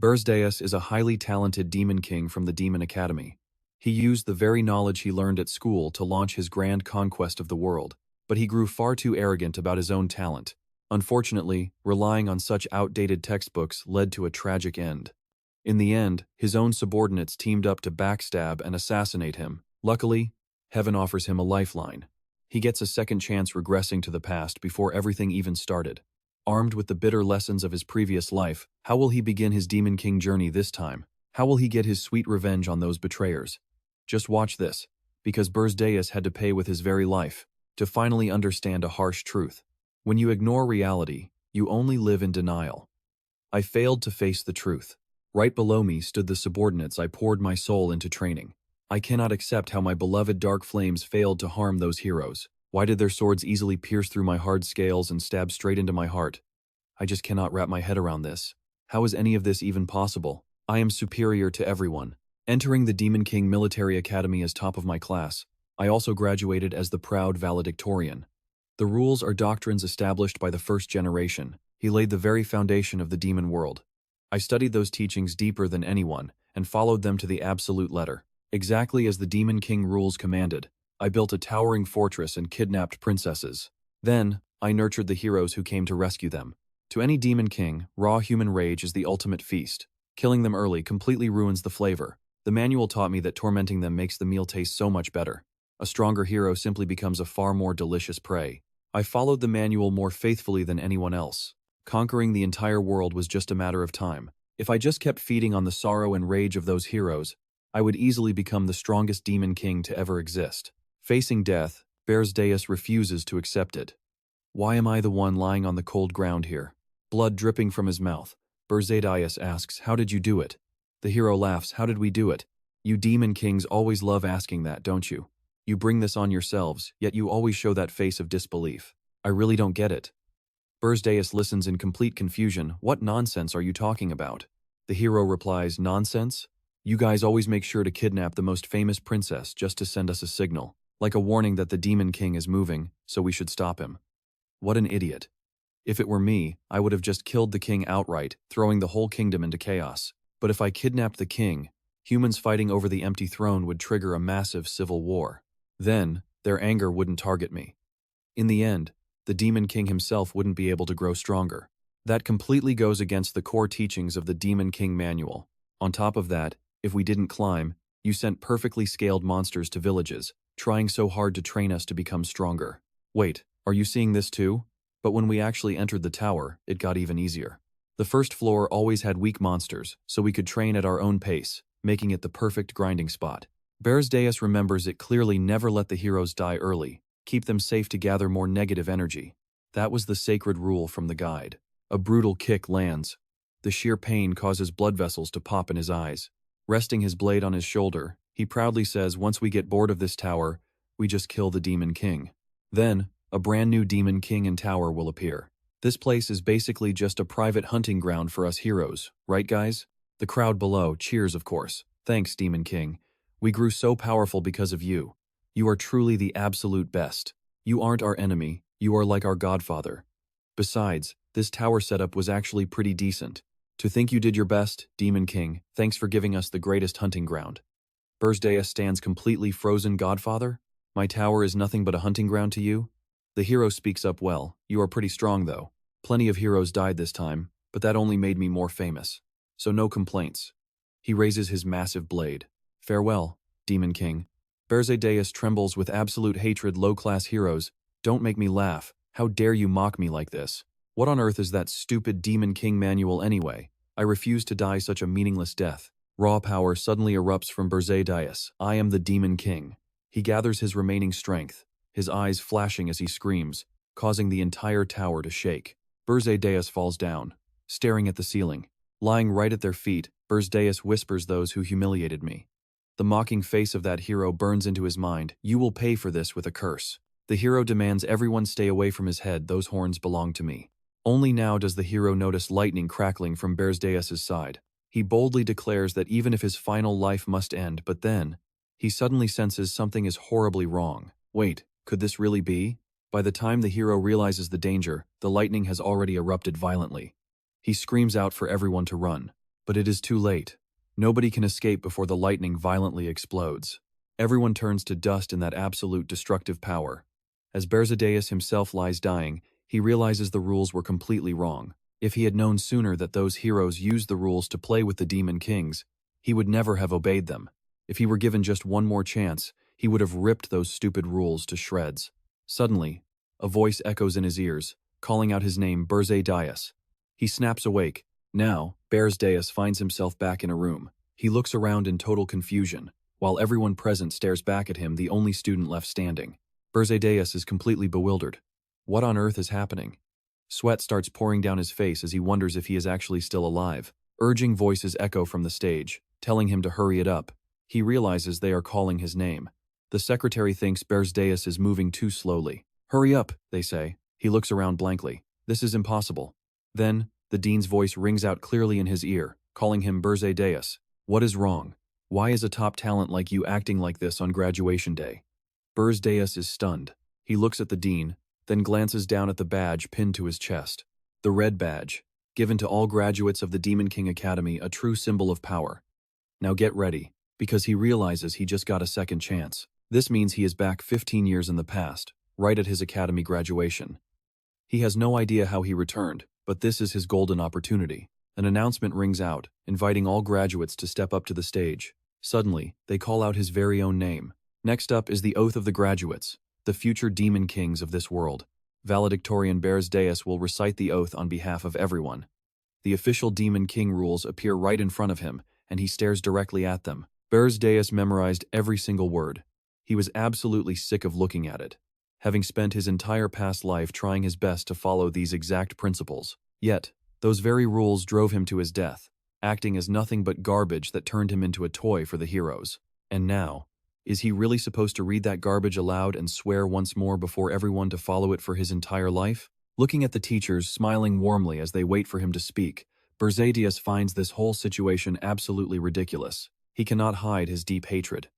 Berze Deias is a highly talented demon king from the Demon Academy. He used the very knowledge he learned at school to launch his grand conquest of the world, but he grew far too arrogant about his own talent. Unfortunately, relying on such outdated textbooks led to a tragic end. In the end, his own subordinates teamed up to backstab and assassinate him. Luckily, heaven offers him a lifeline. He gets a second chance regressing to the past before everything even started. Armed with the bitter lessons of his previous life, how will he begin his Demon King journey this time? How will he get his sweet revenge on those betrayers? Just watch this, because Berze Deias had to pay with his very life to finally understand a harsh truth. When you ignore reality, you only live in denial. I failed to face the truth. Right below me stood the subordinates I poured my soul into training. I cannot accept how my beloved dark flames failed to harm those heroes. Why did their swords easily pierce through my hard scales and stab straight into my heart? I just cannot wrap my head around this. How is any of this even possible? I am superior to everyone. Entering the Demon King Military Academy as top of my class, I also graduated as the proud valedictorian. The rules are doctrines established by the first generation. He laid the very foundation of the demon world. I studied those teachings deeper than anyone and followed them to the absolute letter. Exactly as the Demon King rules commanded, I built a towering fortress and kidnapped princesses. Then, I nurtured the heroes who came to rescue them. To any Demon King, raw human rage is the ultimate feast. Killing them early completely ruins the flavor. The manual taught me that tormenting them makes the meal taste so much better. A stronger hero simply becomes a far more delicious prey. I followed the manual more faithfully than anyone else. Conquering the entire world was just a matter of time. If I just kept feeding on the sorrow and rage of those heroes, I would easily become the strongest Demon King to ever exist. Facing death, Berze Deias refuses to accept it. Why am I the one lying on the cold ground here? Blood dripping from his mouth, Berze Deias asks, "How did you do it?" The hero laughs, "How did we do it? You Demon Kings always love asking that, don't you? You bring this on yourselves, yet you always show that face of disbelief. I really don't get it." Berze Deias listens in complete confusion. "What nonsense are you talking about?" The hero replies, "Nonsense? You guys always make sure to kidnap the most famous princess just to send us a signal, like a warning that the Demon King is moving, so we should stop him. What an idiot. If it were me, I would have just killed the king outright, throwing the whole kingdom into chaos. But if I kidnapped the king, humans fighting over the empty throne would trigger a massive civil war. Then, their anger wouldn't target me. In the end, the Demon King himself wouldn't be able to grow stronger. That completely goes against the core teachings of the Demon King manual. On top of that, if we didn't climb, you sent perfectly scaled monsters to villages, trying so hard to train us to become stronger. Wait, are you seeing this too? But when we actually entered the tower, it got even easier. The first floor always had weak monsters, so we could train at our own pace, making it the perfect grinding spot. Berze Deias remembers it clearly never let the heroes die early, keep them safe to gather more negative energy. That was the sacred rule from the guide. A brutal kick lands. The sheer pain causes blood vessels to pop in his eyes. Resting his blade on his shoulder, he proudly says, "Once we get bored of this tower, we just kill the Demon King. Then, a brand new Demon King and tower will appear. This place is basically just a private hunting ground for us heroes, right guys?" The crowd below cheers, of course. "Thanks, Demon King. We grew so powerful because of you. You are truly the absolute best. You aren't our enemy, you are like our godfather. Besides, this tower setup was actually pretty decent. To think you did your best, Demon King, thanks for giving us the greatest hunting ground." Berze Deias stands completely frozen. "Godfather? My tower is nothing but a hunting ground to you?" The hero speaks up, "Well, you are pretty strong though. Plenty of heroes died this time, but that only made me more famous. So no complaints." He raises his massive blade. "Farewell, Demon King." Berze Deias trembles with absolute hatred. "Low-class heroes, don't make me laugh. How dare you mock me like this? What on earth is that stupid Demon King manual anyway? I refuse to die such a meaningless death." Raw power suddenly erupts from Berze Deias. "I am the Demon King." He gathers his remaining strength, his eyes flashing as he screams, causing the entire tower to shake. Berze Deias falls down, staring at the ceiling. Lying right at their feet, Berze Deias whispers, "Those who humiliated me." The mocking face of that hero burns into his mind. "You will pay for this with a curse." The hero demands everyone stay away from his head. "Those horns belong to me." Only now does the hero notice lightning crackling from Berze Deias' side. He boldly declares that even if his final life must end, but then, he suddenly senses something is horribly wrong. Wait, could this really be? By the time the hero realizes the danger, the lightning has already erupted violently. He screams out for everyone to run. But it is too late. Nobody can escape before the lightning violently explodes. Everyone turns to dust in that absolute destructive power. As Berze Deias himself lies dying, he realizes the rules were completely wrong. If he had known sooner that those heroes used the rules to play with the Demon Kings, he would never have obeyed them. If he were given just one more chance, he would have ripped those stupid rules to shreds. Suddenly, a voice echoes in his ears, calling out his name, Berze Deias. He snaps awake. Now, Berze Deias finds himself back in a room. He looks around in total confusion. While everyone present stares back at him, the only student left standing. Berze Deias is completely bewildered. What on earth is happening? Sweat starts pouring down his face as he wonders if he is actually still alive. Urging voices echo from the stage, telling him to hurry it up. He realizes they are calling his name. The secretary thinks Berze Deias is moving too slowly. Hurry up, they say. He looks around blankly. This is impossible. Then, the dean's voice rings out clearly in his ear, calling him Berze Deias. What is wrong? Why is a top talent like you acting like this on graduation day? Berze Deias is stunned. He looks at the dean, then glances down at the badge pinned to his chest. The red badge, given to all graduates of the Demon King Academy, a true symbol of power. Now get ready, because he realizes he just got a second chance. This means he is back 15 years in the past, right at his academy graduation. He has no idea how he returned, but this is his golden opportunity. An announcement rings out, inviting all graduates to step up to the stage. Suddenly, they call out his very own name. Next up is the oath of the graduates, the future demon kings of this world. Valedictorian Berze Deias will recite the oath on behalf of everyone. The official demon king rules appear right in front of him, and he stares directly at them. Berze Deias memorized every single word. He was absolutely sick of looking at it, having spent his entire past life trying his best to follow these exact principles. Yet, those very rules drove him to his death, acting as nothing but garbage that turned him into a toy for the heroes. And now, is he really supposed to read that garbage aloud and swear once more before everyone to follow it for his entire life? Looking at the teachers smiling warmly as they wait for him to speak, Berze Deias finds this whole situation absolutely ridiculous. He cannot hide his deep hatred.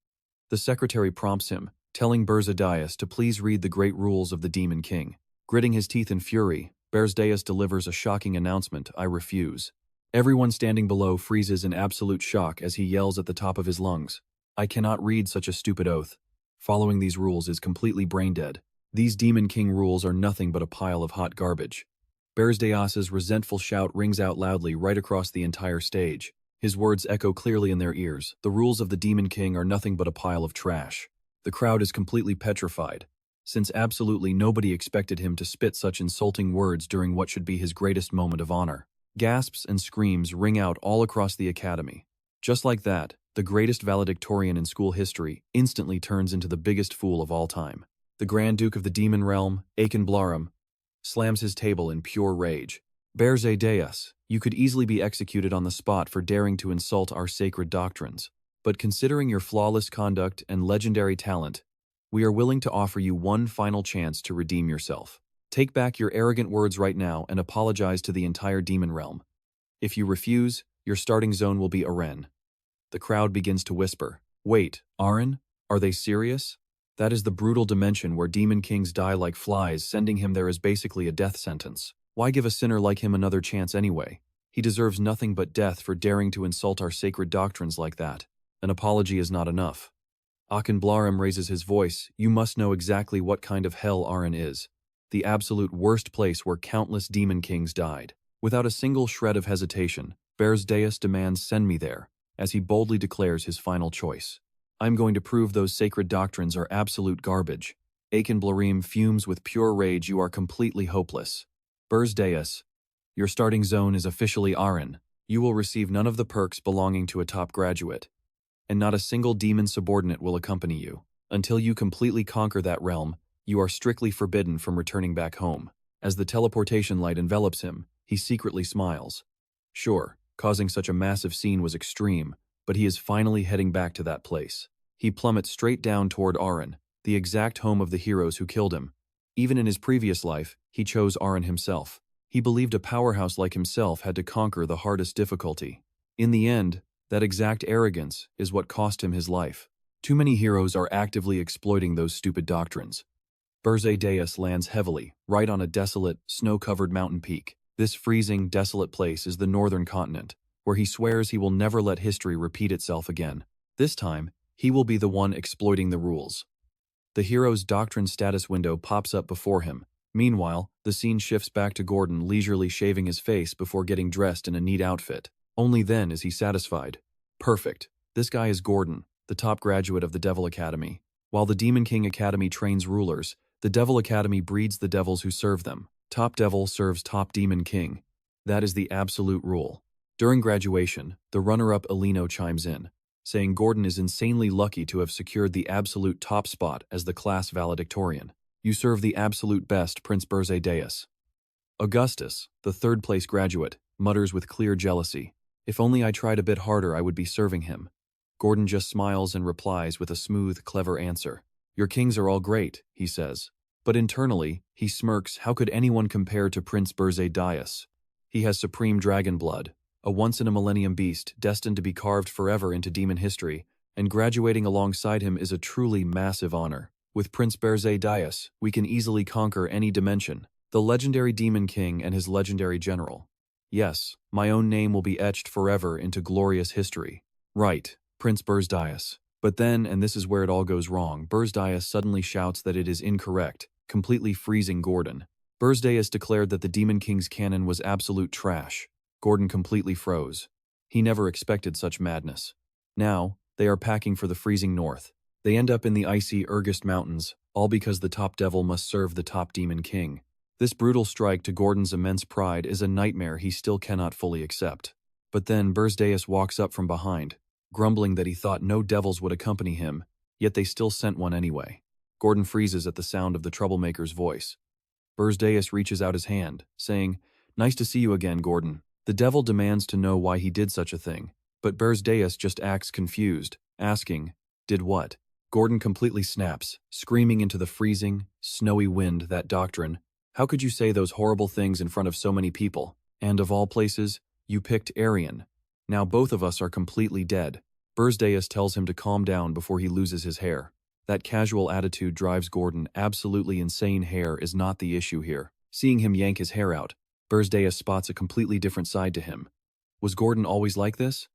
The secretary prompts him, telling Berze Deias to please read the great rules of the Demon King. Gritting his teeth in fury, Berze Deias delivers a shocking announcement, "I refuse." Everyone standing below freezes in absolute shock as he yells at the top of his lungs, "I cannot read such a stupid oath. Following these rules is completely brain-dead. These Demon King rules are nothing but a pile of hot garbage." Berze Deias's resentful shout rings out loudly right across the entire stage. His words echo clearly in their ears. The rules of the Demon King are nothing but a pile of trash. The crowd is completely petrified, since absolutely nobody expected him to spit such insulting words during what should be his greatest moment of honor. Gasps and screams ring out all across the academy. Just like that, the greatest valedictorian in school history instantly turns into the biggest fool of all time. The Grand Duke of the Demon Realm, Aren, slams his table in pure rage. "Berze Deias, you could easily be executed on the spot for daring to insult our sacred doctrines. But considering your flawless conduct and legendary talent, we are willing to offer you one final chance to redeem yourself. Take back your arrogant words right now and apologize to the entire demon realm. If you refuse, your starting zone will be Aren." The crowd begins to whisper, "Wait, Aren? Are they serious? That is the brutal dimension where demon kings die like flies. Sending him there is basically a death sentence. Why give a sinner like him another chance anyway? He deserves nothing but death for daring to insult our sacred doctrines like that. An apology is not enough." Aren raises his voice. "You must know exactly what kind of hell Aren is. The absolute worst place where countless demon kings died." Without a single shred of hesitation, Berze Deias demands, "Send me there," as he boldly declares his final choice. "I'm going to prove those sacred doctrines are absolute garbage." Aren fumes with pure rage. "You are completely hopeless. Berze Deias, your starting zone is officially Aren. You will receive none of the perks belonging to a top graduate, and not a single demon subordinate will accompany you. Until you completely conquer that realm, you are strictly forbidden from returning back home." As the teleportation light envelops him, he secretly smiles. Sure, causing such a massive scene was extreme, but he is finally heading back to that place. He plummets straight down toward Aren, the exact home of the heroes who killed him. Even in his previous life, he chose Aren himself. He believed a powerhouse like himself had to conquer the hardest difficulty. In the end, that exact arrogance is what cost him his life. Too many heroes are actively exploiting those stupid doctrines. Berze Deias lands heavily, right on a desolate, snow-covered mountain peak. This freezing, desolate place is the northern continent, where he swears he will never let history repeat itself again. This time, he will be the one exploiting the rules. The hero's doctrine status window pops up before him. Meanwhile, the scene shifts back to Gordon leisurely shaving his face before getting dressed in a neat outfit. Only then is he satisfied. Perfect. This guy is Gordon, the top graduate of the Devil Academy. While the Demon King Academy trains rulers, the Devil Academy breeds the devils who serve them. Top devil serves top demon king. That is the absolute rule. During graduation, the runner-up Alino chimes in, saying Gordon is insanely lucky to have secured the absolute top spot as the class valedictorian. You serve the absolute best, Prince Berze Deias. Augustus, the third-place graduate, mutters with clear jealousy. If only I tried a bit harder, I would be serving him. Gordon just smiles and replies with a smooth, clever answer. Your kings are all great, he says. But internally, he smirks. How could anyone compare to Prince Berze Deias? He has supreme dragon blood, a once-in-a-millennium beast destined to be carved forever into demon history, and graduating alongside him is a truly massive honor. With Prince Berze Deias, we can easily conquer any dimension. The legendary Demon King and his legendary general. Yes, my own name will be etched forever into glorious history. Right, Prince Berze Deias. But then, and this is where it all goes wrong, Berze Deias suddenly shouts that it is incorrect, completely freezing Gordon. Berze Deias declared that the Demon King's canon was absolute trash. Gordon completely froze. He never expected such madness. Now, they are packing for the freezing north. They end up in the icy Regressed mountains, all because the top devil must serve the top demon king. This brutal strike to Gordon's immense pride is a nightmare he still cannot fully accept. But then Berze Deias walks up from behind, grumbling that he thought no devils would accompany him, yet they still sent one anyway. Gordon freezes at the sound of the troublemaker's voice. Berze Deias reaches out his hand, saying, "Nice to see you again, Gordon." The devil demands to know why he did such a thing, but Berze Deias just acts confused, asking, "Did what?" Gordon completely snaps, screaming into the freezing, snowy wind that doctrine. How could you say those horrible things in front of so many people? And of all places, you picked Aren. Now both of us are completely dead. Berze Deias tells him to calm down before he loses his hair. That casual attitude drives Gordon absolutely insane. Hair is not the issue here. Seeing him yank his hair out, Berze Deias spots a completely different side to him. Was Gordon always like this?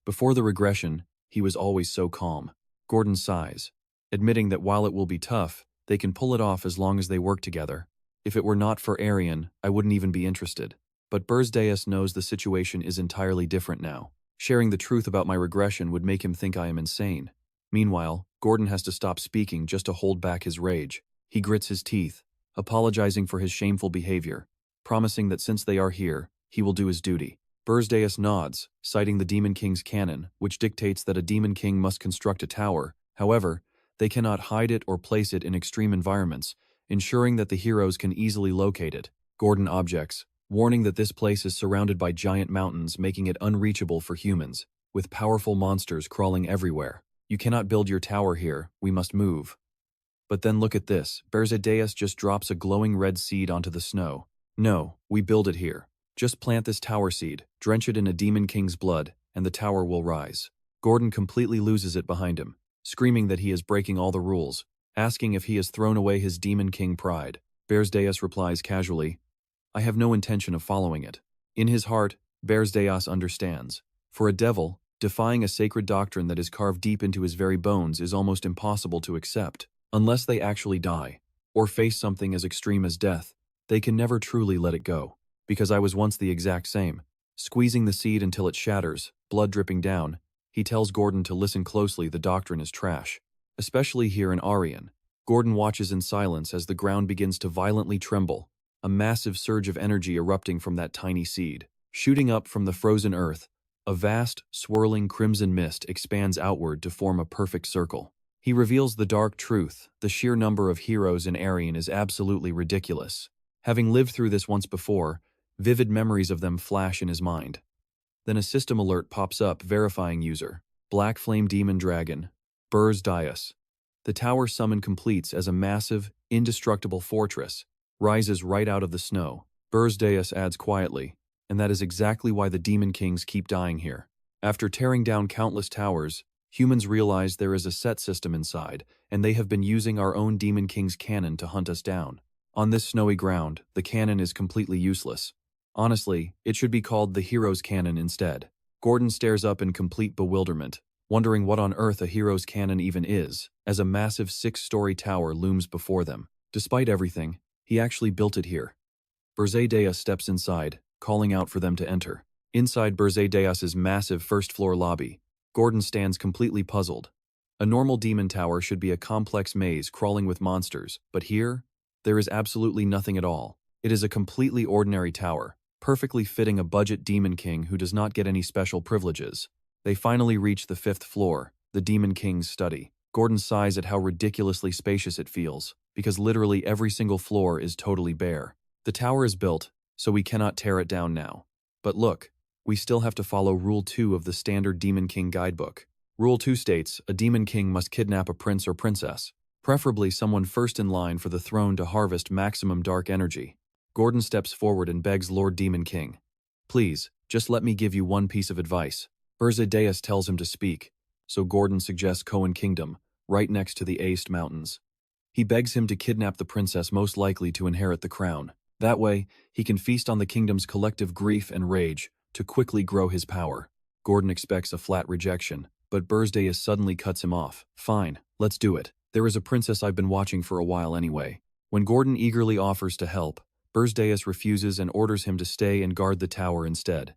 Before the regression, he was always so calm. Gordon sighs, admitting that while it will be tough, they can pull it off as long as they work together. If it were not for Aren, I wouldn't even be interested. But Berze Deias knows the situation is entirely different now. Sharing the truth about my regression would make him think I am insane. Meanwhile, Gordon has to stop speaking just to hold back his rage. He grits his teeth, apologizing for his shameful behavior, promising that since they are here, he will do his duty. Berze Deias nods, citing the Demon King's canon, which dictates that a Demon King must construct a tower. However, they cannot hide it or place it in extreme environments, ensuring that the heroes can easily locate it. Gordon objects, warning that this place is surrounded by giant mountains, making it unreachable for humans, with powerful monsters crawling everywhere. You cannot build your tower here, we must move. But then look at this, Berze Deias just drops a glowing red seed onto the snow. No, we build it here. Just plant this tower seed, drench it in a Demon King's blood, and the tower will rise. Gordon completely loses it behind him, screaming that he is breaking all the rules, asking if he has thrown away his Demon King pride. Berze Deias replies casually, I have no intention of following it. In his heart, Berze Deias understands. For a devil, defying a sacred doctrine that is carved deep into his very bones is almost impossible to accept. Unless they actually die, or face something as extreme as death, they can never truly let it go. Because I was once the exact same. Squeezing the seed until it shatters, blood dripping down, he tells Gordon to listen closely. The doctrine is trash. Especially here in Aren. Gordon watches in silence as the ground begins to violently tremble, a massive surge of energy erupting from that tiny seed. Shooting up from the frozen earth, a vast, swirling crimson mist expands outward to form a perfect circle. He reveals the dark truth: the sheer number of heroes in Aren is absolutely ridiculous. Having lived through this once before, vivid memories of them flash in his mind. Then a system alert pops up verifying user, Black Flame Demon Dragon, Berze Deias. The tower summon completes as a massive, indestructible fortress, rises right out of the snow. Berze Deias adds quietly, and that is exactly why the Demon Kings keep dying here. After tearing down countless towers, humans realize there is a set system inside, and they have been using our own Demon King's canon to hunt us down. On this snowy ground, the canon is completely useless. Honestly, it should be called the Hero's Canon instead. Gordon stares up in complete bewilderment, wondering what on earth a hero's cannon even is, as a massive 6-story tower looms before them. Despite everything, he actually built it here. Berze Deias steps inside, calling out for them to enter. Inside Berze Deias' massive first-floor lobby, Gordon stands completely puzzled. A normal demon tower should be a complex maze crawling with monsters, but here, there is absolutely nothing at all. It is a completely ordinary tower, perfectly fitting a budget demon king who does not get any special privileges. They finally reach the 5th floor, the demon king's study. Gordon sighs at how ridiculously spacious it feels, because literally every single floor is totally bare. The tower is built, so we cannot tear it down now. But look, we still have to follow Rule 2 of the standard Demon King guidebook. Rule 2 states, a demon king must kidnap a prince or princess, preferably someone first in line for the throne to harvest maximum dark energy. Gordon steps forward and begs Lord Demon King, "Please, just let me give you one piece of advice." Berze Deias tells him to speak, so Gordon suggests Cohen Kingdom, right next to the Aced Mountains. He begs him to kidnap the princess most likely to inherit the crown. That way, he can feast on the kingdom's collective grief and rage to quickly grow his power. Gordon expects a flat rejection, but Berze Deias suddenly cuts him off. "Fine, let's do it. There is a princess I've been watching for a while anyway." When Gordon eagerly offers to help, Berze Deias refuses and orders him to stay and guard the tower instead.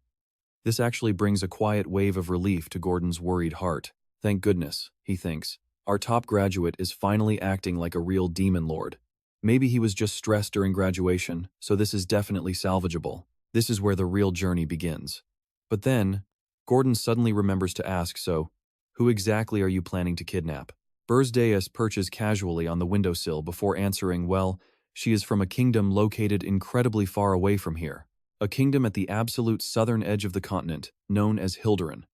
This actually brings a quiet wave of relief to Gordon's worried heart. Thank goodness, he thinks. Our top graduate is finally acting like a real demon lord. Maybe he was just stressed during graduation, so this is definitely salvageable. This is where the real journey begins. But then, Gordon suddenly remembers to ask, so, who exactly are you planning to kidnap? Berze Deias perches casually on the windowsill before answering, well, she is from a kingdom located incredibly far away from here. A kingdom at the absolute southern edge of the continent, known as Hilderan.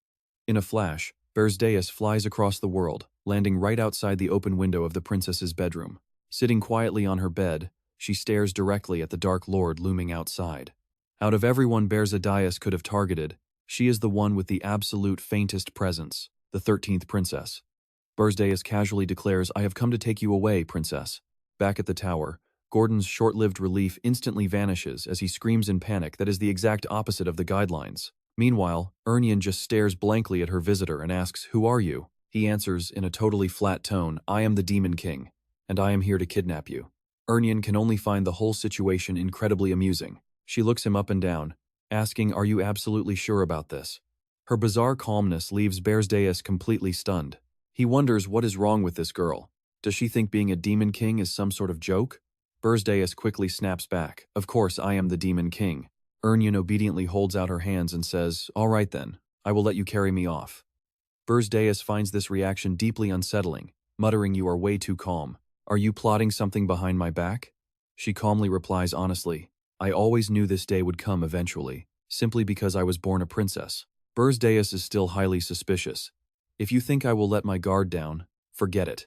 In a flash, Berze Deias flies across the world, landing right outside the open window of the princess's bedroom. Sitting quietly on her bed, she stares directly at the Dark Lord looming outside. Out of everyone Berze Deias could have targeted, she is the one with the absolute faintest presence, the 13th princess. Berze Deias casually declares, "I have come to take you away, princess." Back at the tower, Gordon's short-lived relief instantly vanishes as he screams in panic that is the exact opposite of the guidelines. Meanwhile, Aren just stares blankly at her visitor and asks, "Who are you?" He answers in a totally flat tone, "I am the Demon King, and I am here to kidnap you." Aren can only find the whole situation incredibly amusing. She looks him up and down, asking, "Are you absolutely sure about this?" Her bizarre calmness leaves Berze Deias completely stunned. He wonders what is wrong with this girl. Does she think being a Demon King is some sort of joke? Berze Deias quickly snaps back, "Of course I am the Demon King." Aren obediently holds out her hands and says, "All right then, I will let you carry me off." Berze Deias finds this reaction deeply unsettling, muttering, "You are way too calm. Are you plotting something behind my back?" She calmly replies honestly, "I always knew this day would come eventually, simply because I was born a princess." Berze Deias is still highly suspicious. "If you think I will let my guard down, forget it.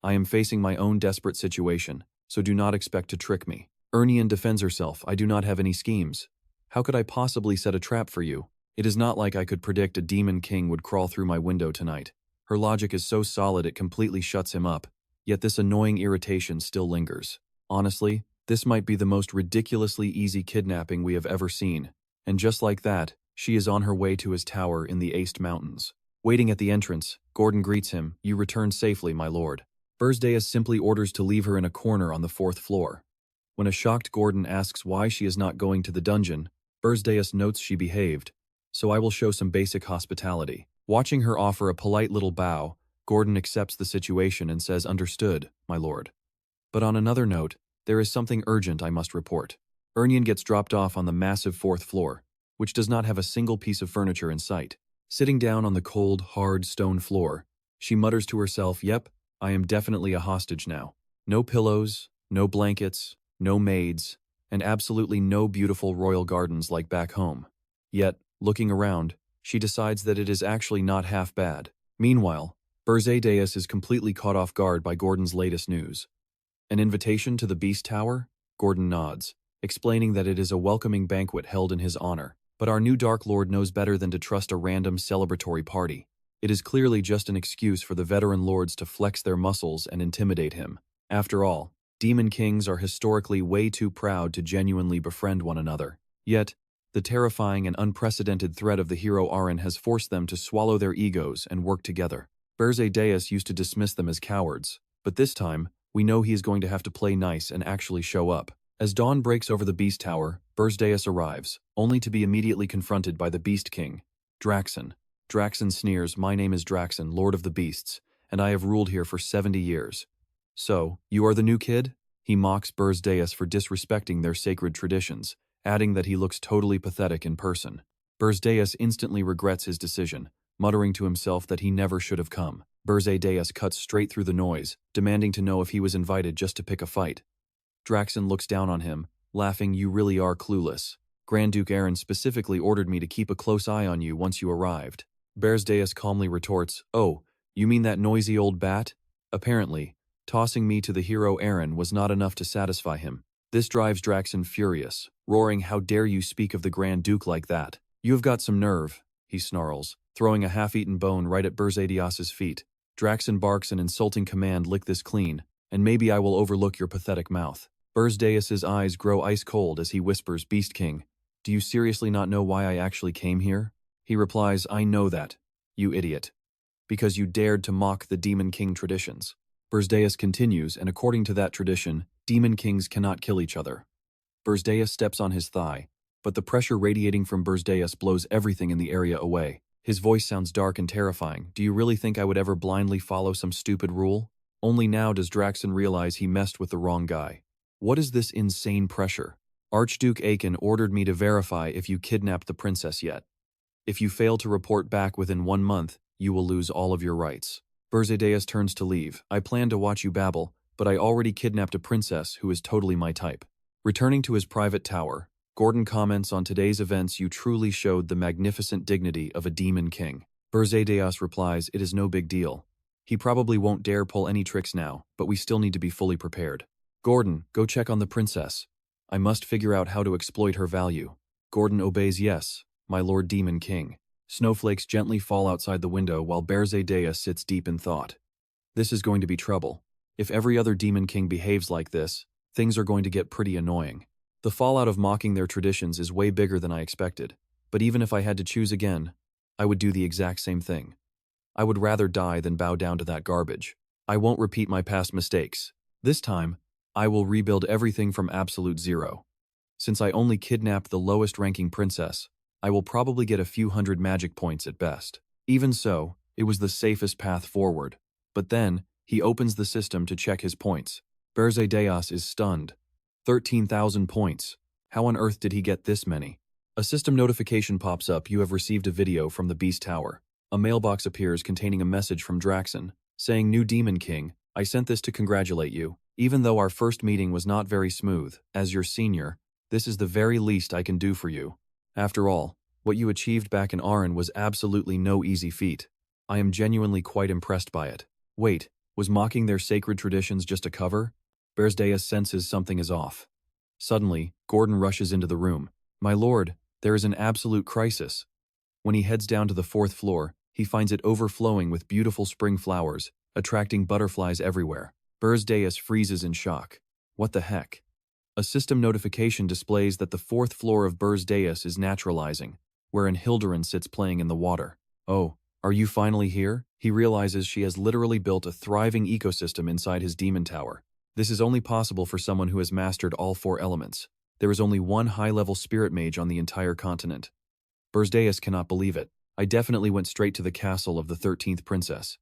I am facing my own desperate situation, so do not expect to trick me." Aren defends herself, "I do not have any schemes. How could I possibly set a trap for you? It is not like I could predict a demon king would crawl through my window tonight." Her logic is so solid it completely shuts him up, yet this annoying irritation still lingers. Honestly, this might be the most ridiculously easy kidnapping we have ever seen. And just like that, she is on her way to his tower in the Aced Mountains. Waiting at the entrance, Gordon greets him, "You returned safely, my lord." Berze Deias simply orders to leave her in a corner on the 4th floor. When a shocked Gordon asks why she is not going to the dungeon, Berze Deias notes she behaved, "So I will show some basic hospitality." Watching her offer a polite little bow, Gordon accepts the situation and says, "Understood, my lord." But on another note, there is something urgent I must report. Aren gets dropped off on the massive 4th floor, which does not have a single piece of furniture in sight. Sitting down on the cold, hard stone floor, she mutters to herself, "Yep, I am definitely a hostage now. No pillows, no blankets, no maids, and absolutely no beautiful royal gardens like back home." Yet, looking around, she decides that it is actually not half bad. Meanwhile, Berze Deias is completely caught off guard by Gordon's latest news. "An invitation to the Beast Tower?" Gordon nods, explaining that it is a welcoming banquet held in his honor. But our new Dark Lord knows better than to trust a random celebratory party. It is clearly just an excuse for the veteran lords to flex their muscles and intimidate him. After all, demon kings are historically way too proud to genuinely befriend one another. Yet, The terrifying and unprecedented threat of the hero Aren has forced them to swallow their egos and work together. Berze Deias used to dismiss them as cowards, but this time, we know he is going to have to play nice and actually show up. As dawn breaks over the Beast Tower, Berze Deias arrives, only to be immediately confronted by the Beast King, Draxon. Draxon sneers, "My name is Draxon, Lord of the Beasts, and I have ruled here for 70 years. So, you are the new kid?" He mocks Berze Deias for disrespecting their sacred traditions, adding that he looks totally pathetic in person. Berze Deias instantly regrets his decision, muttering to himself that he never should have come. Berze Deias cuts straight through the noise, demanding to know if he was invited just to pick a fight. Draxon looks down on him, laughing, "You really are clueless. Grand Duke Aren specifically ordered me to keep a close eye on you once you arrived." Berze Deias calmly retorts, "Oh, you mean that noisy old bat?" Apparently, tossing me to the hero Aren was not enough to satisfy him. This drives Draxon furious, roaring, "How dare you speak of the Grand Duke like that? You have got some nerve," he snarls, throwing a half-eaten bone right at Berze Deias's feet. Draxon barks an insulting command, "Lick this clean, and maybe I will overlook your pathetic mouth." Berze Deias's eyes grow ice-cold as he whispers, "Beast King, do you seriously not know why I actually came here?" He replies, "I know that, you idiot. Because you dared to mock the Demon King traditions." Berze Deias continues, "And according to that tradition, Demon Kings cannot kill each other." Berze Deias steps on his thigh, but the pressure radiating from Berze Deias blows everything in the area away. His voice sounds dark and terrifying. "Do you really think I would ever blindly follow some stupid rule?" Only now does Draxon realize he messed with the wrong guy. What is this insane pressure? "Archduke Aren ordered me to verify if you kidnapped the princess yet. If you fail to report back within 1 month, you will lose all of your rights." Berze Deias turns to leave. "I plan to watch you babble, but I already kidnapped a princess who is totally my type." Returning to his private tower, Gordon comments on today's events. "You truly showed the magnificent dignity of a demon king." Berze Deias replies, "It is no big deal. He probably won't dare pull any tricks now, but we still need to be fully prepared." "Gordon, go check on the princess. I must figure out how to exploit her value." Gordon obeys. "Yes, my Lord Demon King." Snowflakes gently fall outside the window while Berze Deias sits deep in thought. This is going to be trouble. If every other Demon King behaves like this, things are going to get pretty annoying. The fallout of mocking their traditions is way bigger than I expected, but even if I had to choose again, I would do the exact same thing. I would rather die than bow down to that garbage. I won't repeat my past mistakes. This time, I will rebuild everything from absolute zero. Since I only kidnapped the lowest-ranking princess, I will probably get a few hundred magic points at best. Even so, it was the safest path forward. But then, he opens the system to check his points. Berze Deias is stunned. 13,000 points. How on earth did he get this many? A system notification pops up. "You have received a video from the Beast Tower." A mailbox appears containing a message from Draxon, saying, "New Demon King, I sent this to congratulate you. Even though our first meeting was not very smooth, as your senior, this is the very least I can do for you. After all, what you achieved back in Aren was absolutely no easy feat. I am genuinely quite impressed by it." Wait, was mocking their sacred traditions just a cover? Berze Deias senses something is off. Suddenly, Gordon rushes into the room. "My lord, there is an absolute crisis." When he heads down to the 4th floor, he finds it overflowing with beautiful spring flowers, attracting butterflies everywhere. Berze Deias freezes in shock. What the heck? A system notification displays that the 4th floor of Berze Deias is naturalizing, wherein Hilderin sits playing in the water. "Oh, are you finally here?" He realizes she has literally built a thriving ecosystem inside his demon tower. This is only possible for someone who has mastered all 4 elements. There is only one high-level spirit mage on the entire continent. Berze Deias cannot believe it. "I definitely went straight to the castle of the 13th princess.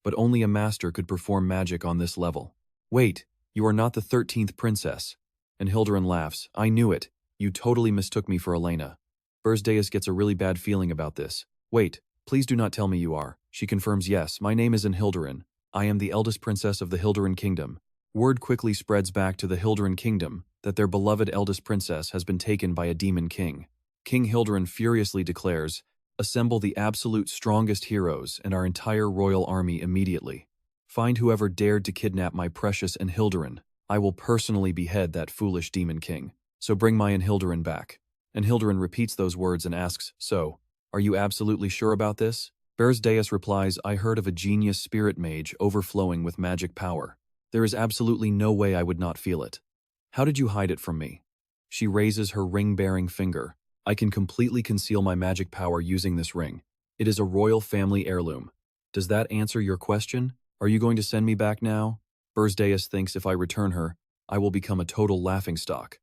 But only a master could perform magic on this level." "Wait, you are not the 13th princess." And Hilderin laughs. "I knew it. You totally mistook me for Elena." Berze Deias gets a really bad feeling about this. "Wait, please do not tell me you are." She confirms, "Yes, my name is Hilderin. I am the eldest princess of the Hilderin Kingdom." Word quickly spreads back to the Hilderin Kingdom that their beloved eldest princess has been taken by a demon king. King Hilderin furiously declares, "Assemble the absolute strongest heroes and our entire royal army immediately. Find whoever dared to kidnap my precious Hilderin. I will personally behead that foolish demon king. So bring my Hilderin back." And Hilderin repeats those words and asks, "So, are you absolutely sure about this?" Berze Deias replies, "I heard of a genius spirit mage overflowing with magic power. There is absolutely no way I would not feel it. How did you hide it from me?" She raises her ring-bearing finger. I can completely conceal my magic power using this ring. It is a royal family heirloom. Does that answer your question? Are you going to send me back now? Berze Deias thinks if I return her, I will become a total laughingstock.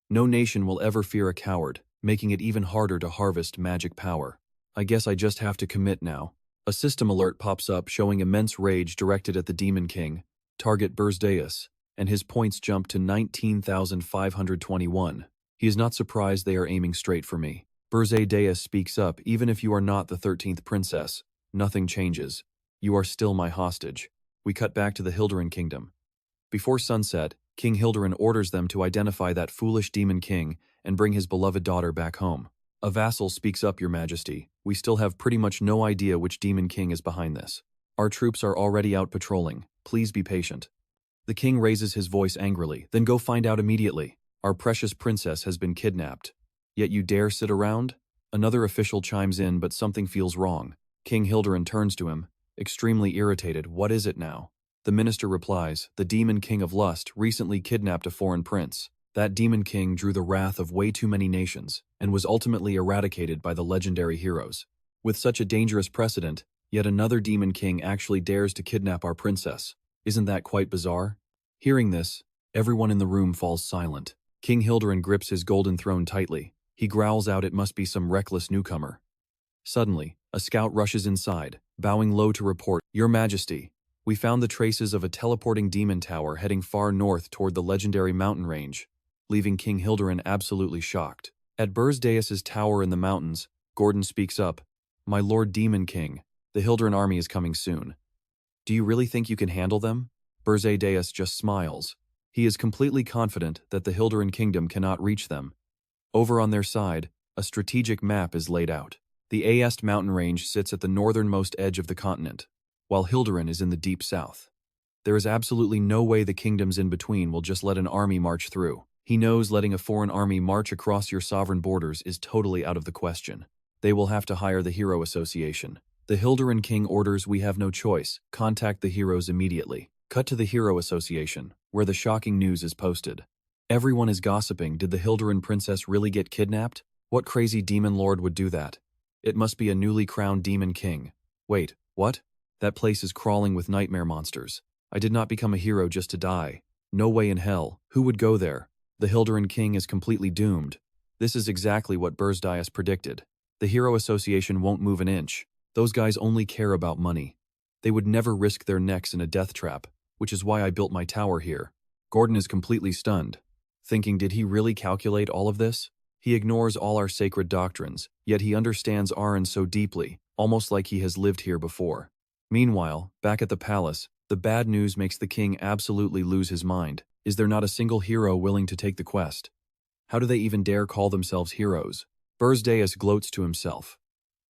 No nation will ever fear a coward, making it even harder to harvest magic power. I guess I just have to commit now. A system alert pops up showing immense rage directed at the Demon King. Target Berze Deias, and his points jump to 19,521. He is not surprised they are aiming straight for me. Berze Deias speaks up, even if you are not the 13th princess, nothing changes. You are still my hostage. We cut back to the Hilderan kingdom. Before sunset, King Hilderan orders them to identify that foolish Demon King and bring his beloved daughter back home. A vassal speaks up, Your Majesty. We still have pretty much no idea which Demon King is behind this. Our troops are already out patrolling. Please be patient. The king raises his voice angrily. Then go find out immediately. Our precious princess has been kidnapped. Yet you dare sit around? Another official chimes in, but something feels wrong. King Hilderan turns to him, extremely irritated. What is it now? The minister replies, the Demon King of Lust recently kidnapped a foreign prince. That Demon King drew the wrath of way too many nations, and was ultimately eradicated by the legendary heroes. With such a dangerous precedent, yet another Demon King actually dares to kidnap our princess. Isn't that quite bizarre? Hearing this, everyone in the room falls silent. King Hilderan grips his golden throne tightly. He growls out it must be some reckless newcomer. Suddenly, a scout rushes inside, bowing low to report, Your Majesty, we found the traces of a teleporting demon tower heading far north toward the legendary mountain range, leaving King Hilderan absolutely shocked. At Berze Deias' tower in the mountains, Gordon speaks up, My Lord Demon King, the Hilderan army is coming soon. Do you really think you can handle them? Berze Deias just smiles. He is completely confident that the Hilderan kingdom cannot reach them. Over on their side, a strategic map is laid out. The Aest mountain range sits at the northernmost edge of the continent, while Hilderan is in the deep south. There is absolutely no way the kingdoms in between will just let an army march through. He knows letting a foreign army march across your sovereign borders is totally out of the question. They will have to hire the Hero Association. The Hilderan King orders we have no choice. Contact the heroes immediately. Cut to the Hero Association, where the shocking news is posted. Everyone is gossiping. Did the Hilderan princess really get kidnapped? What crazy demon lord would do that? It must be a newly crowned demon king. Wait, what? That place is crawling with nightmare monsters. I did not become a hero just to die. No way in hell. Who would go there? The Hilderan king is completely doomed. This is exactly what Berze Deias predicted. The Hero Association won't move an inch. Those guys only care about money. They would never risk their necks in a death trap, which is why I built my tower here. Gordon is completely stunned, thinking, did he really calculate all of this? He ignores all our sacred doctrines, yet he understands Aren so deeply, almost like he has lived here before. Meanwhile, back at the palace, the bad news makes the king absolutely lose his mind. Is there not a single hero willing to take the quest? How do they even dare call themselves heroes? Berze Deias gloats to himself.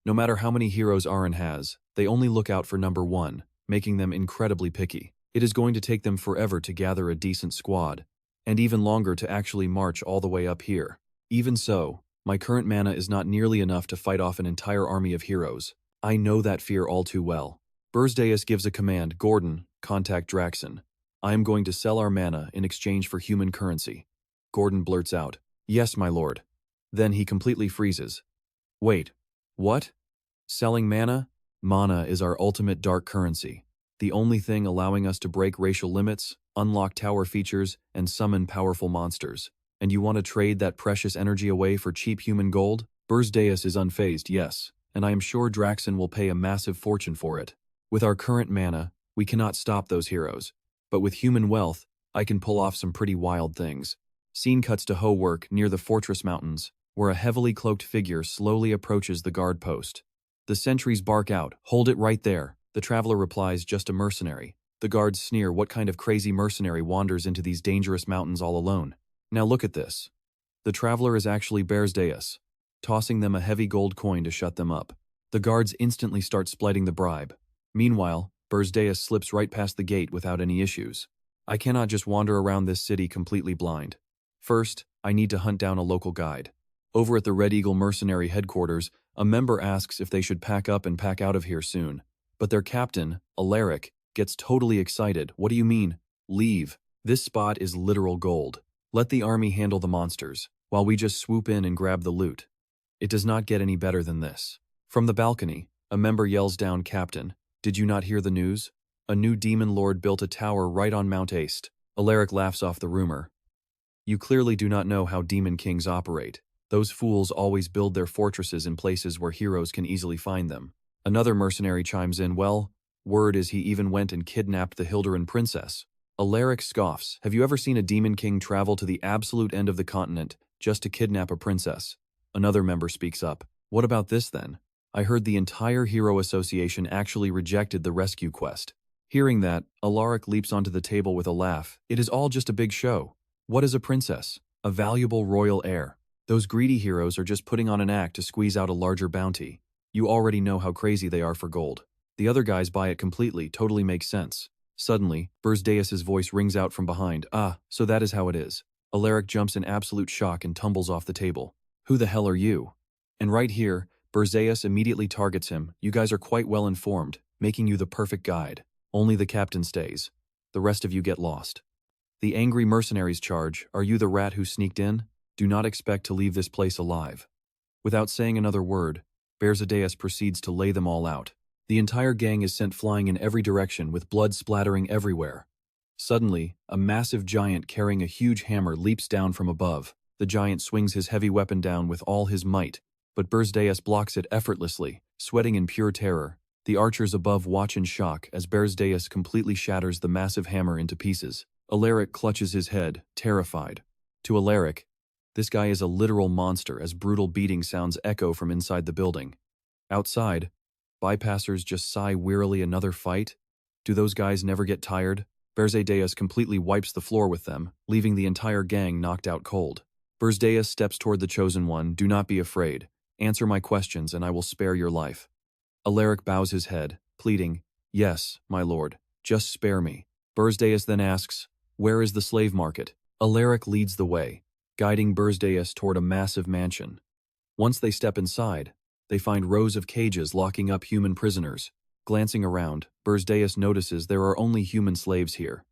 No matter how many heroes Aren has, they only look out for number one, making them incredibly picky. It is going to take them forever to gather a decent squad, and even longer to actually march all the way up here. Even so, my current mana is not nearly enough to fight off an entire army of heroes. I know that fear all too well. Berze Deias gives a command, Gordon, contact Draxon. I am going to sell our mana in exchange for human currency. Gordon blurts out, yes, my lord. Then he completely freezes. Wait, what? Selling mana? Mana is our ultimate dark currency. The only thing allowing us to break racial limits, unlock tower features, and summon powerful monsters. And you want to trade that precious energy away for cheap human gold? Berze Deias is unfazed, yes, and I am sure Draxon will pay a massive fortune for it. With our current mana, we cannot stop those heroes. But with human wealth, I can pull off some pretty wild things. Scene cuts to Ho-Work near the Fortress Mountains, where a heavily cloaked figure slowly approaches the guard post. The sentries bark out, hold it right there. The traveler replies, just a mercenary. The guards sneer, what kind of crazy mercenary wanders into these dangerous mountains all alone? Now look at this. The traveler is actually Berze Deias, tossing them a heavy gold coin to shut them up. The guards instantly start splitting the bribe. Meanwhile, Berze Deias slips right past the gate without any issues. I cannot just wander around this city completely blind. First, I need to hunt down a local guide. Over at the Red Eagle Mercenary headquarters, a member asks if they should pack up and pack out of here soon. But their captain, Alaric, gets totally excited. What do you mean? Leave. This spot is literal gold. Let the army handle the monsters, while we just swoop in and grab the loot. It does not get any better than this. From the balcony, a member yells down, "Captain, did you not hear the news? A new demon lord built a tower right on Mount Aste." Alaric laughs off the rumor. "You clearly do not know how demon kings operate. Those fools always build their fortresses in places where heroes can easily find them." Another mercenary chimes in, "Well, word is he even went and kidnapped the Hilderan princess." Alaric scoffs. "Have you ever seen a demon king travel to the absolute end of the continent just to kidnap a princess?" Another member speaks up. "What about this then? I heard the entire Hero Association actually rejected the rescue quest." Hearing that, Alaric leaps onto the table with a laugh. "It is all just a big show. What is a princess? A valuable royal heir. Those greedy heroes are just putting on an act to squeeze out a larger bounty. You already know how crazy they are for gold. The other guys buy it completely, totally makes sense." Suddenly, Berze Deias' voice rings out from behind. "Ah, so that is how it is." Alaric jumps in absolute shock and tumbles off the table. "Who the hell are you?" And right here, Berze Deias immediately targets him. "You guys are quite well informed, making you the perfect guide. Only the captain stays. The rest of you get lost." The angry mercenaries charge. "Are you the rat who sneaked in? Do not expect to leave this place alive." Without saying another word, Berze Deias proceeds to lay them all out. The entire gang is sent flying in every direction with blood splattering everywhere. Suddenly, a massive giant carrying a huge hammer leaps down from above. The giant swings his heavy weapon down with all his might, but Berze Deias blocks it effortlessly, sweating in pure terror. The archers above watch in shock as Berze Deias completely shatters the massive hammer into pieces. Alaric clutches his head, terrified. To Alaric, this guy is a literal monster as brutal beating sounds echo from inside the building. Outside, bypassers just sigh wearily. Another fight? Do those guys never get tired? Berze Deias completely wipes the floor with them, leaving the entire gang knocked out cold. Berze Deias steps toward the Chosen One. "Do not be afraid. Answer my questions and I will spare your life." Alaric bows his head, pleading, "Yes, my lord, just spare me." Berze Deias then asks, "Where is the slave market?" Alaric leads the way, guiding Berze Deias toward a massive mansion. Once they step inside, they find rows of cages locking up human prisoners. Glancing around, Berze Deias notices there are only human slaves here.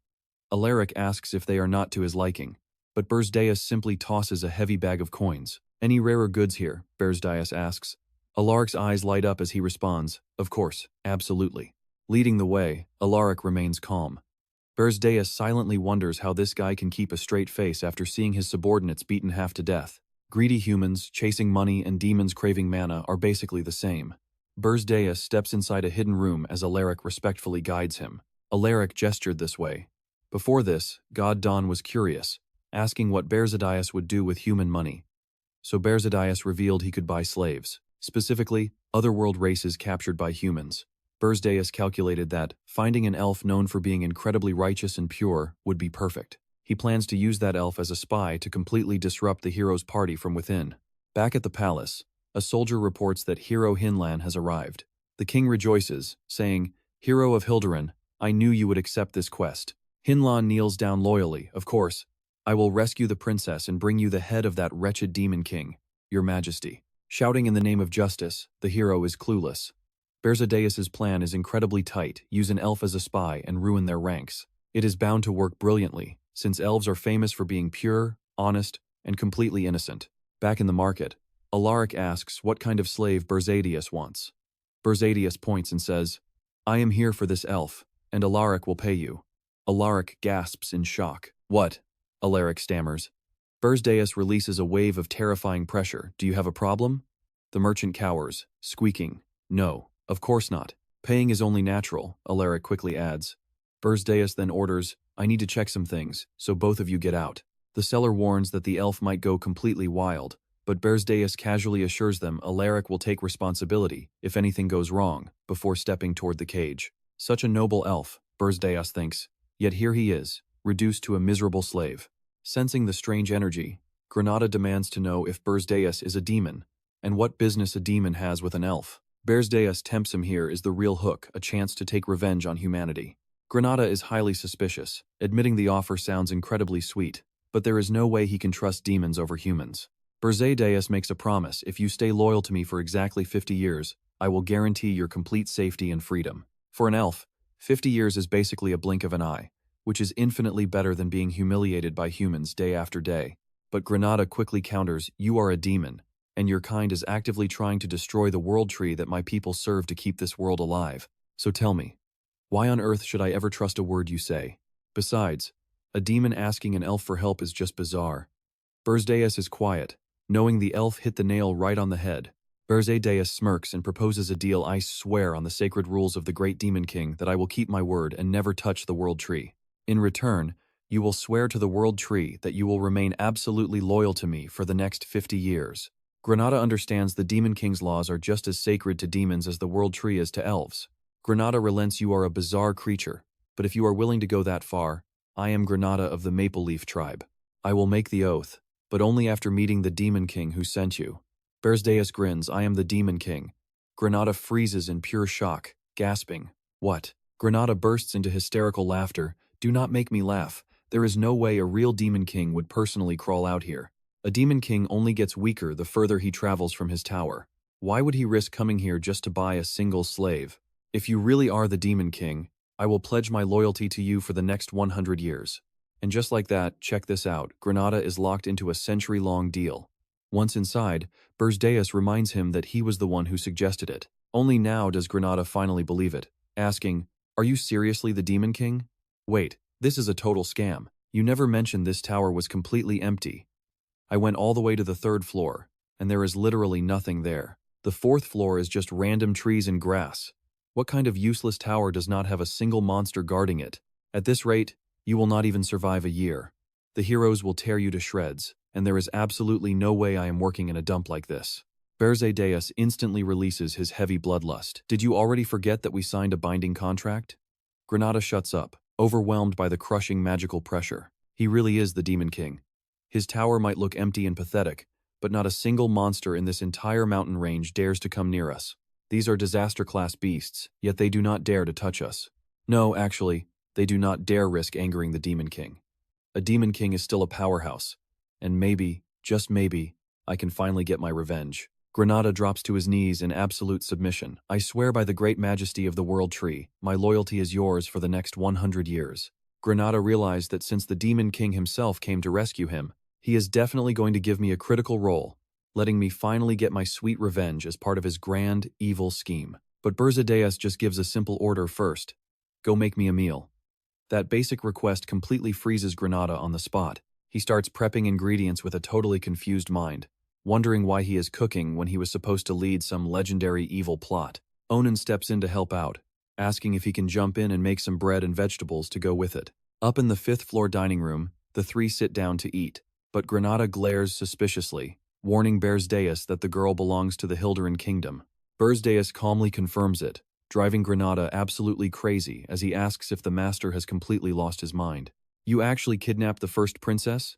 Alaric asks if they are not to his liking, but Berze Deias simply tosses a heavy bag of coins. "Any rarer goods here?" Berze Deias asks. Alaric's eyes light up as he responds, "Of course, absolutely." Leading the way, Alaric remains calm. Berze Deias silently wonders how this guy can keep a straight face after seeing his subordinates beaten half to death. Greedy humans, chasing money, and demons craving mana are basically the same. Berze Deias steps inside a hidden room as Alaric respectfully guides him. Alaric gestured this way. Before this, God Dawn was curious, asking what Berze Deias would do with human money. So Berze Deias revealed he could buy slaves, specifically, otherworld races captured by humans. Berze Deias calculated that finding an elf known for being incredibly righteous and pure would be perfect. He plans to use that elf as a spy to completely disrupt the hero's party from within. Back at the palace, a soldier reports that Hero Hinlan has arrived. The king rejoices, saying, "Hero of Hilderan, I knew you would accept this quest." Hinlan kneels down loyally. "Of course, I will rescue the princess and bring you the head of that wretched demon king, your majesty." Shouting in the name of justice, the hero is clueless. Berze Deias' plan is incredibly tight: use an elf as a spy and ruin their ranks. It is bound to work brilliantly, since elves are famous for being pure, honest, and completely innocent. Back in the market, Alaric asks what kind of slave Berze Deias wants. Berze Deias points and says, "I am here for this elf, and Alaric will pay you." Alaric gasps in shock. "What?" Alaric stammers. Berze Deias releases a wave of terrifying pressure. "Do you have a problem?" The merchant cowers, squeaking, "No, of course not. Paying is only natural," Alaric quickly adds. Berze Deias then orders, "I need to check some things, so both of you get out." The seller warns that the elf might go completely wild, but Berze Deias casually assures them Alaric will take responsibility if anything goes wrong, before stepping toward the cage. Such a noble elf, Berze Deias thinks, yet here he is, reduced to a miserable slave. Sensing the strange energy, Granada demands to know if Berze Deias is a demon, and what business a demon has with an elf. Berze Deias tempts him. Here is the real hook, a chance to take revenge on humanity. Granada is highly suspicious, admitting the offer sounds incredibly sweet, but there is no way he can trust demons over humans. Berze Deias makes a promise: "If you stay loyal to me for exactly 50 years, I will guarantee your complete safety and freedom." For an elf, 50 years is basically a blink of an eye, which is infinitely better than being humiliated by humans day after day. But Granada quickly counters, "You are a demon. and your kind is actively trying to destroy the world tree that my people serve to keep this world alive. So tell me, why on earth should I ever trust a word you say? Besides, a demon asking an elf for help is just bizarre. Berze Deias is quiet, knowing the elf hit the nail right on the head. Berze Deias smirks and proposes a deal. I swear on the sacred rules of the great demon king that I will keep my word and never touch the world tree. In return, you will swear to the world tree that you will remain absolutely loyal to me for the next 50 years. Granada understands the demon king's laws are just as sacred to demons as the world tree is to elves. Granada relents. You are a bizarre creature, but if you are willing to go that far, I am Granada of the Maple Leaf tribe. I will make the oath, but only after meeting the demon king who sent you. Berze Deias grins. I am the demon king. Granada freezes in pure shock, gasping. What? Granada bursts into hysterical laughter. Do not make me laugh. There is no way a real demon king would personally crawl out here. A demon king only gets weaker the further he travels from his tower. Why would he risk coming here just to buy a single slave? If you really are the demon king, I will pledge my loyalty to you for the next 100 years. And just like that, check this out, Granada is locked into a century-long deal. Once inside, Berze Deias reminds him that he was the one who suggested it. Only now does Granada finally believe it, asking, "Are you seriously the demon king? Wait, this is a total scam. You never mentioned this tower was completely empty. I went all the way to the 3rd floor, and there is literally nothing there. The 4th floor is just random trees and grass. What kind of useless tower does not have a single monster guarding it? At this rate, you will not even survive a year. The heroes will tear you to shreds, and there is absolutely no way I am working in a dump like this." Berze Deias instantly releases his heavy bloodlust. Did you already forget that we signed a binding contract? Granada shuts up, overwhelmed by the crushing magical pressure. He really is the demon king. His tower might look empty and pathetic, but not a single monster in this entire mountain range dares to come near us. These are disaster-class beasts, yet they do not dare to touch us. No, actually, they do not dare risk angering the demon king. A demon king is still a powerhouse, and maybe, just maybe, I can finally get my revenge. Granada drops to his knees in absolute submission. I swear by the great majesty of the world tree, my loyalty is yours for the next 100 years. Granada realized that since the demon king himself came to rescue him, he is definitely going to give me a critical role, letting me finally get my sweet revenge as part of his grand, evil scheme. But Berze Deias just gives a simple order first. Go make me a meal. That basic request completely freezes Granada on the spot. He starts prepping ingredients with a totally confused mind, wondering why he is cooking when he was supposed to lead some legendary evil plot. Onan steps in to help out, asking if he can jump in and make some bread and vegetables to go with it. Up in the 5th floor dining room, the three sit down to eat, but Granada glares suspiciously, warning Berze Deias that the girl belongs to the Hilderan kingdom. Berze Deias calmly confirms it, driving Granada absolutely crazy as he asks if the master has completely lost his mind. You actually kidnapped the first princess?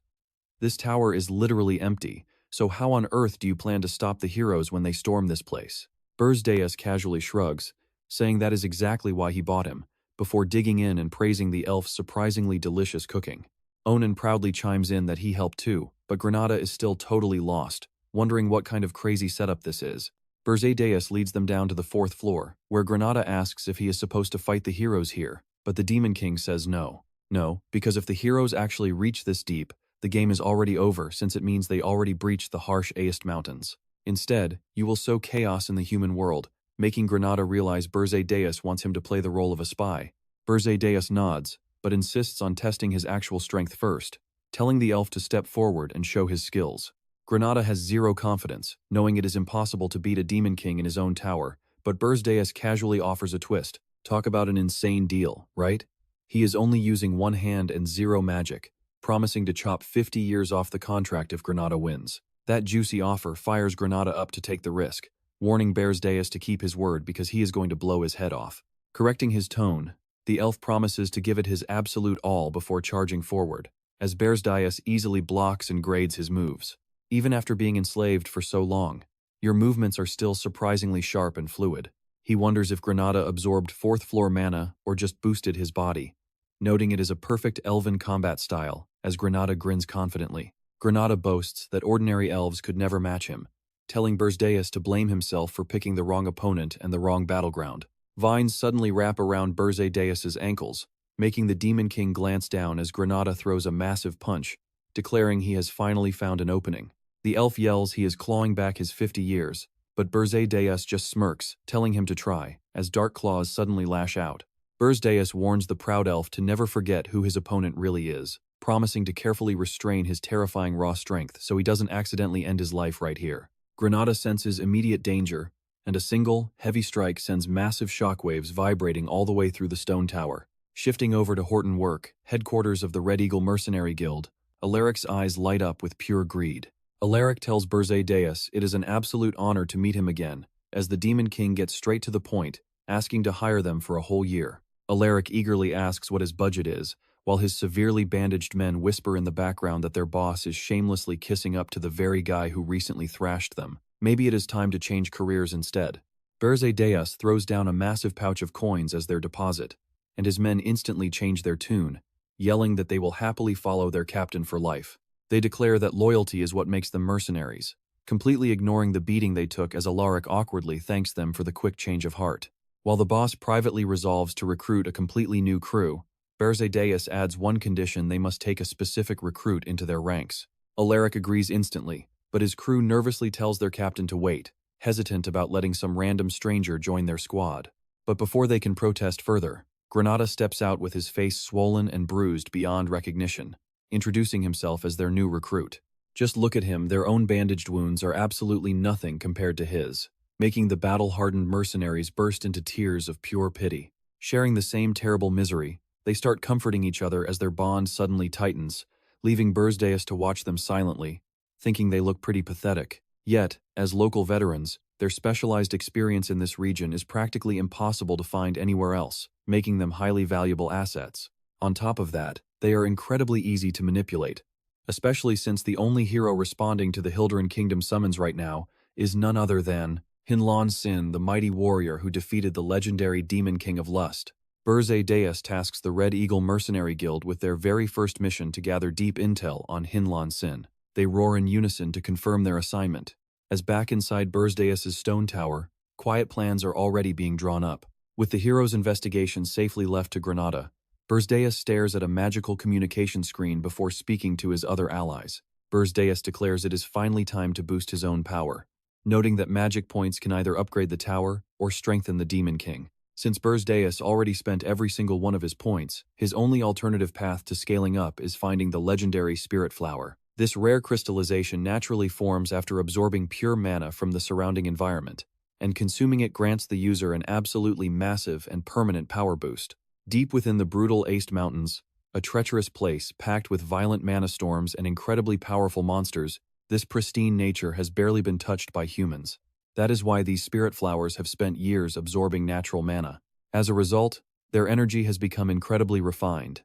This tower is literally empty, so how on earth do you plan to stop the heroes when they storm this place? Berze Deias casually shrugs, saying that is exactly why he bought him, before digging in and praising the elf's surprisingly delicious cooking. Onan proudly chimes in that he helped too, but Granada is still totally lost, wondering what kind of crazy setup this is. Berze Deias leads them down to the 4th floor, where Granada asks if he is supposed to fight the heroes here, but the Demon King says no. No, because if the heroes actually reach this deep, the game is already over since it means they already breached the harsh Aist Mountains. Instead, you will sow chaos in the human world, making Granada realize Berze Deias wants him to play the role of a spy. Berze Deias nods, but insists on testing his actual strength first, telling the elf to step forward and show his skills. Granada has zero confidence, knowing it is impossible to beat a Demon King in his own tower, but Berze Deias casually offers a twist. Talk about an insane deal, right? He is only using one hand and zero magic, promising to chop 50 years off the contract if Granada wins. That juicy offer fires Granada up to take the risk, warning Berze Deias to keep his word because he is going to blow his head off. Correcting his tone, the elf promises to give it his absolute all before charging forward, as Berze Deias easily blocks and grades his moves. Even after being enslaved for so long, your movements are still surprisingly sharp and fluid. He wonders if Granada absorbed 4th floor mana or just boosted his body, noting it is a perfect elven combat style, as Granada grins confidently. Granada boasts that ordinary elves could never match him, telling Berze Deias to blame himself for picking the wrong opponent and the wrong battleground. Vines suddenly wrap around Berze Deias' ankles, making the Demon King glance down as Granada throws a massive punch, declaring he has finally found an opening. The elf yells he is clawing back his 50 years, but Berze Deias just smirks, telling him to try, as dark claws suddenly lash out. Berze Deias warns the proud elf to never forget who his opponent really is, promising to carefully restrain his terrifying raw strength so he doesn't accidentally end his life right here. Granada senses immediate danger, and a single, heavy strike sends massive shockwaves vibrating all the way through the stone tower. Shifting over to Horton Work, headquarters of the Red Eagle Mercenary Guild, Alaric's eyes light up with pure greed. Alaric tells Berze Deias it is an absolute honor to meet him again, as the Demon King gets straight to the point, asking to hire them for a whole year. Alaric eagerly asks what his budget is, while his severely bandaged men whisper in the background that their boss is shamelessly kissing up to the very guy who recently thrashed them. Maybe it is time to change careers instead. Berze Deias throws down a massive pouch of coins as their deposit, and his men instantly change their tune, yelling that they will happily follow their captain for life. They declare that loyalty is what makes them mercenaries, completely ignoring the beating they took as Alaric awkwardly thanks them for the quick change of heart. While the boss privately resolves to recruit a completely new crew, Berze Deias adds one condition: they must take a specific recruit into their ranks. Alaric agrees instantly, but his crew nervously tells their captain to wait, hesitant about letting some random stranger join their squad. But before they can protest further, Granada steps out with his face swollen and bruised beyond recognition, introducing himself as their new recruit. Just look at him, their own bandaged wounds are absolutely nothing compared to his, making the battle-hardened mercenaries burst into tears of pure pity. Sharing the same terrible misery, they start comforting each other as their bond suddenly tightens, leaving Berze Deias to watch them silently, thinking they look pretty pathetic. Yet, as local veterans, their specialized experience in this region is practically impossible to find anywhere else, making them highly valuable assets. On top of that, they are incredibly easy to manipulate, especially since the only hero responding to the Hildren Kingdom summons right now is none other than Hinlan Sin, the mighty warrior who defeated the legendary Demon King of Lust. Berze Deias tasks the Red Eagle Mercenary Guild with their very first mission to gather deep intel on Hinlan Sin. They roar in unison to confirm their assignment. As back inside Berze Deias' stone tower, quiet plans are already being drawn up. With the hero's investigation safely left to Granada, Berze Deias stares at a magical communication screen before speaking to his other allies. Berze Deias declares it is finally time to boost his own power, noting that magic points can either upgrade the tower or strengthen the Demon King. Since Berze Deias already spent every single one of his points, his only alternative path to scaling up is finding the legendary Spirit Flower. This rare crystallization naturally forms after absorbing pure mana from the surrounding environment, and consuming it grants the user an absolutely massive and permanent power boost. Deep within the brutal Aced Mountains, a treacherous place packed with violent mana storms and incredibly powerful monsters, this pristine nature has barely been touched by humans. That is why these spirit flowers have spent years absorbing natural mana. As a result, their energy has become incredibly refined.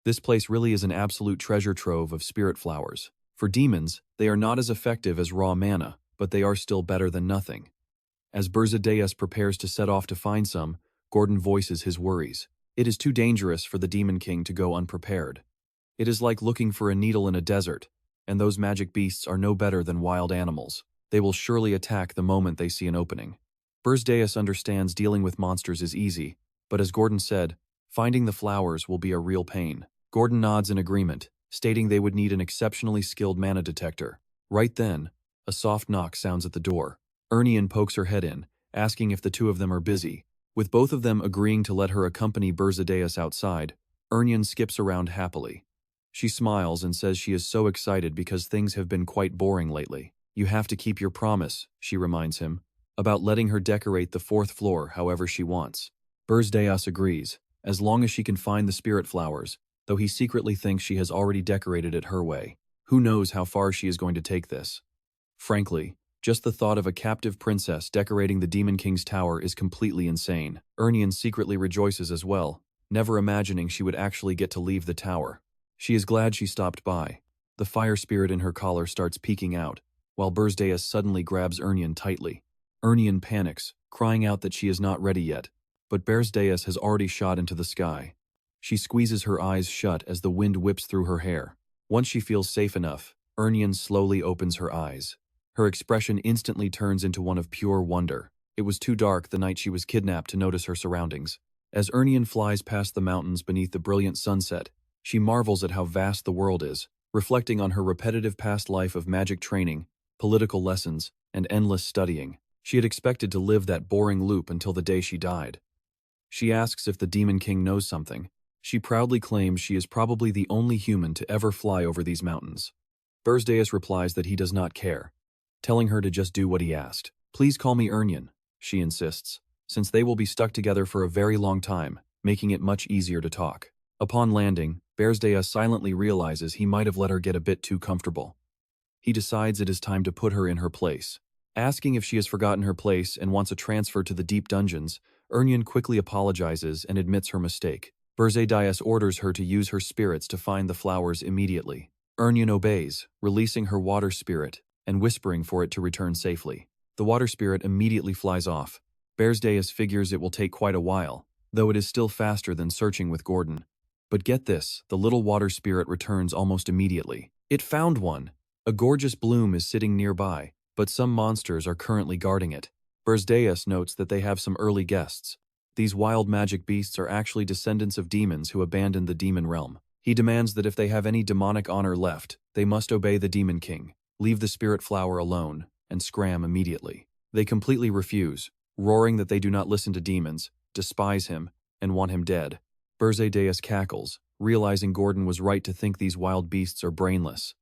This place really is an absolute treasure trove of spirit flowers. For demons, they are not as effective as raw mana, but they are still better than nothing. As Berze Deias prepares to set off to find some, Gordon voices his worries. It is too dangerous for the Demon King to go unprepared. It is like looking for a needle in a desert, and those magic beasts are no better than wild animals. They will surely attack the moment they see an opening. Berze Deias understands dealing with monsters is easy, but as Gordon said, finding the flowers will be a real pain. Gordon nods in agreement, stating they would need an exceptionally skilled mana detector. Right then, a soft knock sounds at the door. Ernian pokes her head in, asking if the two of them are busy. With both of them agreeing to let her accompany Berze Deias outside, Ernian skips around happily. She smiles and says she is so excited because things have been quite boring lately. You have to keep your promise, she reminds him, about letting her decorate the 4th floor however she wants. Berze Deias agrees, as long as she can find the spirit flowers, though he secretly thinks she has already decorated it her way. Who knows how far she is going to take this? Frankly, just the thought of a captive princess decorating the Demon King's tower is completely insane. Ernian secretly rejoices as well, never imagining she would actually get to leave the tower. She is glad she stopped by. The fire spirit in her collar starts peeking out, while Berze Deias suddenly grabs Ernian tightly. Ernian panics, crying out that she is not ready yet, but Berze Deias has already shot into the sky. She squeezes her eyes shut as the wind whips through her hair. Once she feels safe enough, Ernian slowly opens her eyes. Her expression instantly turns into one of pure wonder. It was too dark the night she was kidnapped to notice her surroundings. As Ernian flies past the mountains beneath the brilliant sunset, she marvels at how vast the world is. reflecting on her repetitive past life of magic training, political lessons, and endless studying. She had expected to live that boring loop until the day she died. She asks if the Demon King knows something. She proudly claims she is probably the only human to ever fly over these mountains. Berze Deias replies that he does not care, telling her to just do what he asked. "Please call me Ernyan," she insists, since they will be stuck together for a very long time, making it much easier to talk. Upon landing, Berze Deias silently realizes he might have let her get a bit too comfortable. He decides it is time to put her in her place. Asking if she has forgotten her place and wants a transfer to the deep dungeons, Ernyan quickly apologizes and admits her mistake. Berze Deias orders her to use her spirits to find the flowers immediately. Ernyan obeys, releasing her water spirit and whispering for it to return safely. The water spirit immediately flies off. Berze Deias figures it will take quite a while, though it is still faster than searching with Gordon. But get this, the little water spirit returns almost immediately. It found one! A gorgeous bloom is sitting nearby, but some monsters are currently guarding it. Berze Deias notes that they have some early guests. These wild magic beasts are actually descendants of demons who abandoned the demon realm. He demands that if they have any demonic honor left, they must obey the Demon King, leave the spirit flower alone, and scram immediately. They completely refuse, roaring that they do not listen to demons, despise him, and want him dead. Berze Deias cackles, realizing Gordon was right to think these wild beasts are brainless.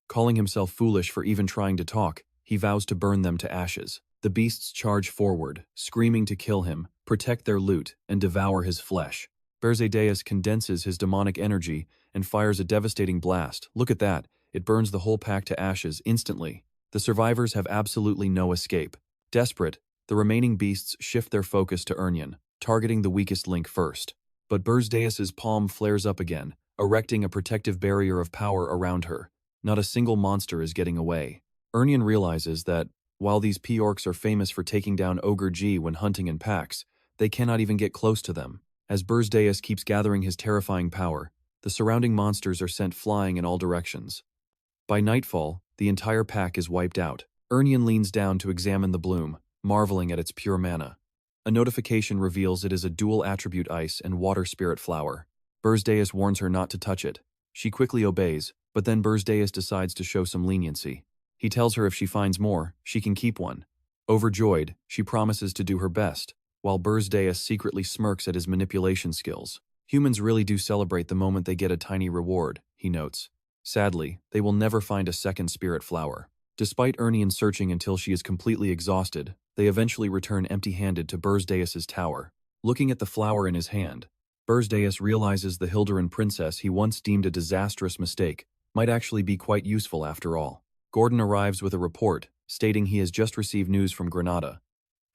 Calling himself foolish for even trying to talk, he vows to burn them to ashes. The beasts charge forward, screaming to kill him, protect their loot, and devour his flesh. Berze Deias condenses his demonic energy and fires a devastating blast. Look at that, it burns the whole pack to ashes instantly. The survivors have absolutely no escape. Desperate, the remaining beasts shift their focus to Ernyan, targeting the weakest link first. But Berze Deias's palm flares up again, erecting a protective barrier of power around her. Not a single monster is getting away. Ernyan realizes that, while these P-Orcs are famous for taking down Ogre G when hunting in packs, they cannot even get close to them. As Berze Deias keeps gathering his terrifying power, the surrounding monsters are sent flying in all directions. By nightfall, the entire pack is wiped out. Ernyan leans down to examine the bloom, marveling at its pure mana. A notification reveals it is a dual-attribute ice and water spirit flower. Berze Deias warns her not to touch it. She quickly obeys, but then Berze Deias decides to show some leniency. He tells her if she finds more, she can keep one. Overjoyed, she promises to do her best, while Berze Deias secretly smirks at his manipulation skills. Humans really do celebrate the moment they get a tiny reward, he notes. Sadly, they will never find a second spirit flower. Despite Ernyan searching until she is completely exhausted, they eventually return empty-handed to Berze Deias's tower. Looking at the flower in his hand, Berze Deias realizes the Hilderan princess he once deemed a disastrous mistake might actually be quite useful after all. Gordon arrives with a report, stating he has just received news from Granada.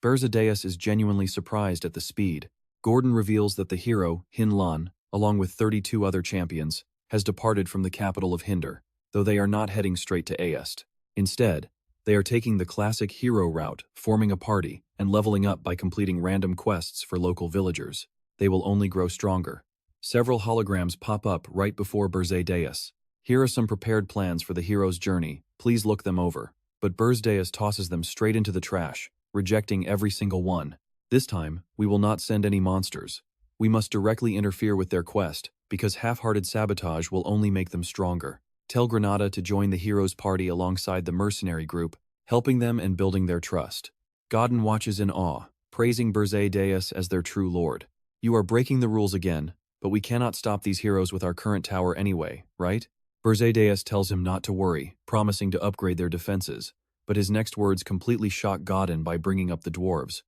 Berze Deias is genuinely surprised at the speed. Gordon reveals that the hero, Hin Lan, along with 32 other champions, has departed from the capital of Hinder, though they are not heading straight to Aest. Instead, they are taking the classic hero route, forming a party, and leveling up by completing random quests for local villagers. They will only grow stronger. Several holograms pop up right before Berze Deias. Here are some prepared plans for the hero's journey, please look them over. But Berze Deias tosses them straight into the trash, rejecting every single one. This time, we will not send any monsters. We must directly interfere with their quest, because half-hearted sabotage will only make them stronger. Tell Granada to join the hero's party alongside the mercenary group, helping them and building their trust. Godden watches in awe, praising Berze Deias as their true lord. You are breaking the rules again, but we cannot stop these heroes with our current tower anyway, right? Berze Deias tells him not to worry, promising to upgrade their defenses, but his next words completely shock Godden by bringing up the dwarves.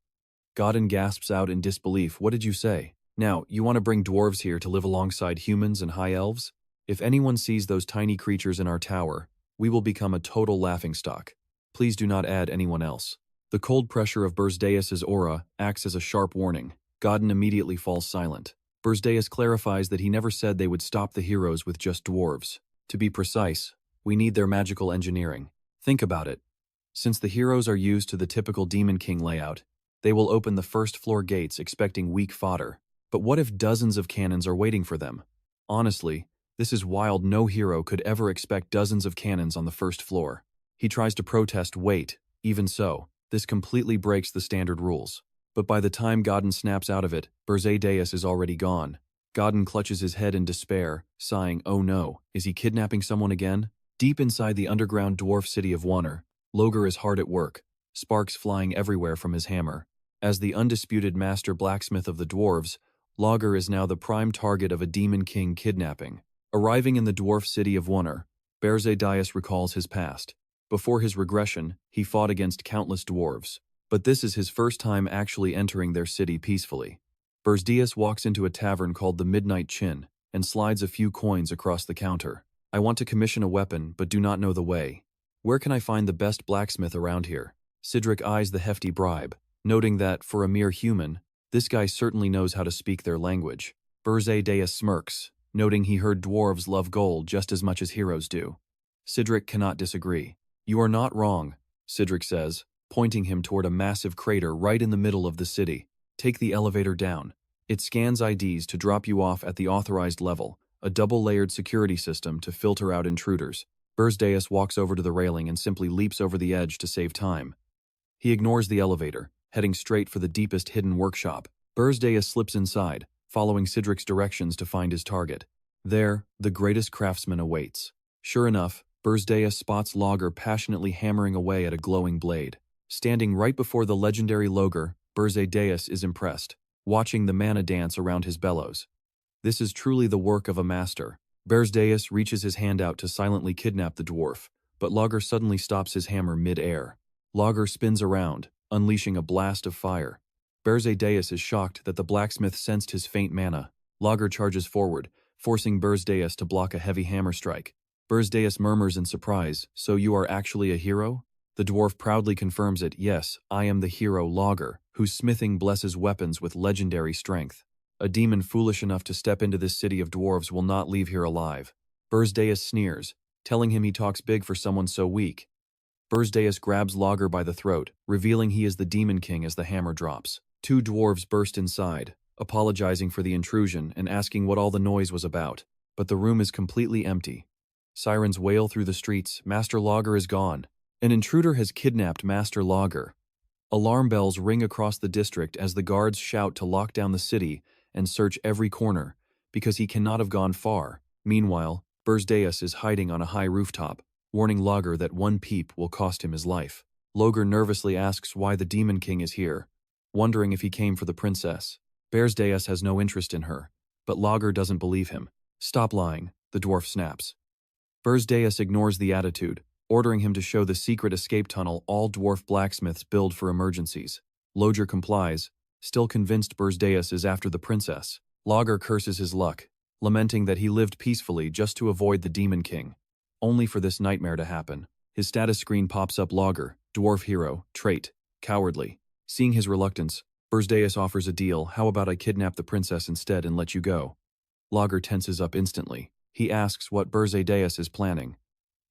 Godden gasps out in disbelief, what did you say? Now, you want to bring dwarves here to live alongside humans and high elves? If anyone sees those tiny creatures in our tower, we will become a total laughingstock. Please do not add anyone else. The cold pressure of Berze Deias's aura acts as a sharp warning. Godden immediately falls silent. Berze Deias clarifies that he never said they would stop the heroes with just dwarves. To be precise, we need their magical engineering. Think about it. Since the heroes are used to the typical Demon King layout, they will open the first floor gates expecting weak fodder. But what if dozens of cannons are waiting for them? Honestly, this is wild. No hero could ever expect dozens of cannons on the first floor. He tries to protest, wait, even so, this completely breaks the standard rules. But by the time Godden snaps out of it, Berze Deias is already gone. Godden clutches his head in despair, sighing, "Oh no, is he kidnapping someone again?" Deep inside the underground dwarf city of Wonner, Logar is hard at work, sparks flying everywhere from his hammer. As the undisputed master blacksmith of the dwarves, Logar is now the prime target of a demon king kidnapping. Arriving in the dwarf city of Wonner, Berze Deias recalls his past. Before his regression, he fought against countless dwarves, but this is his first time actually entering their city peacefully. Berze Deias walks into a tavern called the Midnight Chin and slides a few coins across the counter. "I want to commission a weapon, but do not know the way. Where can I find the best blacksmith around here?" Cedric eyes the hefty bribe, noting that, for a mere human, this guy certainly knows how to speak their language. Berze Deias smirks, noting he heard dwarves love gold just as much as heroes do. Cedric cannot disagree. "You are not wrong," Cedric says, pointing him toward a massive crater right in the middle of the city. "Take the elevator down. It scans IDs to drop you off at the authorized level, a double-layered security system to filter out intruders." Berze Deias walks over to the railing and simply leaps over the edge to save time. He ignores the elevator, heading straight for the deepest hidden workshop. Berze Deias slips inside, following Cedric's directions to find his target. There, the greatest craftsman awaits. Sure enough, Berze Deias spots Logar passionately hammering away at a glowing blade. Standing right before the legendary Logar, Berze Deias is impressed, watching the mana dance around his bellows. This is truly the work of a master. Berze Deias reaches his hand out to silently kidnap the dwarf, but Logar suddenly stops his hammer mid-air. Logar spins around, unleashing a blast of fire. Berze Deias is shocked that the blacksmith sensed his faint mana. Logar charges forward, forcing Berze Deias to block a heavy hammer strike. Berze Deias murmurs in surprise, "So you are actually a hero?" The dwarf proudly confirms it. "Yes, I am the hero Logar, whose smithing blesses weapons with legendary strength. A demon foolish enough to step into this city of dwarves will not leave here alive." Berze Deias sneers, telling him he talks big for someone so weak. Berze Deias grabs Logar by the throat, revealing he is the Demon King as the hammer drops. Two dwarves burst inside, apologizing for the intrusion and asking what all the noise was about, but the room is completely empty. Sirens wail through the streets. Master Logar is gone. An intruder has kidnapped Master Logar. Alarm bells ring across the district as the guards shout to lock down the city and search every corner, because he cannot have gone far. Meanwhile, Berze Deias is hiding on a high rooftop, warning Logar that one peep will cost him his life. Logar nervously asks why the Demon King is here, wondering if he came for the princess. Berze Deias has no interest in her, but Logar doesn't believe him. "Stop lying," the dwarf snaps. Berze Deias ignores the attitude, ordering him to show the secret escape tunnel all dwarf blacksmiths build for emergencies. Logar complies, still convinced Berze Deias is after the princess. Logar curses his luck, lamenting that he lived peacefully just to avoid the Demon King, only for this nightmare to happen. His status screen pops up: Logar, dwarf hero, trait, cowardly. Seeing his reluctance, Berze Deias offers a deal. "How about I kidnap the princess instead and let you go?" Logar tenses up instantly. He asks what Berze Deias is planning.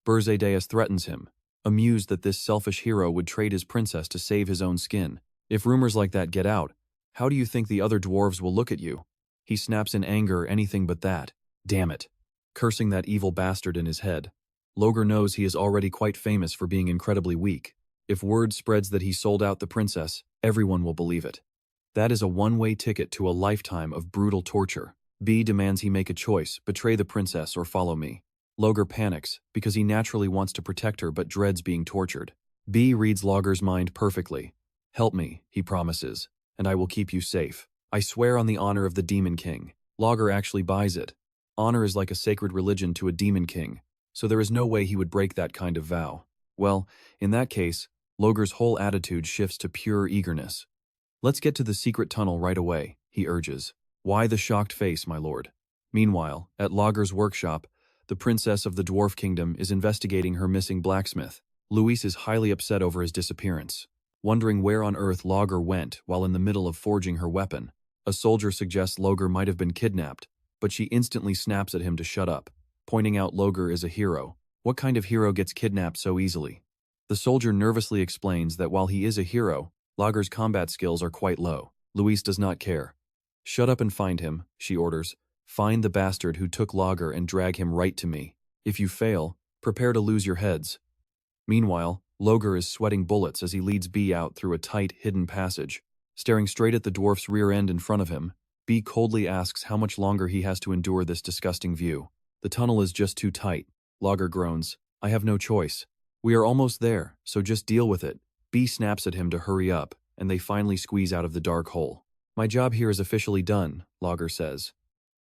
Berze Deias threatens him, amused that this selfish hero would trade his princess to save his own skin. "If rumors like that get out, how do you think the other dwarves will look at you?" He snaps in anger. "Anything but that. Damn it." Cursing that evil bastard in his head, Logar knows he is already quite famous for being incredibly weak. If word spreads that he sold out the princess, everyone will believe it. That is a one-way ticket to a lifetime of brutal torture. B demands he make a choice: betray the princess or follow me. Logar panics, because he naturally wants to protect her but dreads being tortured. B reads Logar's mind perfectly. "Help me," he promises, "and I will keep you safe. I swear on the honor of the Demon King." Logar actually buys it. Honor is like a sacred religion to a Demon King, so there is no way he would break that kind of vow. Well, in that case, Logar's whole attitude shifts to pure eagerness. "Let's get to the secret tunnel right away," he urges. "Why the shocked face, my lord?" Meanwhile, at Logar's workshop, the princess of the dwarf kingdom is investigating her missing blacksmith. Louise is highly upset over his disappearance, wondering where on earth Logar went while in the middle of forging her weapon. A soldier suggests Logar might have been kidnapped, but she instantly snaps at him to shut up, pointing out Logar is a hero. What kind of hero gets kidnapped so easily? The soldier nervously explains that while he is a hero, Logar's combat skills are quite low. Louise does not care. "Shut up and find him," she orders. "Find the bastard who took Logar and drag him right to me. If you fail, prepare to lose your heads." Meanwhile, Logar is sweating bullets as he leads B out through a tight, hidden passage. Staring straight at the dwarf's rear end in front of him, B coldly asks how much longer he has to endure this disgusting view. The tunnel is just too tight. Lager groans. I have no choice. We are almost there, so just deal with it. B snaps at him to hurry up, and they finally squeeze out of the dark hole. My job here is officially done, Lager says.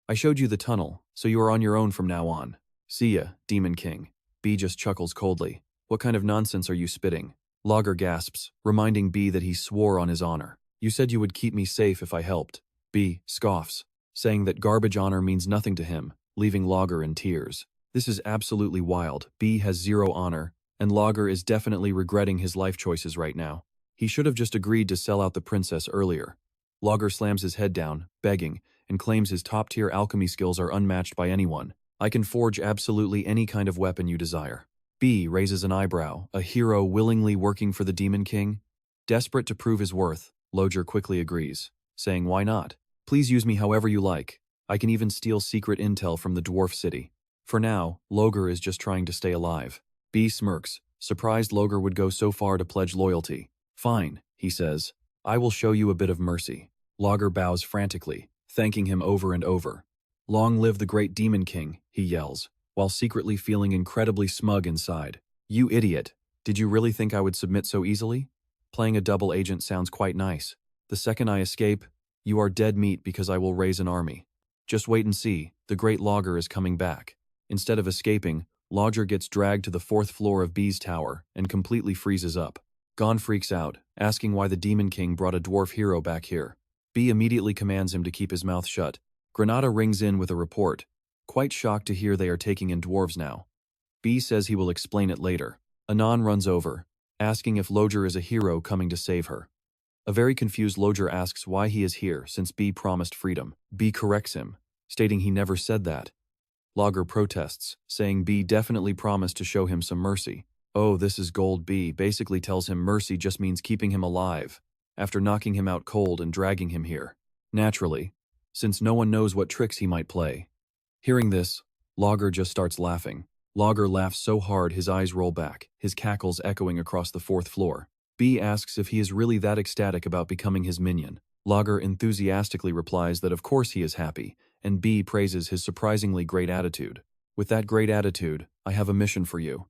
I showed you the tunnel, so you are on your own from now on. See ya, Demon King. B just chuckles coldly. What kind of nonsense are you spitting? Lager gasps, reminding B that he swore on his honor. You said you would keep me safe if I helped. B scoffs, saying that garbage honor means nothing to him, leaving Lager in tears. This is absolutely wild. B has zero honor, and Lager is definitely regretting his life choices right now. He should have just agreed to sell out the princess earlier. Lager slams his head down, begging, and claims his top-tier alchemy skills are unmatched by anyone. I can forge absolutely any kind of weapon you desire. B raises an eyebrow, a hero willingly working for the Demon King. Desperate to prove his worth, Lager quickly agrees, saying why not? Please use me however you like. I can even steal secret intel from the dwarf city. For now, Lager is just trying to stay alive. B smirks, surprised Lager would go so far to pledge loyalty. Fine, he says. I will show you a bit of mercy. Lager bows frantically, thanking him over and over. Long live the great Demon King, he yells, while secretly feeling incredibly smug inside. You idiot. Did you really think I would submit so easily? Playing a double agent sounds quite nice. The second I escape, you are dead meat because I will raise an army. Just wait and see, the great Lager is coming back. Instead of escaping, Lager gets dragged to the 4th floor of B's tower and completely freezes up. Gon freaks out, asking why the Demon King brought a dwarf hero back here. B immediately commands him to keep his mouth shut. Granada rings in with a report, quite shocked to hear they are taking in dwarves now. B says he will explain it later. Anon runs over, asking if Lager is a hero coming to save her. A very confused Lager asks why he is here since B promised freedom. B corrects him, stating he never said that. Lager protests, saying B definitely promised to show him some mercy. Oh, this is gold. B basically tells him mercy just means keeping him alive, after knocking him out cold and dragging him here. Naturally, since no one knows what tricks he might play. Hearing this, Lager just starts laughing. Lager laughs so hard his eyes roll back, his cackles echoing across the 4th floor. B asks if he is really that ecstatic about becoming his minion. Lager enthusiastically replies that of course he is happy, and B praises his surprisingly great attitude. With that great attitude, I have a mission for you.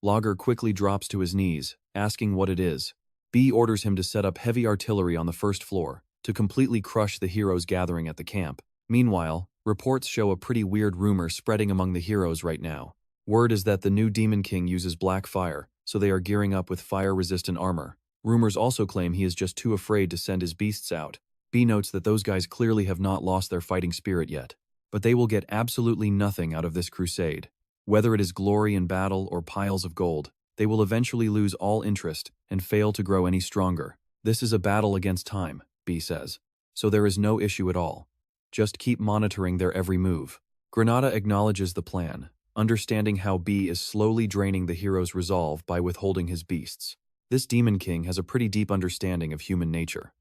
Lager quickly drops to his knees, asking what it is. B orders him to set up heavy artillery on the 1st floor, to completely crush the heroes gathering at the camp. Meanwhile, reports show a pretty weird rumor spreading among the heroes right now. Word is that the new Demon King uses black fire, so they are gearing up with fire-resistant armor. Rumors also claim he is just too afraid to send his beasts out. B notes that those guys clearly have not lost their fighting spirit yet, but they will get absolutely nothing out of this crusade. Whether it is glory in battle or piles of gold, they will eventually lose all interest and fail to grow any stronger. This is a battle against time, B says, so there is no issue at all. Just keep monitoring their every move. Granada acknowledges the plan, understanding how B is slowly draining the hero's resolve by withholding his beasts. This Demon King has a pretty deep understanding of human nature.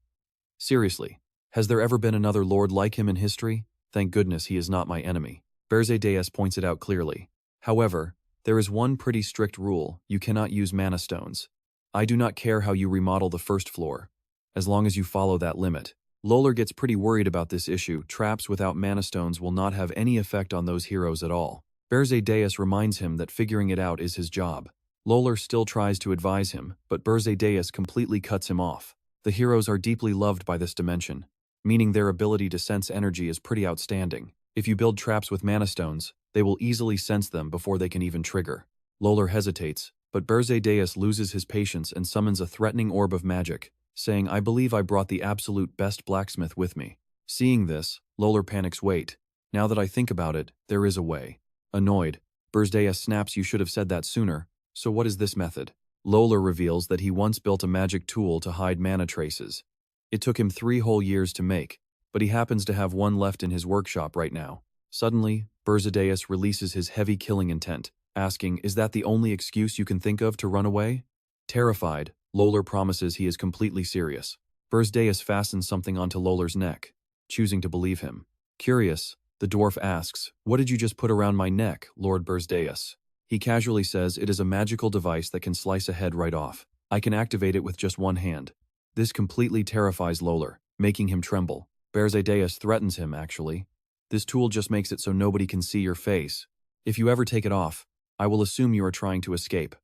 Seriously, has there ever been another lord like him in history? Thank goodness he is not my enemy. Berze Deias points it out clearly. However, there is one pretty strict rule: you cannot use mana stones. I do not care how you remodel the 1st floor, as long as you follow that limit. Lager gets pretty worried about this issue. Traps without mana stones will not have any effect on those heroes at all. Berze Deias reminds him that figuring it out is his job. Lager still tries to advise him, but Berze Deias completely cuts him off. The heroes are deeply loved by this dimension, meaning their ability to sense energy is pretty outstanding. If you build traps with mana stones, they will easily sense them before they can even trigger. Lager hesitates, but Berze Deias loses his patience and summons a threatening orb of magic, saying, I believe I brought the absolute best blacksmith with me. Seeing this, Lager panics. Wait, now that I think about it, there is a way. Annoyed, Berze Deias snaps, you should have said that sooner. So what is this method? Lager reveals that he once built a magic tool to hide mana traces. It took him 3 whole years to make, but he happens to have one left in his workshop right now. Suddenly, Berze Deias releases his heavy killing intent, asking, is that the only excuse you can think of to run away? Terrified, Lager promises he is completely serious. Berze Deias fastens something onto Lager's neck, choosing to believe him. Curious, the dwarf asks, what did you just put around my neck, Lord Berze Deias? He casually says it is a magical device that can slice a head right off. I can activate it with just one hand. This completely terrifies Lager, making him tremble. Berze Deias threatens him, actually. This tool just makes it so nobody can see your face. If you ever take it off, I will assume you are trying to escape.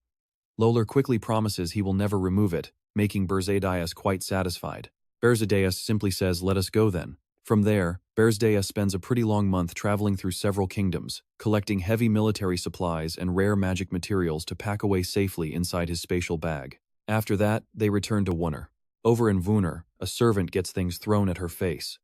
Lolar quickly promises he will never remove it, making Berze Deias quite satisfied. Berze Deias simply says, "Let us go then." From there, Berze Deias spends a pretty long month traveling through several kingdoms, collecting heavy military supplies and rare magic materials to pack away safely inside his spatial bag. After that, they return to Wunner. Over in Wunner, a servant gets things thrown at her face.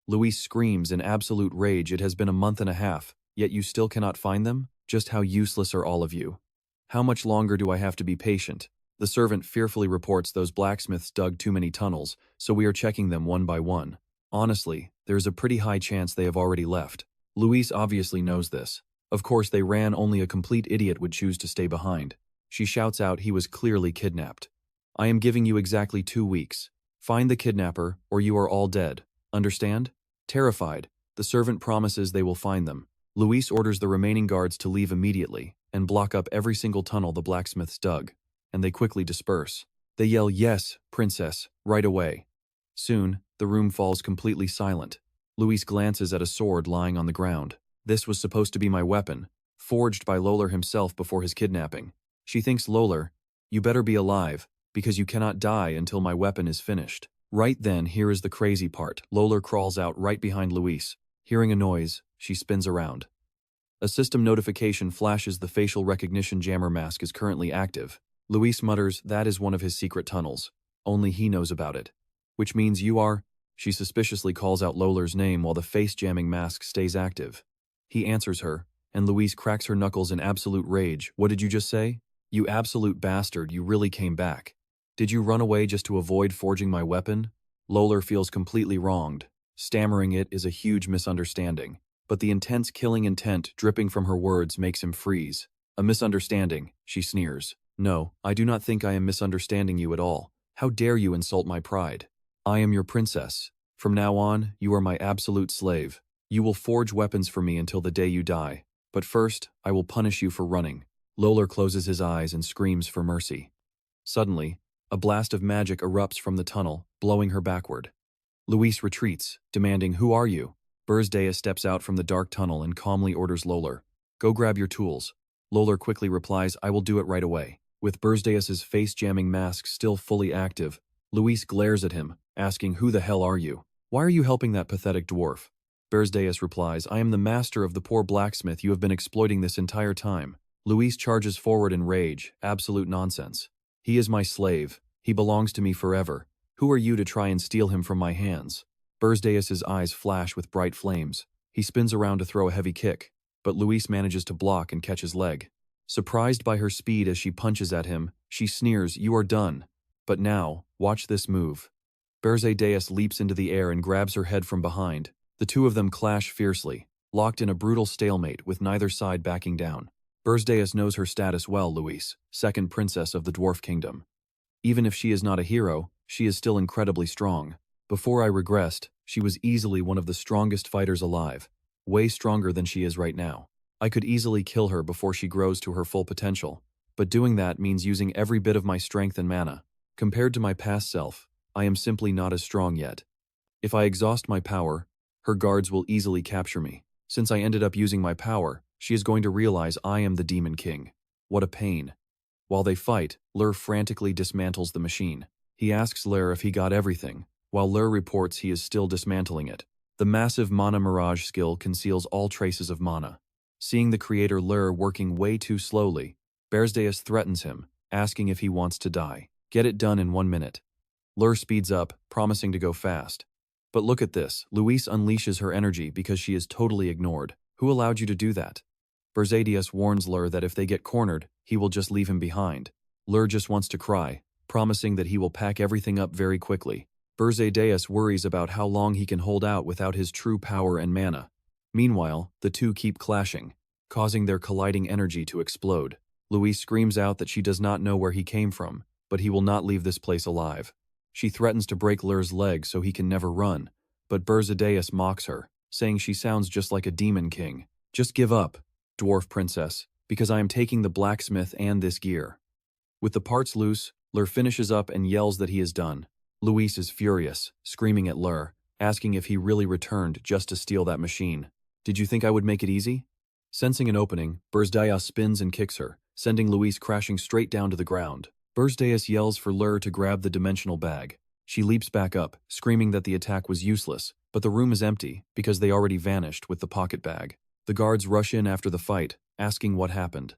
Louise screams in absolute rage. "It has been a month and a half, yet you still cannot find them? Just how useless are all of you? How much longer do I have to be patient?" The servant fearfully reports those blacksmiths dug too many tunnels, so we are checking them one by one. Honestly, there is a pretty high chance they have already left. Louise obviously knows this. Of course they ran, only a complete idiot would choose to stay behind. She shouts out he was clearly kidnapped. "I am giving you exactly 2 weeks. Find the kidnapper, or you are all dead. Understand?" Terrified, the servant promises they will find them. Louise orders the remaining guards to leave immediately and block up every single tunnel the blacksmiths dug, and they quickly disperse. They yell, "Yes, princess," right away. Soon, the room falls completely silent. Louise glances at a sword lying on the ground. This was supposed to be my weapon, forged by Lolar himself before his kidnapping. She thinks, "Lolar, you better be alive, because you cannot die until my weapon is finished." Right then, here is the crazy part. Lolar crawls out right behind Louise. Hearing a noise, she spins around. A system notification flashes. The facial recognition jammer mask is currently active. Louise mutters, "That is one of his secret tunnels. Only he knows about it." "Which means you are..." She suspiciously calls out Lolar's name while the face-jamming mask stays active. He answers her, and Louise cracks her knuckles in absolute rage. "What did you just say? You absolute bastard, you really came back. Did you run away just to avoid forging my weapon?" Lolar feels completely wronged. Stammering it is a huge misunderstanding, but the intense killing intent dripping from her words makes him freeze. "A misunderstanding," she sneers. "No, I do not think I am misunderstanding you at all. How dare you insult my pride? I am your princess. From now on, you are my absolute slave. You will forge weapons for me until the day you die. But first, I will punish you for running." Lolar closes his eyes and screams for mercy. Suddenly, a blast of magic erupts from the tunnel, blowing her backward. Louise retreats, demanding, "Who are you?" Berze Deias steps out from the dark tunnel and calmly orders Lolar, "Go grab your tools." Lolar quickly replies, "I will do it right away." With Berze Deias' face-jamming mask still fully active, Louise glares at him, asking, "Who the hell are you? Why are you helping that pathetic dwarf?" Berze Deias replies, "I am the master of the poor blacksmith you have been exploiting this entire time." Louise charges forward in rage. "Absolute nonsense. He is my slave. He belongs to me forever. Who are you to try and steal him from my hands?" Berze Deias' eyes flash with bright flames. He spins around to throw a heavy kick, but Louise manages to block and catch his leg. Surprised by her speed as she punches at him, she sneers, "You are done. But now, watch this move." Berze Deias leaps into the air and grabs her head from behind. The two of them clash fiercely, locked in a brutal stalemate with neither side backing down. Berze Deias knows her status well. Louise, second princess of the Dwarf Kingdom. Even if she is not a hero, she is still incredibly strong. Before I regressed, she was easily one of the strongest fighters alive, way stronger than she is right now. I could easily kill her before she grows to her full potential, but doing that means using every bit of my strength and mana. Compared to my past self, I am simply not as strong yet. If I exhaust my power, her guards will easily capture me. Since I ended up using my power, she is going to realize I am the Demon King. What a pain. While they fight, Lur frantically dismantles the machine. He asks Lur if he got everything, while Lur reports he is still dismantling it. The massive Mana Mirage skill conceals all traces of mana. Seeing the creator Lur working way too slowly, Berze Deias threatens him, asking if he wants to die. "Get it done in 1 minute." Lur speeds up, promising to go fast. But look at this, Louise unleashes her energy because she is totally ignored. "Who allowed you to do that?" Berze Deias warns Lur that if they get cornered, he will just leave him behind. Lur just wants to cry, promising that he will pack everything up very quickly. Berze Deias worries about how long he can hold out without his true power and mana. Meanwhile, the two keep clashing, causing their colliding energy to explode. Louise screams out that she does not know where he came from, but he will not leave this place alive. She threatens to break Lur's leg so he can never run, but Berze Deias mocks her, saying she sounds just like a demon king. "Just give up, dwarf princess, because I am taking the blacksmith and this gear." With the parts loose, Lur finishes up and yells that he is done. Louise is furious, screaming at Lur, asking if he really returned just to steal that machine. Did you think I would make it easy? Sensing an opening, Berze Deias spins and kicks her, sending Louise crashing straight down to the ground. Berze Deias yells for Lur to grab the dimensional bag. She leaps back up, screaming that the attack was useless, but the room is empty because they already vanished with the pocket bag. The guards rush in after the fight, asking what happened.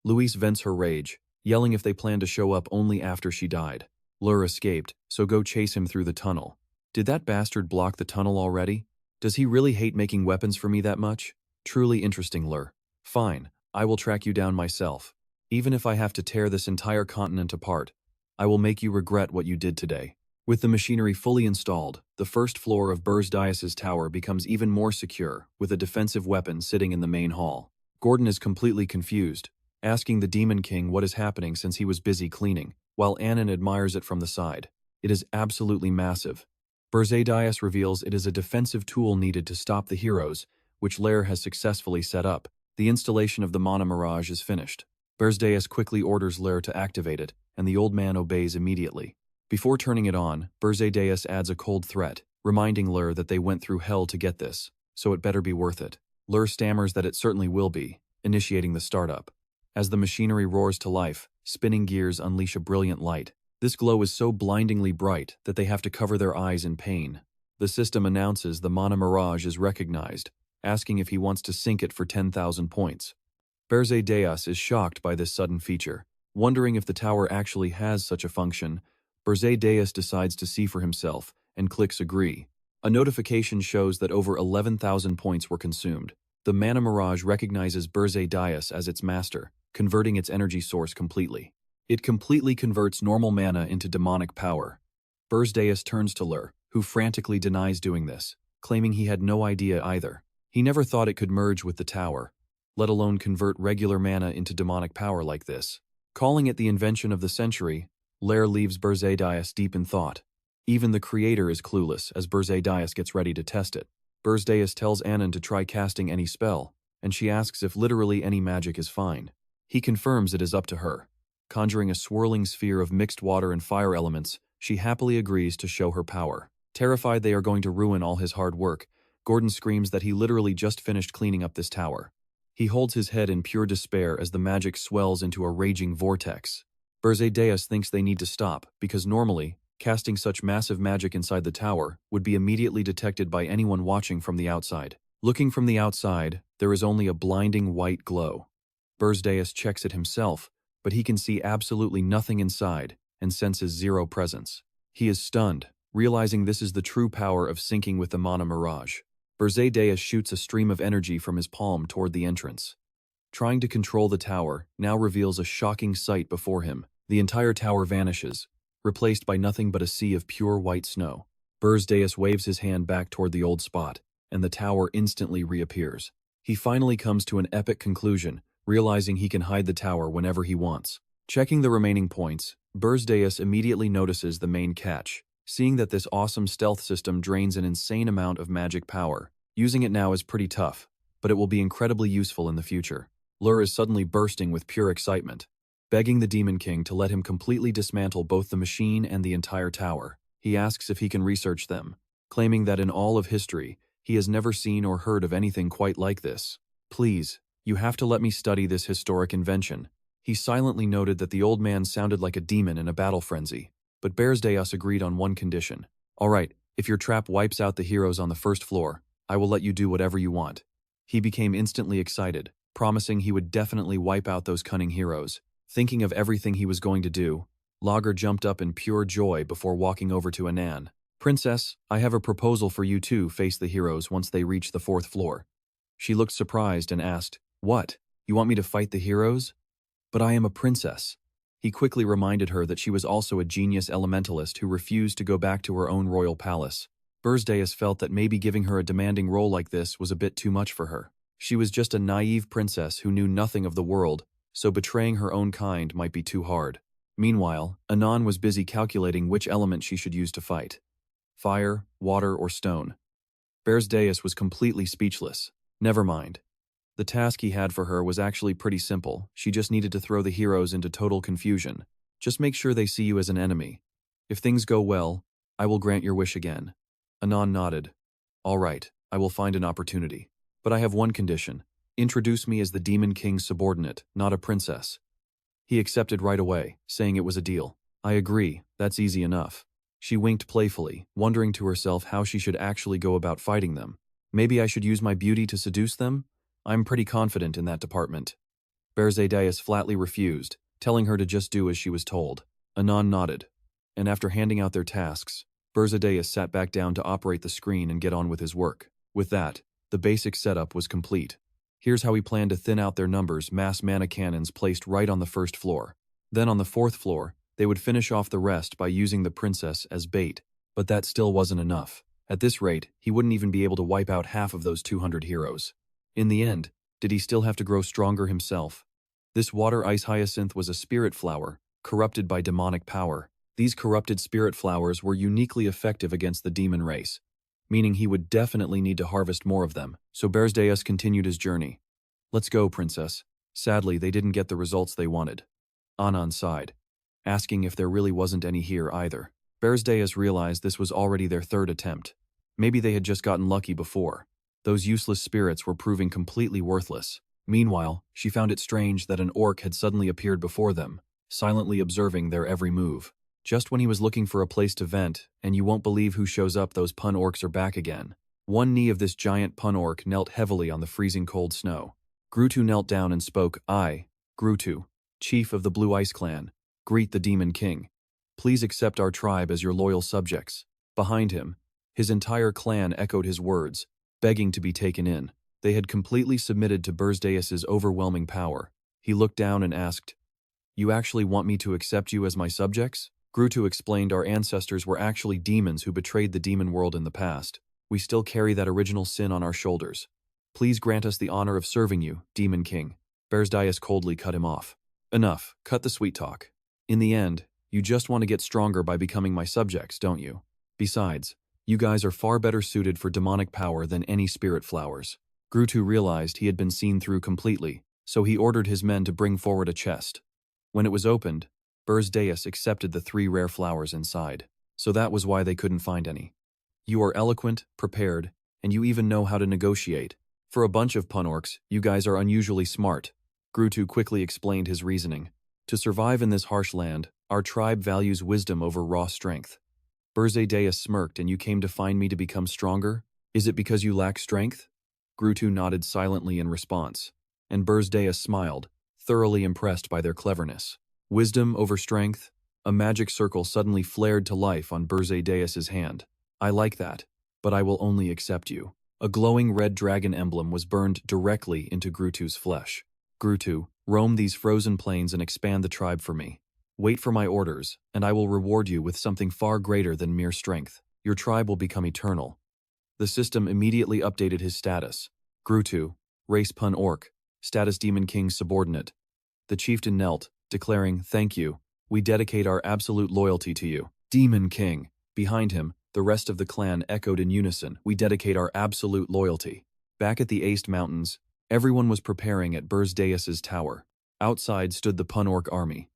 Louise vents her rage, yelling if they plan to show up only after she died. Lur escaped, so go chase him through the tunnel. Did that bastard block the tunnel already? Does he really hate making weapons for me that much? Truly interesting, Lur. Fine, I will track you down myself. Even if I have to tear this entire continent apart, I will make you regret what you did today. With the machinery fully installed, the first floor of Berze Deias' tower becomes even more secure, with a defensive weapon sitting in the main hall. Gordon is completely confused, asking the Demon King what is happening since he was busy cleaning, while Aren admires it from the side. It is absolutely massive. Berze Deias reveals it is a defensive tool needed to stop the heroes, which Lair has successfully set up. The installation of the Mana Mirage is finished. Berze Deias quickly orders Lair to activate it, and the old man obeys immediately. Before turning it on, Berze Deias adds a cold threat, reminding Lur that they went through hell to get this, so it better be worth it. Lur stammers that it certainly will be, initiating the startup. As the machinery roars to life, spinning gears unleash a brilliant light. This glow is so blindingly bright that they have to cover their eyes in pain. The system announces the Mana Mirage is recognized, asking if he wants to sink it for 10,000 points. Berze Deias is shocked by this sudden feature, wondering if the tower actually has such a function. Berze Deias decides to see for himself and clicks agree. A notification shows that over 11,000 points were consumed. The Mana Mirage recognizes Berze Deias as its master, converting its energy source completely. It completely converts normal mana into demonic power. Berze Deias turns to Lur, who frantically denies doing this, claiming he had no idea either. He never thought it could merge with the tower, let alone convert regular mana into demonic power like this. Calling it the invention of the century, Lair leaves Berze Deias deep in thought. Even the creator is clueless as Berze Deias gets ready to test it. Berze Deias tells Aren to try casting any spell, and she asks if literally any magic is fine. He confirms it is up to her. Conjuring a swirling sphere of mixed water and fire elements, she happily agrees to show her power. Terrified they are going to ruin all his hard work, Gordon screams that he literally just finished cleaning up this tower. He holds his head in pure despair as the magic swells into a raging vortex. Berze Deias thinks they need to stop, because normally, casting such massive magic inside the tower would be immediately detected by anyone watching from the outside. Looking from the outside, there is only a blinding white glow. Berze Deias checks it himself, but he can see absolutely nothing inside and senses zero presence. He is stunned, realizing this is the true power of syncing with the Mana Mirage. Berze Deias shoots a stream of energy from his palm toward the entrance. Trying to control the tower now reveals a shocking sight before him. The entire tower vanishes, replaced by nothing but a sea of pure white snow. Berze Deias waves his hand back toward the old spot, and the tower instantly reappears. He finally comes to an epic conclusion, realizing he can hide the tower whenever he wants. Checking the remaining points, Berze Deias immediately notices the main catch, seeing that this awesome stealth system drains an insane amount of magic power. Using it now is pretty tough, but it will be incredibly useful in the future. Lur is suddenly bursting with pure excitement, begging the Demon King to let him completely dismantle both the machine and the entire tower. He asks if he can research them, claiming that in all of history, he has never seen or heard of anything quite like this. Please, you have to let me study this historic invention. He silently noted that the old man sounded like a demon in a battle frenzy, but Berze Deias agreed on one condition. All right, if your trap wipes out the heroes on the first floor, I will let you do whatever you want. He became instantly excited, promising he would definitely wipe out those cunning heroes. Thinking of everything he was going to do, Lager jumped up in pure joy before walking over to Aren. Princess, I have a proposal for you to face the heroes once they reach the fourth floor. She looked surprised and asked, What? You want me to fight the heroes? But I am a princess. He quickly reminded her that she was also a genius elementalist who refused to go back to her own royal palace. Berze Deias felt that maybe giving her a demanding role like this was a bit too much for her. She was just a naive princess who knew nothing of the world, so betraying her own kind might be too hard. Meanwhile, Aren was busy calculating which element she should use to fight. Fire, water, or stone. Berze Deias was completely speechless. Never mind. The task he had for her was actually pretty simple. She just needed to throw the heroes into total confusion. Just make sure they see you as an enemy. If things go well, I will grant your wish again. Anon nodded. All right, I will find an opportunity. But I have one condition. Introduce me as the Demon King's subordinate, not a princess. He accepted right away, saying it was a deal. I agree, that's easy enough. She winked playfully, wondering to herself how she should actually go about fighting them. Maybe I should use my beauty to seduce them? I'm pretty confident in that department. Berze Deias flatly refused, telling her to just do as she was told. Anon nodded, and after handing out their tasks, Berze Deias sat back down to operate the screen and get on with his work. With that, the basic setup was complete. Here's how he planned to thin out their numbers: mass mana cannons placed right on the first floor. Then on the fourth floor, they would finish off the rest by using the princess as bait. But that still wasn't enough. At this rate, he wouldn't even be able to wipe out half of those 200 heroes. In the end, did he still have to grow stronger himself? This water ice hyacinth was a spirit flower, corrupted by demonic power. These corrupted spirit flowers were uniquely effective against the demon race, meaning he would definitely need to harvest more of them. So Berze Deias continued his journey. Let's go, princess. Sadly, they didn't get the results they wanted. Anon sighed, asking if there really wasn't any here either. Berze Deias realized this was already their third attempt. Maybe they had just gotten lucky before. Those useless spirits were proving completely worthless. Meanwhile, she found it strange that an orc had suddenly appeared before them, silently observing their every move. Just when he was looking for a place to vent, and you won't believe who shows up, those pun orcs are back again. One knee of this giant pun orc knelt heavily on the freezing cold snow. Grutu knelt down and spoke. I, Grutu, chief of the Blue Ice Clan, greet the Demon King. Please accept our tribe as your loyal subjects. Behind him, his entire clan echoed his words, begging to be taken in. They had completely submitted to Berze Deias' overwhelming power. He looked down and asked, "You actually want me to accept you as my subjects?" Grutu explained, "Our ancestors were actually demons who betrayed the demon world in the past. We still carry that original sin on our shoulders. Please grant us the honor of serving you, Demon King." Berze Deias coldly cut him off. "Enough, cut the sweet talk. In the end, you just want to get stronger by becoming my subjects, don't you? Besides, you guys are far better suited for demonic power than any spirit flowers." Grutu realized he had been seen through completely, so he ordered his men to bring forward a chest. When it was opened, Berze Deias accepted the 3 rare flowers inside. So that was why they couldn't find any. "You are eloquent, prepared, and you even know how to negotiate. For a bunch of pun orcs, you guys are unusually smart." Grutu quickly explained his reasoning. "To survive in this harsh land, our tribe values wisdom over raw strength." Berze Deias smirked. "And you came to find me to become stronger? Is it because you lack strength?" Grutu nodded silently in response, and Berze Deias smiled, thoroughly impressed by their cleverness. Wisdom over strength? A magic circle suddenly flared to life on Berze Deias' hand. "I like that, but I will only accept you." A glowing red dragon emblem was burned directly into Grutu's flesh. "Grutu, roam these frozen plains and expand the tribe for me. Wait for my orders, and I will reward you with something far greater than mere strength. Your tribe will become eternal." The system immediately updated his status. Grutu, race pun orc, status Demon King's subordinate. The chieftain knelt, declaring, "Thank you. We dedicate our absolute loyalty to you." Demon King. Behind him, the rest of the clan echoed in unison, "We dedicate our absolute loyalty." Back at the Aced Mountains, everyone was preparing at Berze Deias' tower. Outside stood the pun orc army.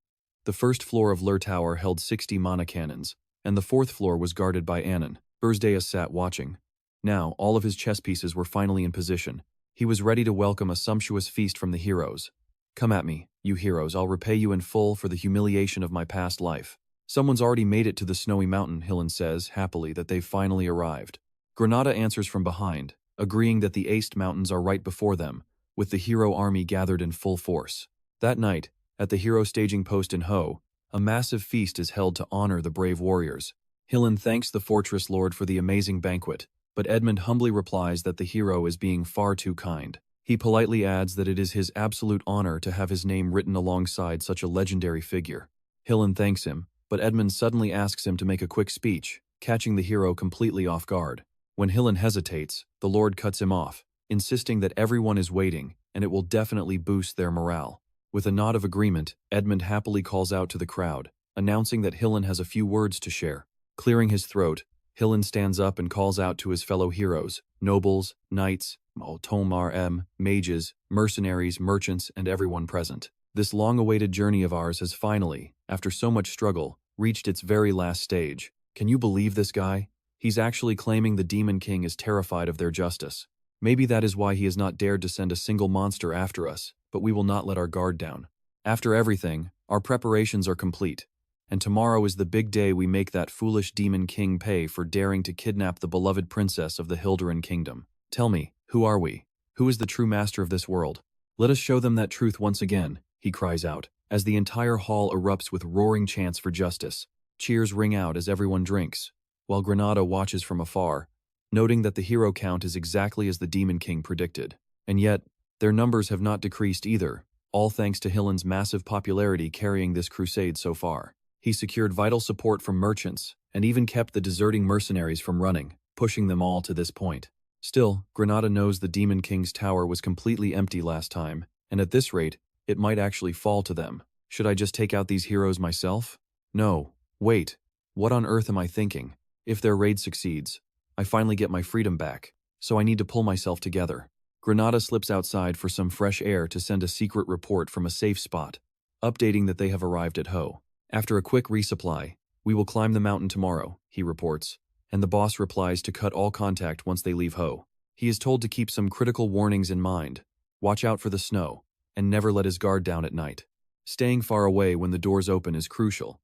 The first floor of Lur Tower held 60 mana cannons, and the fourth floor was guarded by Aren. Berze Deias sat watching. Now, all of his chess pieces were finally in position. He was ready to welcome a sumptuous feast from the heroes. "Come at me, you heroes. I'll repay you in full for the humiliation of my past life." "Someone's already made it to the snowy mountain," Hillen says, happily, that they've finally arrived. Granada answers from behind, agreeing that the Aced Mountains are right before them, with the hero army gathered in full force. That night, at the hero staging post in Ho, a massive feast is held to honor the brave warriors. Hillen thanks the fortress lord for the amazing banquet, but Edmund humbly replies that the hero is being far too kind. He politely adds that it is his absolute honor to have his name written alongside such a legendary figure. Hillen thanks him, but Edmund suddenly asks him to make a quick speech, catching the hero completely off guard. When Hillen hesitates, the lord cuts him off, insisting that everyone is waiting, and it will definitely boost their morale. With a nod of agreement, Edmund happily calls out to the crowd, announcing that Hillen has a few words to share. Clearing his throat, Hillen stands up and calls out to his fellow heroes, nobles, knights, Tomar mages, mercenaries, merchants, and everyone present. This long-awaited journey of ours has finally, after so much struggle, reached its very last stage. Can you believe this guy? He's actually claiming the Demon King is terrified of their justice. Maybe that is why he has not dared to send a single monster after us, but we will not let our guard down. After everything, our preparations are complete. And tomorrow is the big day we make that foolish Demon King pay for daring to kidnap the beloved princess of the Hilderan Kingdom. Tell me, who are we? Who is the true master of this world? Let us show them that truth once again, he cries out, as the entire hall erupts with roaring chants for justice. Cheers ring out as everyone drinks, while Granada watches from afar, noting that the hero count is exactly as the Demon King predicted. And yet, their numbers have not decreased either, all thanks to Hillen's massive popularity carrying this crusade so far. He secured vital support from merchants, and even kept the deserting mercenaries from running, pushing them all to this point. Still, Granada knows the Demon King's tower was completely empty last time, and at this rate, it might actually fall to them. Should I just take out these heroes myself? No. Wait. What on earth am I thinking? If their raid succeeds, I finally get my freedom back, so I need to pull myself together. Granada slips outside for some fresh air to send a secret report from a safe spot, updating that they have arrived at Ho. After a quick resupply, we will climb the mountain tomorrow, he reports, and the boss replies to cut all contact once they leave Ho. He is told to keep some critical warnings in mind, watch out for the snow, and never let his guard down at night. Staying far away when the doors open is crucial,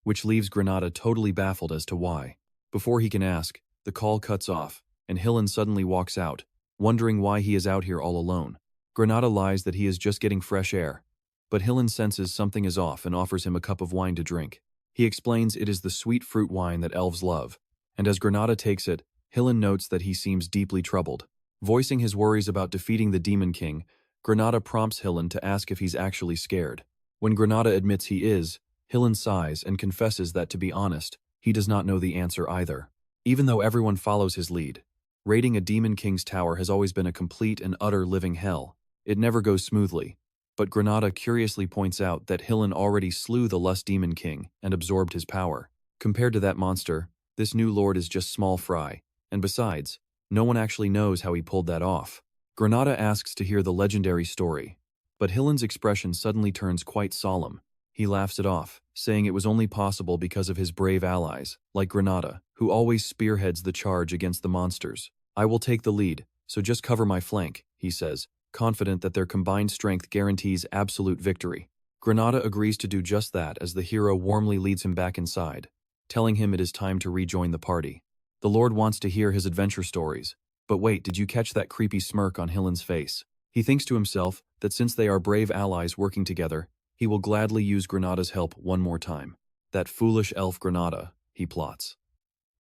which leaves Granada totally baffled as to why. Before he can ask, the call cuts off, and Hillen suddenly walks out, wondering why he is out here all alone. Granada lies that he is just getting fresh air, but Hillen senses something is off and offers him a cup of wine to drink. He explains it is the sweet fruit wine that elves love, and as Granada takes it, Hillen notes that he seems deeply troubled. Voicing his worries about defeating the Demon King, Granada prompts Hillen to ask if he's actually scared. When Granada admits he is, Hillen sighs and confesses that, to be honest, he does not know the answer either. Even though everyone follows his lead, raiding a Demon King's tower has always been a complete and utter living hell. It never goes smoothly, but Granada curiously points out that Hillen already slew the Lust Demon King and absorbed his power. Compared to that monster, this new lord is just small fry, and besides, no one actually knows how he pulled that off. Granada asks to hear the legendary story, but Hillen's expression suddenly turns quite solemn. He laughs it off, saying it was only possible because of his brave allies, like Granada, who always spearheads the charge against the monsters. I will take the lead, so just cover my flank, he says, confident that their combined strength guarantees absolute victory. Granada agrees to do just that as the hero warmly leads him back inside, telling him it is time to rejoin the party. The Lord wants to hear his adventure stories, but wait, did you catch that creepy smirk on Hillen's face? He thinks to himself that since they are brave allies working together, he will gladly use Granada's help one more time. That foolish elf Granada, he plots.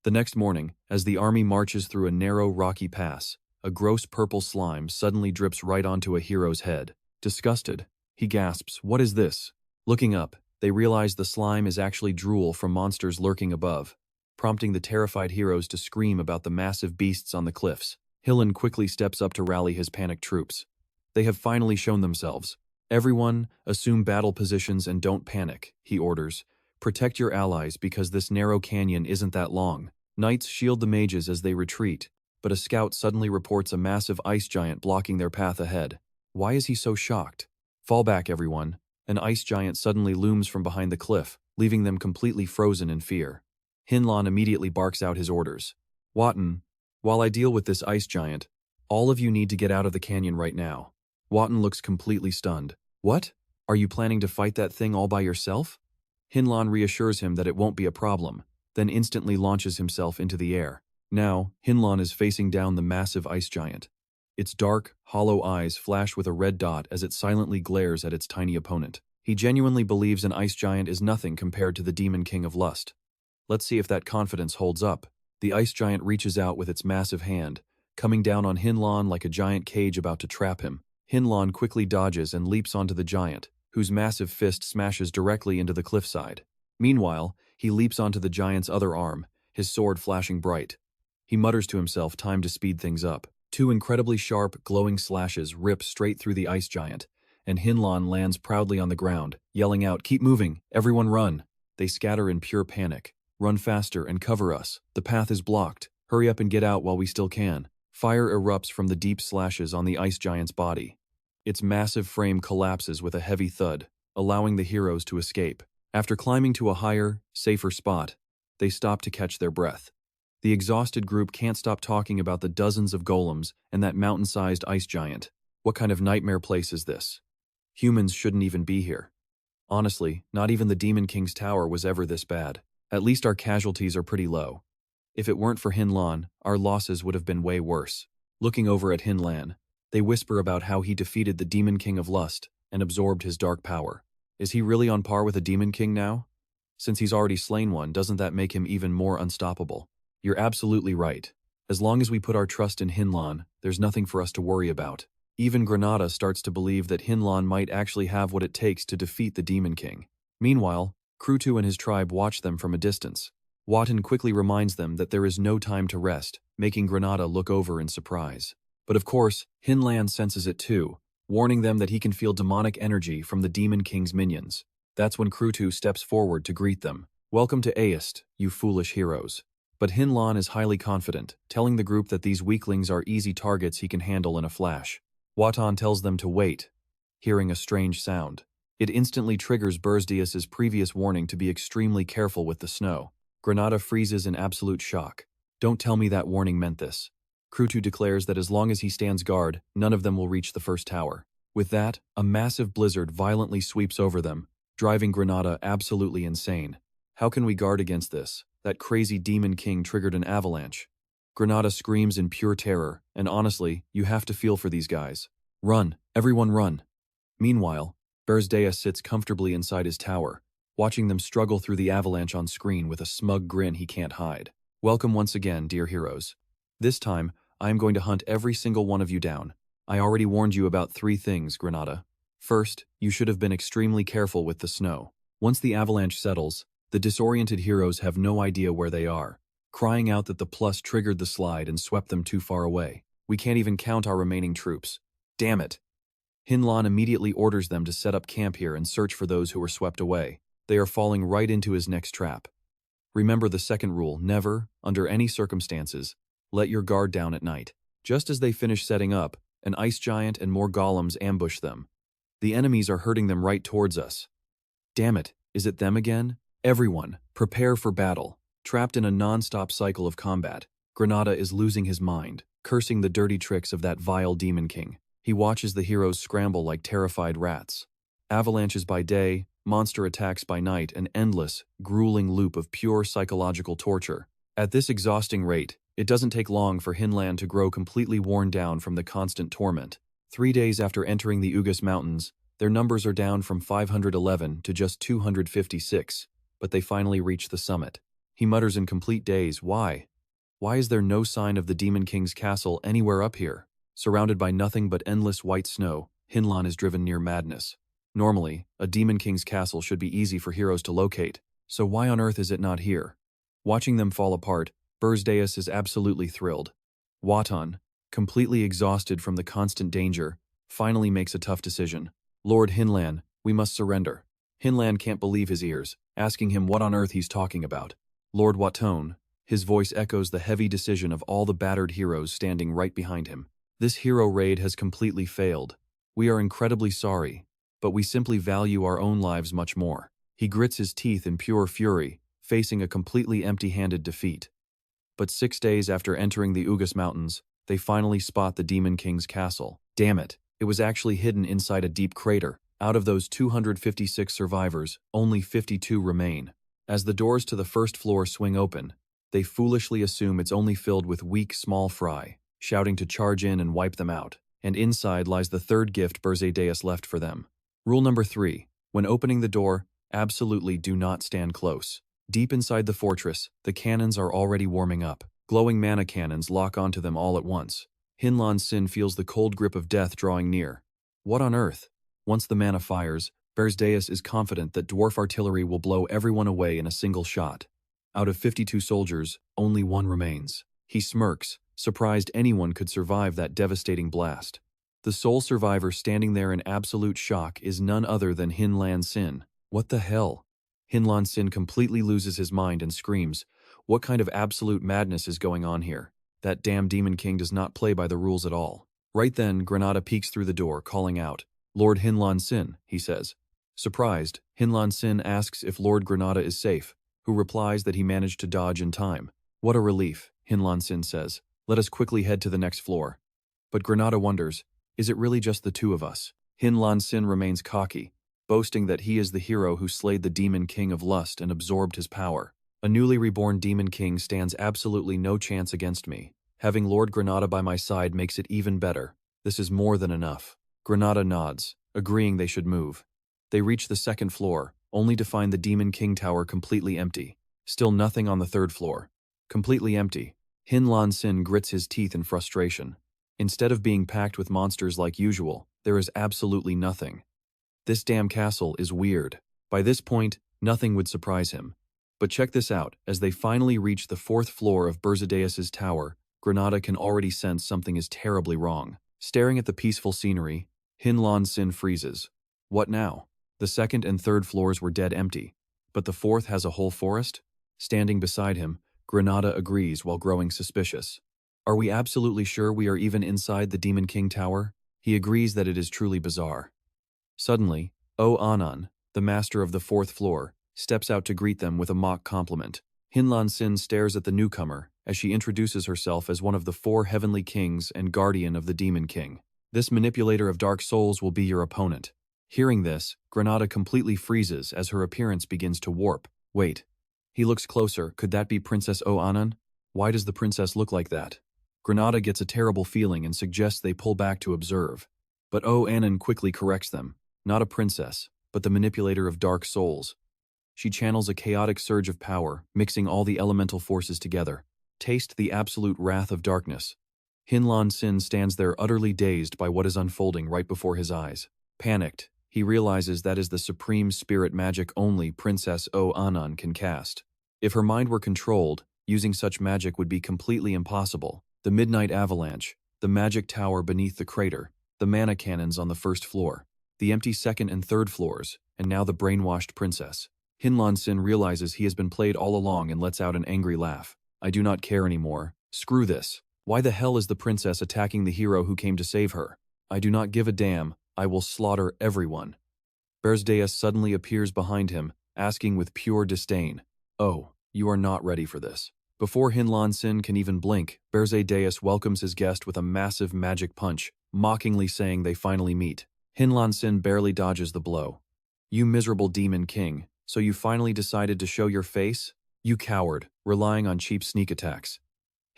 The next morning, as the army marches through a narrow rocky pass, a gross purple slime suddenly drips right onto a hero's head. Disgusted, he gasps, "What is this?" Looking up, they realize the slime is actually drool from monsters lurking above, prompting the terrified heroes to scream about the massive beasts on the cliffs. Hillen quickly steps up to rally his panicked troops. They have finally shown themselves. "Everyone, assume battle positions and don't panic," he orders. "Protect your allies because this narrow canyon isn't that long." Knights shield the mages as they retreat, but a scout suddenly reports a massive ice giant blocking their path ahead. Why is he so shocked? "Fall back, everyone." An ice giant suddenly looms from behind the cliff, leaving them completely frozen in fear. Hinlan immediately barks out his orders. "Wotton, while I deal with this ice giant, all of you need to get out of the canyon right now." Wotton looks completely stunned. "What? Are you planning to fight that thing all by yourself?" Hinlan reassures him that it won't be a problem, then instantly launches himself into the air. Now, Hinlan is facing down the massive ice giant. Its dark, hollow eyes flash with a red dot as it silently glares at its tiny opponent. He genuinely believes an ice giant is nothing compared to the Demon King of Lust. Let's see if that confidence holds up. The ice giant reaches out with its massive hand, coming down on Hinlan like a giant cage about to trap him. Hinlan quickly dodges and leaps onto the giant, whose massive fist smashes directly into the cliffside. Meanwhile, he leaps onto the giant's other arm, his sword flashing bright. He mutters to himself, time to speed things up. Two incredibly sharp, glowing slashes rip straight through the ice giant, and Hinlan lands proudly on the ground, yelling out, "Keep moving, everyone run!" They scatter in pure panic. "Run faster and cover us. The path is blocked. Hurry up and get out while we still can." Fire erupts from the deep slashes on the ice giant's body. Its massive frame collapses with a heavy thud, allowing the heroes to escape. After climbing to a higher, safer spot, they stop to catch their breath. The exhausted group can't stop talking about the dozens of golems and that mountain-sized ice giant. What kind of nightmare place is this? Humans shouldn't even be here. Honestly, not even the Demon King's tower was ever this bad. At least our casualties are pretty low. If it weren't for Hinlan, our losses would have been way worse. Looking over at Hinlan, they whisper about how he defeated the Demon King of Lust and absorbed his dark power. Is he really on par with a Demon King now? Since he's already slain one, doesn't that make him even more unstoppable? You're absolutely right. As long as we put our trust in Hinlan, there's nothing for us to worry about. Even Granada starts to believe that Hinlan might actually have what it takes to defeat the Demon King. Meanwhile, Krutu and his tribe watch them from a distance. Watan quickly reminds them that there is no time to rest, making Granada look over in surprise. But of course, Hinlan senses it too, warning them that he can feel demonic energy from the Demon King's minions. That's when Krutu steps forward to greet them. Welcome to Aist, you foolish heroes. But Hinlan is highly confident, telling the group that these weaklings are easy targets he can handle in a flash. Watan tells them to wait, hearing a strange sound. It instantly triggers Berze Deias' previous warning to be extremely careful with the snow. Granada freezes in absolute shock. Don't tell me that warning meant this. Krutu declares that as long as he stands guard, none of them will reach the first tower. With that, a massive blizzard violently sweeps over them, driving Granada absolutely insane. How can we guard against this? That crazy Demon King triggered an avalanche. Granada screams in pure terror, and honestly, you have to feel for these guys. Run, everyone run. Meanwhile, Berze Deias sits comfortably inside his tower, watching them struggle through the avalanche on screen with a smug grin he can't hide. Welcome once again, dear heroes. This time, I am going to hunt every single one of you down. I already warned you about 3 things, Granada. First, you should have been extremely careful with the snow. Once the avalanche settles, the disoriented heroes have no idea where they are, crying out that the plus triggered the slide and swept them too far away. We can't even count our remaining troops. Damn it. Hinlan immediately orders them to set up camp here and search for those who were swept away. They are falling right into his next trap. Remember the second rule, never, under any circumstances, let your guard down at night. Just as they finish setting up, an ice giant and more golems ambush them. The enemies are herding them right towards us. Damn it, is it them again? Everyone, prepare for battle. Trapped in a non-stop cycle of combat, Granada is losing his mind, cursing the dirty tricks of that vile Demon King. He watches the heroes scramble like terrified rats. Avalanches by day, monster attacks by night, an endless, grueling loop of pure psychological torture. At this exhausting rate, it doesn't take long for Hinlan to grow completely worn down from the constant torment. 3 days after entering the Ugas Mountains, their numbers are down from 511 to just 256, but they finally reach the summit. He mutters in complete daze, why? Why is there no sign of the Demon King's castle anywhere up here? Surrounded by nothing but endless white snow, Hinlan is driven near madness. Normally, a Demon King's castle should be easy for heroes to locate, so why on earth is it not here? Watching them fall apart, Berze Deias is absolutely thrilled. Watan, completely exhausted from the constant danger, finally makes a tough decision. Lord Hinlan, we must surrender. Hinlan can't believe his ears, asking him what on earth he's talking about. Lord Watan, his voice echoes the heavy decision of all the battered heroes standing right behind him. This hero raid has completely failed. We are incredibly sorry, but we simply value our own lives much more. He grits his teeth in pure fury, facing a completely empty-handed defeat. But 6 days after entering the Ugas Mountains, they finally spot the Demon King's castle. Damn it, it was actually hidden inside a deep crater. Out of those 256 survivors, only 52 remain. As the doors to the first floor swing open, they foolishly assume it's only filled with weak, small fry, shouting to charge in and wipe them out. And inside lies the third gift Berze Deias left for them. Rule number 3. When opening the door, absolutely do not stand close. Deep inside the fortress, the cannons are already warming up. Glowing mana cannons lock onto them all at once. Hinlan Sin feels the cold grip of death drawing near. What on earth? Once the mana fires, Berze Deias is confident that dwarf artillery will blow everyone away in a single shot. Out of 52 soldiers, only 1 remains. He smirks, surprised anyone could survive that devastating blast. The sole survivor standing there in absolute shock is none other than Hinlan Sin. What the hell? Hinlan Sin completely loses his mind and screams, what kind of absolute madness is going on here? That damn Demon King does not play by the rules at all. Right then, Granada peeks through the door, calling out, Lord Hinlan Sin, he says. Surprised, Hinlan Sin asks if Lord Granada is safe, who replies that he managed to dodge in time. What a relief. Hinlan Sin says. Let us quickly head to the next floor. But Granada wonders, is it really just the two of us? Hinlan Sin remains cocky, boasting that he is the hero who slayed the Demon King of Lust and absorbed his power. A newly reborn Demon King stands absolutely no chance against me. Having Lord Granada by my side makes it even better. This is more than enough. Granada nods, agreeing they should move. They reach the second floor, only to find the Demon King Tower completely empty. Still nothing on the third floor. Completely empty. Hinlan Sin grits his teeth in frustration. Instead of being packed with monsters like usual, there is absolutely nothing. This damn castle is weird. By this point, nothing would surprise him. But check this out, as they finally reach the fourth floor of Berze Deias' tower, Granada can already sense something is terribly wrong. Staring at the peaceful scenery, Hinlan Sin freezes. What now? The second and third floors were dead empty. But the fourth has a whole forest? Standing beside him, Granada agrees while growing suspicious. Are we absolutely sure we are even inside the Demon King Tower? He agrees that it is truly bizarre. Suddenly, Anan, the master of the fourth floor, steps out to greet them with a mock compliment. Hinlan Sin stares at the newcomer as she introduces herself as one of the 4 heavenly kings and guardian of the Demon King. This manipulator of dark souls will be your opponent. Hearing this, Granada completely freezes as her appearance begins to warp. Wait. He looks closer. Could that be Princess Anan? Why does the princess look like that? Granada gets a terrible feeling and suggests they pull back to observe. But Anan quickly corrects them. Not a princess, but the manipulator of dark souls. She channels a chaotic surge of power, mixing all the elemental forces together. Taste the absolute wrath of darkness. Hinlan Sin stands there utterly dazed by what is unfolding right before his eyes. Panicked, he realizes that is the supreme spirit magic only Princess Anan can cast. If her mind were controlled, using such magic would be completely impossible. The Midnight Avalanche, the magic tower beneath the crater, the mana cannons on the first floor, the empty second and third floors, and now the brainwashed princess. Hinlan Sin realizes he has been played all along and lets out an angry laugh. I do not care anymore. Screw this. Why the hell is the princess attacking the hero who came to save her? I do not give a damn. I will slaughter everyone. Berze Deias suddenly appears behind him, asking with pure disdain. Oh, you are not ready for this. Before Hinlan Sin can even blink, Berze Deias welcomes his guest with a massive magic punch, mockingly saying they finally meet. Hinlan Sin barely dodges the blow. You miserable Demon King, so you finally decided to show your face? You coward, relying on cheap sneak attacks.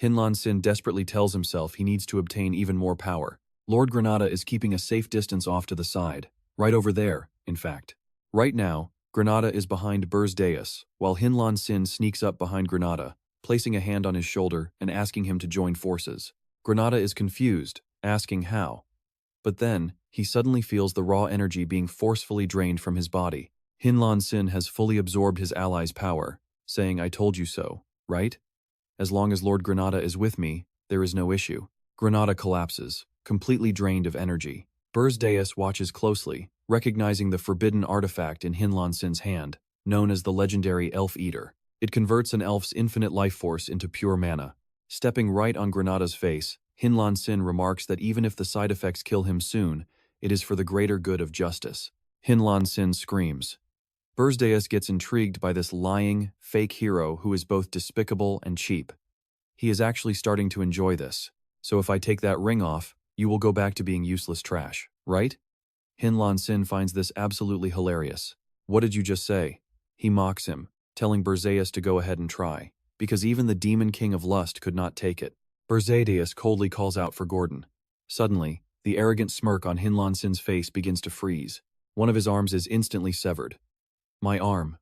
Hinlan Sin desperately tells himself he needs to obtain even more power. Lord Granada is keeping a safe distance off to the side. Right over there, in fact. Right now, Granada is behind Berze Deias, while Hinlan Sin sneaks up behind Granada, placing a hand on his shoulder and asking him to join forces. Granada is confused, asking how. But then, he suddenly feels the raw energy being forcefully drained from his body. Hinlan Sin has fully absorbed his ally's power, saying, I told you so, right? As long as Lord Granada is with me, there is no issue. Granada collapses, completely drained of energy. Berze Deias watches closely, recognizing the forbidden artifact in Hinlan Sin's hand, known as the legendary Elf Eater. It converts an elf's infinite life force into pure mana. Stepping right on Granada's face, Hinlan Sin remarks that even if the side effects kill him soon, it is for the greater good of justice. Hinlan Sin screams. Berze Deias gets intrigued by this lying, fake hero who is both despicable and cheap. He is actually starting to enjoy this. So if I take that ring off, you will go back to being useless trash, right? Hinlan Sin finds this absolutely hilarious. What did you just say? He mocks him, telling Berze Deias to go ahead and try, because even the Demon King of Lust could not take it. Berze Deias coldly calls out for Gordon. Suddenly, the arrogant smirk on Hinlan Sin's face begins to freeze. One of his arms is instantly severed. My arm,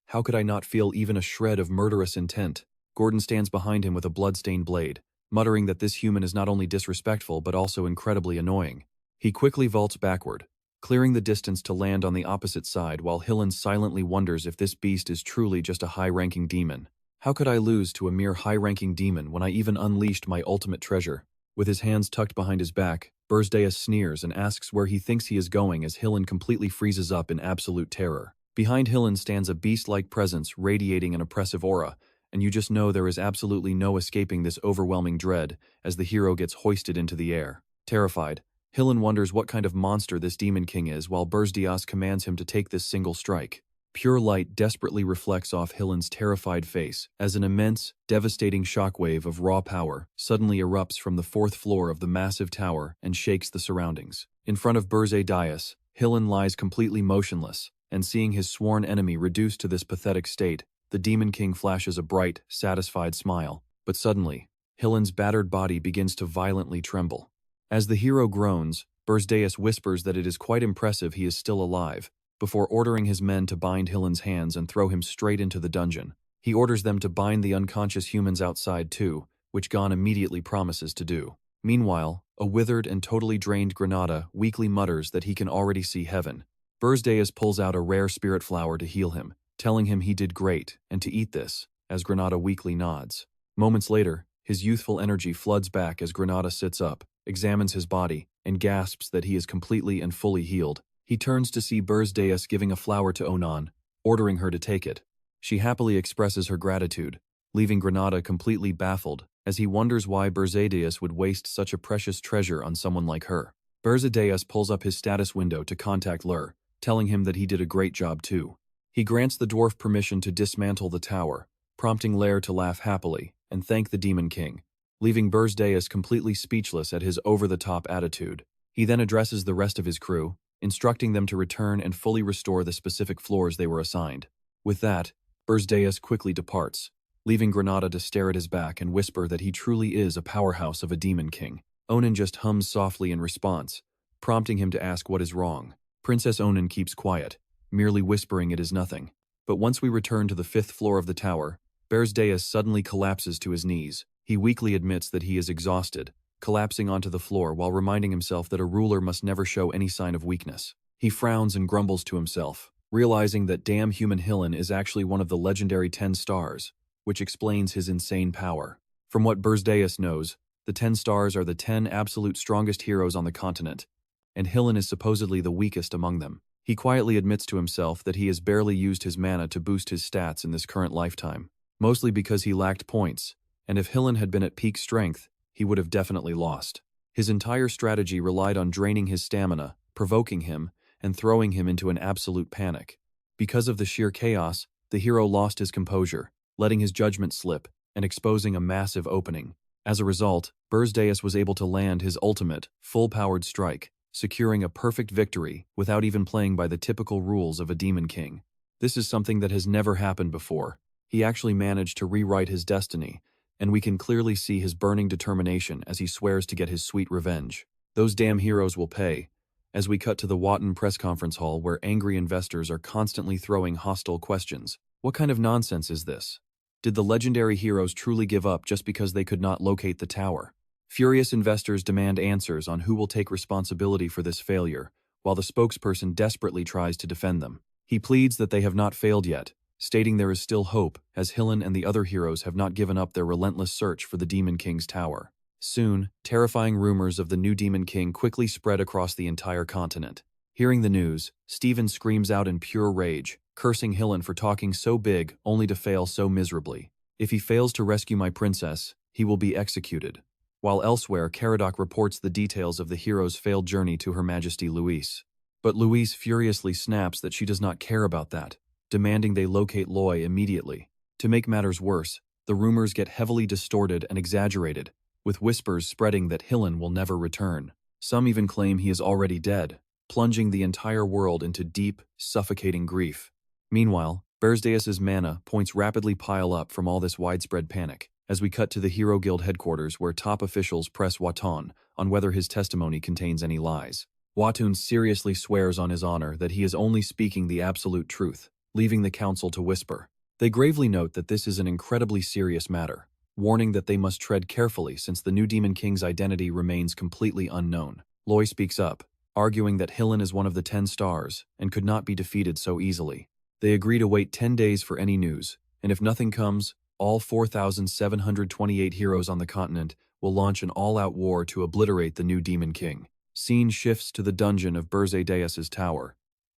how could I not feel even a shred of murderous intent? Gordon stands behind him with a blood-stained blade, muttering that this human is not only disrespectful but also incredibly annoying. He quickly vaults backward, clearing the distance to land on the opposite side while Hillen silently wonders if this beast is truly just a high-ranking demon. How could I lose to a mere high-ranking demon when I even unleashed my ultimate treasure? With his hands tucked behind his back, Berze Deias sneers and asks where he thinks he is going as Hillen completely freezes up in absolute terror. Behind Hillen stands a beast-like presence radiating an oppressive aura, and you just know there is absolutely no escaping this overwhelming dread as the hero gets hoisted into the air. Terrified, Hillen wonders what kind of monster this Demon King is while Berze Deias commands him to take this single strike. Pure light desperately reflects off Hillen's terrified face as an immense, devastating shockwave of raw power suddenly erupts from the fourth floor of the massive tower and shakes the surroundings. In front of Berze Deias, Hillen lies completely motionless, and seeing his sworn enemy reduced to this pathetic state, the Demon King flashes a bright, satisfied smile. But suddenly, Hillen's battered body begins to violently tremble. As the hero groans, Berze Deias whispers that it is quite impressive he is still alive, before ordering his men to bind Hillen's hands and throw him straight into the dungeon. He orders them to bind the unconscious humans outside too, which Gon immediately promises to do. Meanwhile, a withered and totally drained Granada weakly mutters that he can already see heaven. Berze Deias pulls out a rare spirit flower to heal him, telling him he did great and to eat this, as Granada weakly nods. Moments later, his youthful energy floods back as Granada sits up, examines his body, and gasps that he is completely and fully healed. He turns to see Berze Deias giving a flower to Onan, ordering her to take it. She happily expresses her gratitude, leaving Granada completely baffled, as he wonders why Berze Deias would waste such a precious treasure on someone like her. Berze Deias pulls up his status window to contact Lur, telling him that he did a great job too. He grants the dwarf permission to dismantle the tower, prompting Lair to laugh happily and thank the Demon King, leaving Berze Deias completely speechless at his over-the-top attitude. He then addresses the rest of his crew, instructing them to return and fully restore the specific floors they were assigned. With that, Berze Deias quickly departs, leaving Granada to stare at his back and whisper that he truly is a powerhouse of a Demon King. Onan just hums softly in response, prompting him to ask what is wrong. Princess Onan keeps quiet, merely whispering it is nothing. But once we return to the fifth floor of the tower, Berze Deias suddenly collapses to his knees. He weakly admits that he is exhausted, collapsing onto the floor while reminding himself that a ruler must never show any sign of weakness. He frowns and grumbles to himself, realizing that damn human Hillen is actually one of the legendary 10 stars, which explains his insane power. From what Berze Deias knows, the 10 stars are the 10 absolute strongest heroes on the continent, and Hillen is supposedly the weakest among them. He quietly admits to himself that he has barely used his mana to boost his stats in this current lifetime, mostly because he lacked points, and if Hillen had been at peak strength, he would have definitely lost. His entire strategy relied on draining his stamina, provoking him, and throwing him into an absolute panic. Because of the sheer chaos, the hero lost his composure, letting his judgment slip and exposing a massive opening. As a result, Berze Deias was able to land his ultimate, full-powered strike, securing a perfect victory without even playing by the typical rules of a Demon King. This is something that has never happened before. He actually managed to rewrite his destiny, and we can clearly see his burning determination as he swears to get his sweet revenge. Those damn heroes will pay, as we cut to the Watton press conference hall where angry investors are constantly throwing hostile questions. What kind of nonsense is this? Did the legendary heroes truly give up just because they could not locate the tower? Furious investors demand answers on who will take responsibility for this failure, while the spokesperson desperately tries to defend them. He pleads that they have not failed yet, stating there is still hope, as Hillen and the other heroes have not given up their relentless search for the Demon King's tower. Soon, terrifying rumors of the new Demon King quickly spread across the entire continent. Hearing the news, Steven screams out in pure rage, cursing Hillen for talking so big only to fail so miserably. If he fails to rescue my princess, he will be executed. While elsewhere, Caradoc reports the details of the hero's failed journey to Her Majesty Louise. But Louise furiously snaps that she does not care about that, demanding they locate Loy immediately. To make matters worse, the rumors get heavily distorted and exaggerated, with whispers spreading that Hillen will never return. Some even claim he is already dead, plunging the entire world into deep, suffocating grief. Meanwhile, Berze Deias' mana points rapidly pile up from all this widespread panic, as we cut to the Hero Guild headquarters where top officials press Watton on whether his testimony contains any lies. Watton seriously swears on his honor that he is only speaking the absolute truth, leaving the council to whisper. They gravely note that this is an incredibly serious matter, warning that they must tread carefully since the new Demon King's identity remains completely unknown. Loy speaks up, arguing that Hillen is one of the 10 stars and could not be defeated so easily. They agree to wait 10 days for any news, and if nothing comes, all 4,728 heroes on the continent will launch an all-out war to obliterate the new Demon King. Scene shifts to the dungeon of Berze Deias' tower.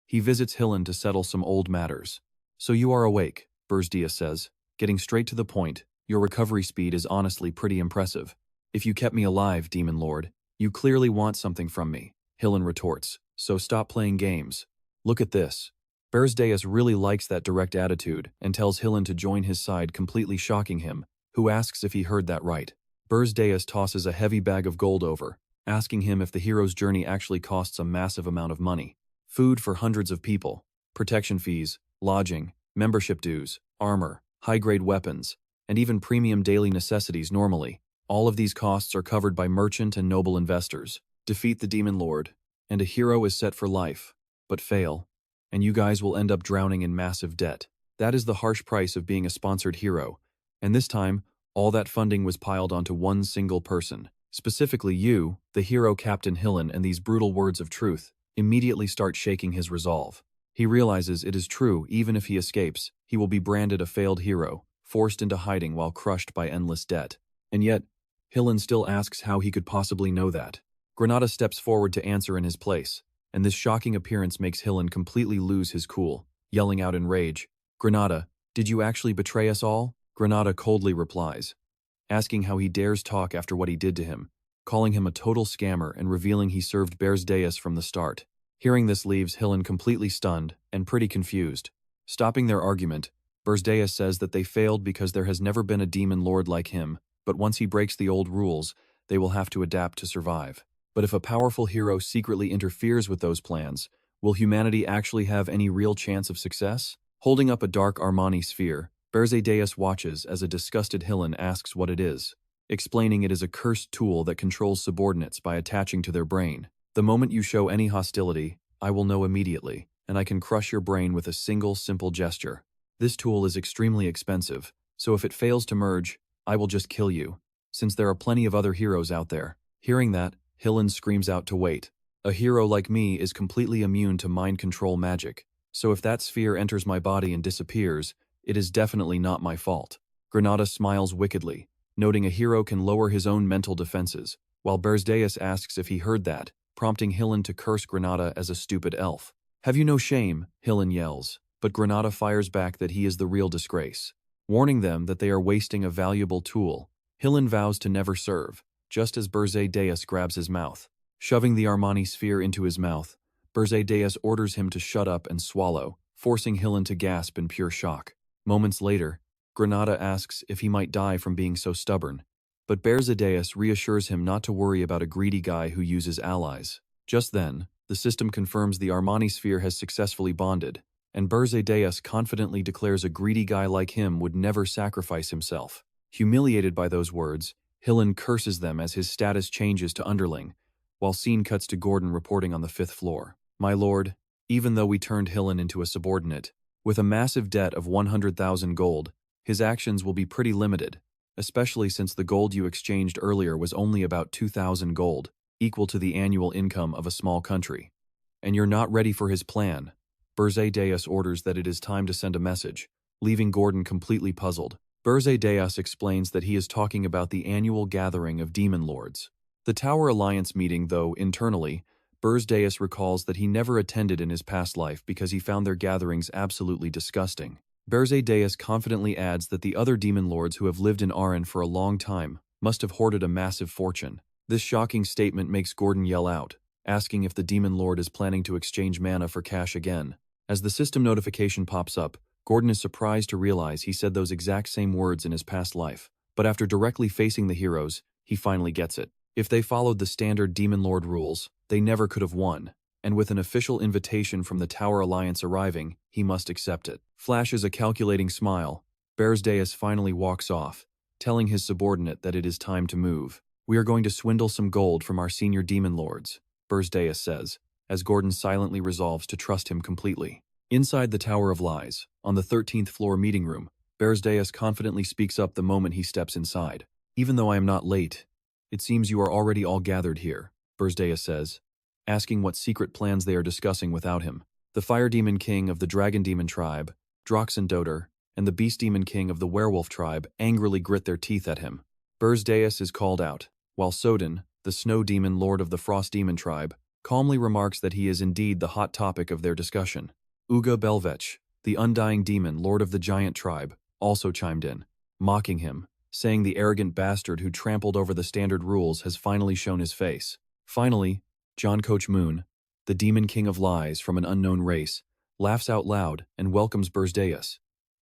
He visits Hillen to settle some old matters. "So you are awake," Berze Deias says, getting straight to the point. "Your recovery speed is honestly pretty impressive. If you kept me alive, Demon Lord, you clearly want something from me," Hillen retorts. "So stop playing games. Look at this." Berze Deias really likes that direct attitude and tells Hillen to join his side, completely shocking him, who asks if he heard that right. Berze Deias tosses a heavy bag of gold over, asking him if the hero's journey actually costs a massive amount of money. Food for hundreds of people, protection fees, lodging, membership dues, armor, high-grade weapons, and even premium daily necessities normally. All of these costs are covered by merchant and noble investors. Defeat the Demon Lord, and a hero is set for life. But fail, and you guys will end up drowning in massive debt. That is the harsh price of being a sponsored hero. And this time, all that funding was piled onto one single person. Specifically you, the hero Captain Hillen, and these brutal words of truth immediately start shaking his resolve. He realizes it is true. Even if he escapes, he will be branded a failed hero, forced into hiding while crushed by endless debt. And yet, Hillen still asks how he could possibly know that. Granada steps forward to answer in his place, and this shocking appearance makes Hillen completely lose his cool, yelling out in rage, "Granada, did you actually betray us all?" Granada coldly replies, asking how he dares talk after what he did to him, calling him a total scammer and revealing he served Berze Deias from the start. Hearing this leaves Hillen completely stunned and pretty confused. Stopping their argument, Berze Deias says that they failed because there has never been a demon lord like him, but once he breaks the old rules, they will have to adapt to survive. But if a powerful hero secretly interferes with those plans, will humanity actually have any real chance of success? Holding up a dark Armani sphere, Berze Deias watches as a disgusted Hillen asks what it is, explaining it is a cursed tool that controls subordinates by attaching to their brain. The moment you show any hostility, I will know immediately, and I can crush your brain with a single simple gesture. This tool is extremely expensive, so if it fails to merge, I will just kill you, since there are plenty of other heroes out there. Hearing that, Hillen screams out to wait. A hero like me is completely immune to mind control magic, so if that sphere enters my body and disappears, it is definitely not my fault. Granada smiles wickedly, noting a hero can lower his own mental defenses, while Berze Deias asks if he heard that, prompting Hillen to curse Granada as a stupid elf. "Have you no shame?" Hillen yells, but Granada fires back that he is the real disgrace. Warning them that they are wasting a valuable tool, Hillen vows to never serve, just as Berze Deias grabs his mouth. Shoving the Armani sphere into his mouth, Berze Deias orders him to shut up and swallow, forcing Hillen to gasp in pure shock. Moments later, Granada asks if he might die from being so stubborn, but Berze Deias reassures him not to worry about a greedy guy who uses allies. Just then, the system confirms the Armani sphere has successfully bonded, and Berze Deias confidently declares a greedy guy like him would never sacrifice himself. Humiliated by those words, Hillen curses them as his status changes to underling, while scene cuts to Gordon reporting on the 5th floor. "My lord, even though we turned Hillen into a subordinate, with a massive debt of 100,000 gold, his actions will be pretty limited, especially since the gold you exchanged earlier was only about 2,000 gold, equal to the annual income of a small country. And you're not ready for his plan." Berze Deias orders that it is time to send a message, leaving Gordon completely puzzled. Berze Deias explains that he is talking about the annual gathering of demon lords. The Tower Alliance meeting, though, internally, Berze Deias recalls that he never attended in his past life because he found their gatherings absolutely disgusting. Berze Deias confidently adds that the other demon lords who have lived in Aren for a long time must have hoarded a massive fortune. This shocking statement makes Gordon yell out, asking if the demon lord is planning to exchange mana for cash again. As the system notification pops up, Gordon is surprised to realize he said those exact same words in his past life, but after directly facing the heroes, he finally gets it. If they followed the standard demon lord rules, they never could have won, and with an official invitation from the Tower Alliance arriving, he must accept it. Flashes a calculating smile, Berze Deias finally walks off, telling his subordinate that it is time to move. "We are going to swindle some gold from our senior demon lords," Berze Deias says, as Gordon silently resolves to trust him completely. Inside the Tower of Lies, on the 13th floor meeting room, Berze Deias confidently speaks up the moment he steps inside. "Even though I am not late, it seems you are already all gathered here," Berze Deias says, asking what secret plans they are discussing without him. The Fire Demon King of the Dragon Demon tribe, Droxendoter, and the Beast Demon King of the Werewolf tribe angrily grit their teeth at him. Berze Deias is called out, while Sodin, the Snow Demon Lord of the Frost Demon tribe, calmly remarks that he is indeed the hot topic of their discussion. Uga Belvech, the Undying Demon Lord of the Giant tribe, also chimed in, mocking him, saying the arrogant bastard who trampled over the standard rules has finally shown his face. Finally, John Coach Moon, the Demon King of Lies from an unknown race, laughs out loud, and welcomes Berze Deias.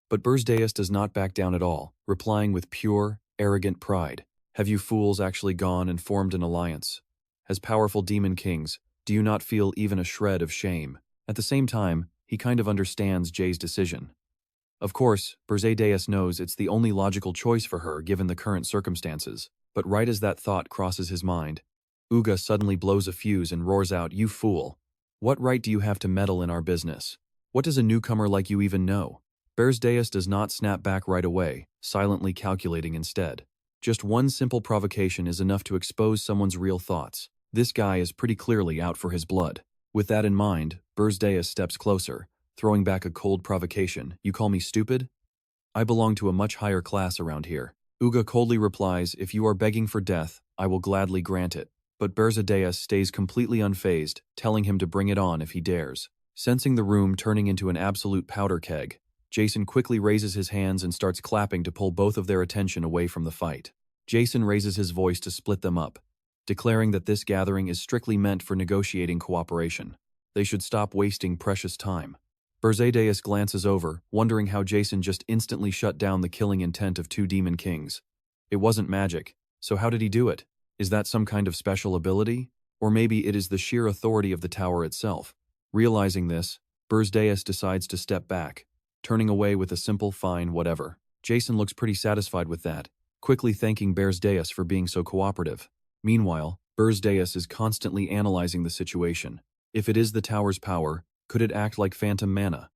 But Berze Deias does not back down at all, replying with pure, arrogant pride. Have you fools actually gone and formed an alliance? As powerful demon kings, do you not feel even a shred of shame? At the same time, he kind of understands Jay's decision. Of course, Berze Deias knows it's the only logical choice for her given the current circumstances, but right as that thought crosses his mind, Uga suddenly blows a fuse and roars out, "You fool! What right do you have to meddle in our business? What does a newcomer like you even know?" Berze Deias does not snap back right away, silently calculating instead. Just one simple provocation is enough to expose someone's real thoughts. This guy is pretty clearly out for his blood. With that in mind, Berze Deias steps closer, throwing back a cold provocation. "You call me stupid? I belong to a much higher class around here." Uga coldly replies, "If you are begging for death, I will gladly grant it." But Berze Deias stays completely unfazed, telling him to bring it on if he dares. Sensing the room turning into an absolute powder keg, Jason quickly raises his hands and starts clapping to pull both of their attention away from the fight. Jason raises his voice to split them up, declaring that this gathering is strictly meant for negotiating cooperation. They should stop wasting precious time. Berze Deias glances over, wondering how Jason just instantly shut down the killing intent of two demon kings. It wasn't magic, so how did he do it? Is that some kind of special ability? Or maybe it is the sheer authority of the tower itself. Realizing this, Berze Deias decides to step back, turning away with a simple "fine, whatever." Jason looks pretty satisfied with that, quickly thanking Berze Deias for being so cooperative. Meanwhile, Berze Deias is constantly analyzing the situation. If it is the tower's power, could it act like phantom mana?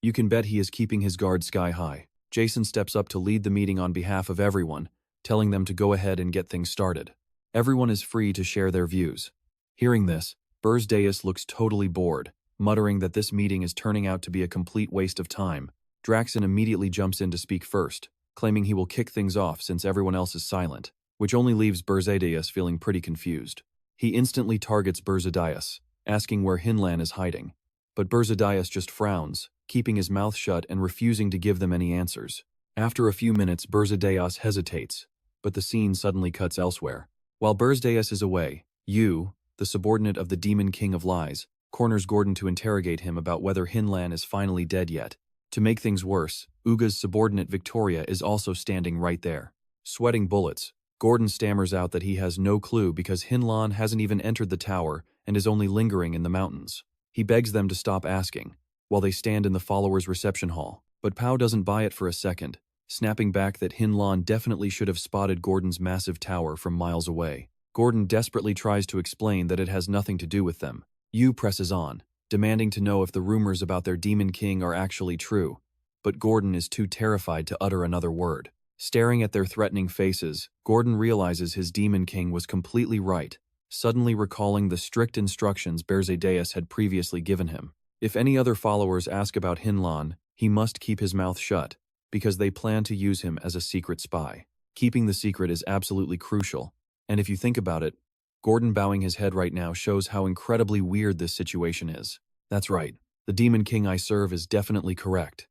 You can bet he is keeping his guard sky high. Jason steps up to lead the meeting on behalf of everyone, telling them to go ahead and get things started. Everyone is free to share their views. Hearing this, Berze Deias looks totally bored, muttering that this meeting is turning out to be a complete waste of time. Draxon immediately jumps in to speak first, claiming he will kick things off since everyone else is silent, which only leaves Berze Deias feeling pretty confused. He instantly targets Berze Deias, asking where Hinlan is hiding. But Berze Deias just frowns, keeping his mouth shut and refusing to give them any answers. After a few minutes, Berze Deias hesitates, but the scene suddenly cuts elsewhere. While Berze Deias is away, Yu, the subordinate of the Demon King of Lies, corners Gordon to interrogate him about whether Hinlan is finally dead yet. To make things worse, Uga's subordinate Victoria is also standing right there. Sweating bullets, Gordon stammers out that he has no clue because Hinlan hasn't even entered the tower and is only lingering in the mountains. He begs them to stop asking, while they stand in the followers' reception hall. But Pao doesn't buy it for a second, snapping back that Hinlan definitely should have spotted Gordon's massive tower from miles away. Gordon desperately tries to explain that it has nothing to do with them. Yu presses on, demanding to know if the rumors about their Demon King are actually true, but Gordon is too terrified to utter another word. Staring at their threatening faces, Gordon realizes his Demon King was completely right, suddenly recalling the strict instructions Berze Deias had previously given him. If any other followers ask about Hinlan, he must keep his mouth shut, because they plan to use him as a secret spy. Keeping the secret is absolutely crucial, and if you think about it, Gordon bowing his head right now shows how incredibly weird this situation is. That's right, the Demon King I serve is definitely correct,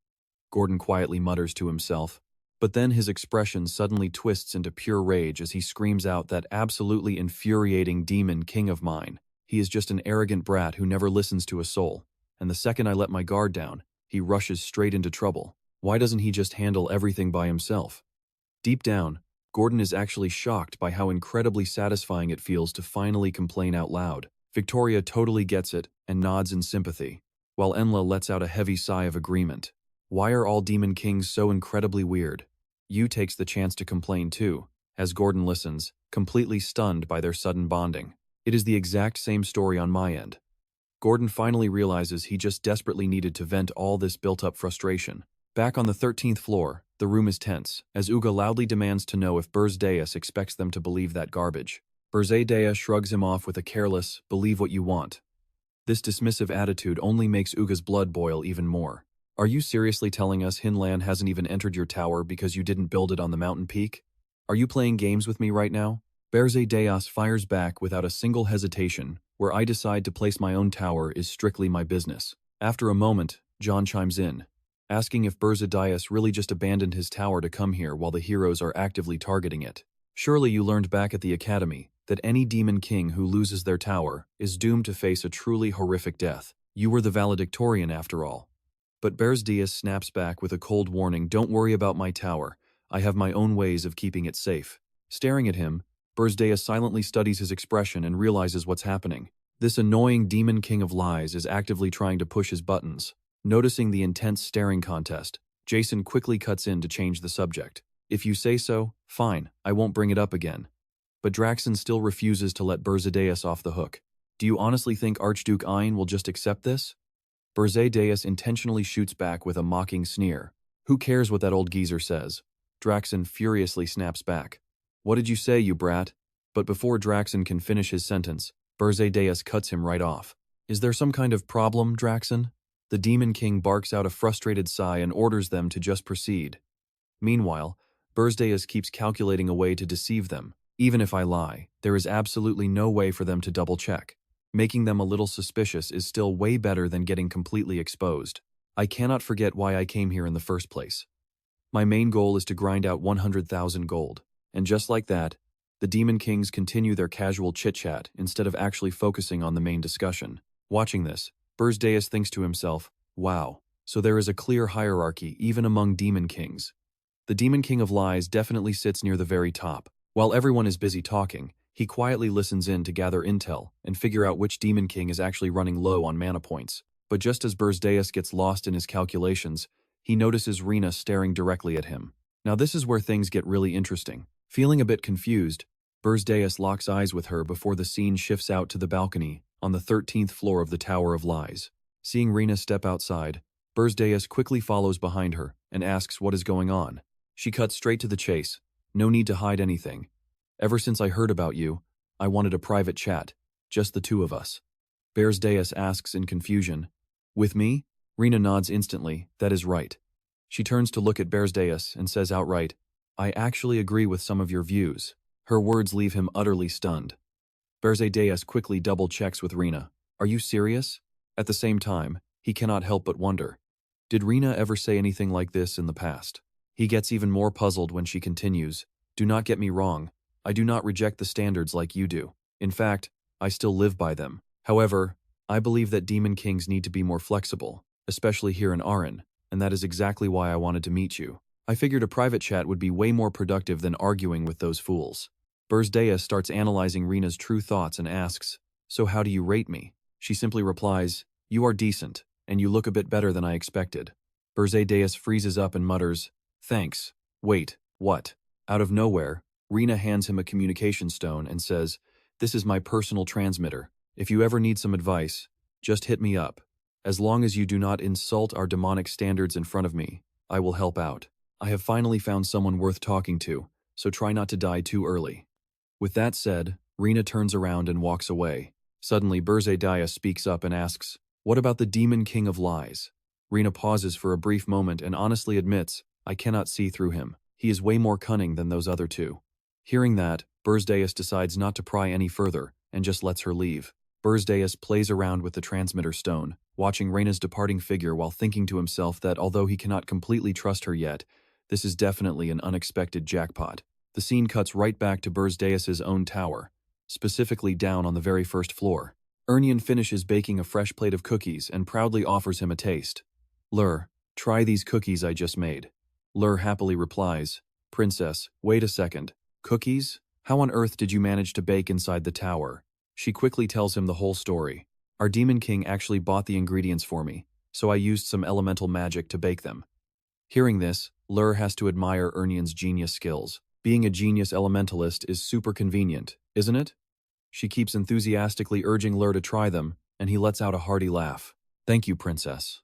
Gordon quietly mutters to himself, but then his expression suddenly twists into pure rage as he screams out that absolutely infuriating Demon King of mine. He is just an arrogant brat who never listens to a soul, and the second I let my guard down, he rushes straight into trouble. Why doesn't he just handle everything by himself? Deep down, Gordon is actually shocked by how incredibly satisfying it feels to finally complain out loud. Victoria totally gets it and nods in sympathy, while Enla lets out a heavy sigh of agreement. Why are all Demon Kings so incredibly weird? Yu takes the chance to complain too, as Gordon listens, completely stunned by their sudden bonding. It is the exact same story on my end. Gordon finally realizes he just desperately needed to vent all this built-up frustration. Back on the 13th floor, the room is tense, as Uga loudly demands to know if Berze Deias expects them to believe that garbage. Berze Deias shrugs him off with a careless, "Believe what you want." This dismissive attitude only makes Uga's blood boil even more. Are you seriously telling us Hinlan hasn't even entered your tower because you didn't build it on the mountain peak? Are you playing games with me right now? Berze Deias fires back without a single hesitation. Where I decide to place my own tower is strictly my business. After a moment, John chimes in, asking if Berze Deias really just abandoned his tower to come here while the heroes are actively targeting it. Surely you learned back at the academy that any demon king who loses their tower is doomed to face a truly horrific death. You were the valedictorian after all. But Berze Deias snaps back with a cold warning, "Don't worry about my tower. I have my own ways of keeping it safe." Staring at him, Berze Deias silently studies his expression and realizes what's happening. This annoying demon king of lies is actively trying to push his buttons. Noticing the intense staring contest, Jason quickly cuts in to change the subject. "If you say so, fine, I won't bring it up again." But Draxon still refuses to let Berze Deias off the hook. "Do you honestly think Archduke Aren will just accept this?" Berze Deias intentionally shoots back with a mocking sneer. "Who cares what that old geezer says?" Draxon furiously snaps back. "What did you say, you brat?" But before Draxon can finish his sentence, Berze Deias cuts him right off. "Is there some kind of problem, Draxon?" The Demon King barks out a frustrated sigh and orders them to just proceed. Meanwhile, Berze Deias keeps calculating a way to deceive them. "Even if I lie, there is absolutely no way for them to double-check. Making them a little suspicious is still way better than getting completely exposed. I cannot forget why I came here in the first place. My main goal is to grind out 100,000 gold." And just like that, the Demon Kings continue their casual chit-chat instead of actually focusing on the main discussion. Watching this, Berze Deias thinks to himself, "Wow, so there is a clear hierarchy even among Demon Kings." The Demon King of Lies definitely sits near the very top. While everyone is busy talking, he quietly listens in to gather intel and figure out which Demon King is actually running low on mana points. But just as Berze Deias gets lost in his calculations, he notices Rena staring directly at him. Now this is where things get really interesting. Feeling a bit confused, Berze Deias locks eyes with her before the scene shifts out to the balcony on the 13th floor of the Tower of Lies. Seeing Rena step outside, Berze Deias quickly follows behind her and asks what is going on. She cuts straight to the chase. "No need to hide anything. Ever since I heard about you, I wanted a private chat, just the two of us." Berze Deias asks in confusion, "With me?" Rena nods instantly. "That is right." She turns to look at Berze Deias and says outright, "I actually agree with some of your views." Her words leave him utterly stunned. Berze Deias quickly double-checks with Rena. "Are you serious?" At the same time, he cannot help but wonder, did Rena ever say anything like this in the past? He gets even more puzzled when she continues, "Do not get me wrong. I do not reject the standards like you do. In fact, I still live by them. However, I believe that Demon Kings need to be more flexible, especially here in Aren, and that is exactly why I wanted to meet you. I figured a private chat would be way more productive than arguing with those fools." Berze Deias starts analyzing Rena's true thoughts and asks, "So how do you rate me?" She simply replies, "You are decent, and you look a bit better than I expected." Berze Deias freezes up and mutters, "Thanks. Wait, what?" Out of nowhere, Rena hands him a communication stone and says, "This is my personal transmitter. If you ever need some advice, just hit me up. As long as you do not insult our demonic standards in front of me, I will help out. I have finally found someone worth talking to, so try not to die too early." With that said, Rena turns around and walks away. Suddenly, Berze Deias speaks up and asks, "What about the Demon King of Lies?" Rena pauses for a brief moment and honestly admits, "I cannot see through him. He is way more cunning than those other two." Hearing that, Berze Deias decides not to pry any further and just lets her leave. Berze Deias plays around with the transmitter stone, watching Rena's departing figure while thinking to himself that although he cannot completely trust her yet, this is definitely an unexpected jackpot. The scene cuts right back to Berze Deias' own tower, specifically down on the very first floor. Eren finishes baking a fresh plate of cookies and proudly offers him a taste. "Lur, try these cookies I just made." Lur happily replies, "Princess, wait a second. Cookies? How on earth did you manage to bake inside the tower?" She quickly tells him the whole story. "Our Demon King actually bought the ingredients for me, so I used some elemental magic to bake them." Hearing this, Lur has to admire Eren's genius skills. Being a genius elementalist is super convenient, isn't it? She keeps enthusiastically urging Lur to try them, and he lets out a hearty laugh. "Thank you, princess."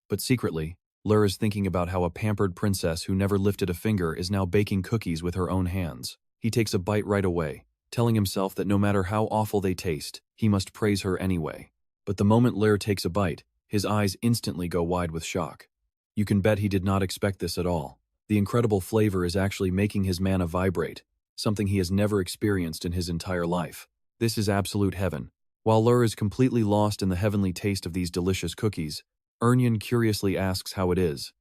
But secretly, Lur is thinking about how a pampered princess who never lifted a finger is now baking cookies with her own hands. He takes a bite right away, telling himself that no matter how awful they taste, he must praise her anyway. But the moment Lur takes a bite, his eyes instantly go wide with shock. You can bet he did not expect this at all. The incredible flavor is actually making his mana vibrate, something he has never experienced in his entire life. This is absolute heaven. While Lur is completely lost in the heavenly taste of these delicious cookies, Eren curiously asks how it is.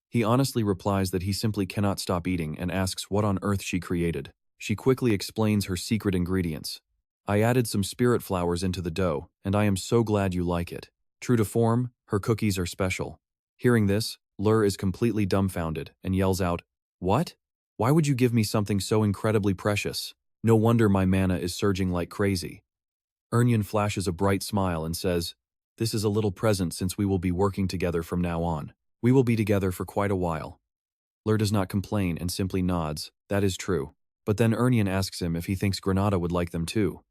He honestly replies that he simply cannot stop eating and asks what on earth she created. She quickly explains her secret ingredients. "I added some spirit flowers into the dough, and I am so glad you like it." True to form, her cookies are special. Hearing this, Lur is completely dumbfounded and yells out, "What? Why would you give me something so incredibly precious? No wonder my mana is surging like crazy." Ernyan flashes a bright smile and says, "This is a little present since we will be working together from now on. We will be together for quite a while." Lur does not complain and simply nods. That is true. But then Ernyan asks him if he thinks Granada would like them too.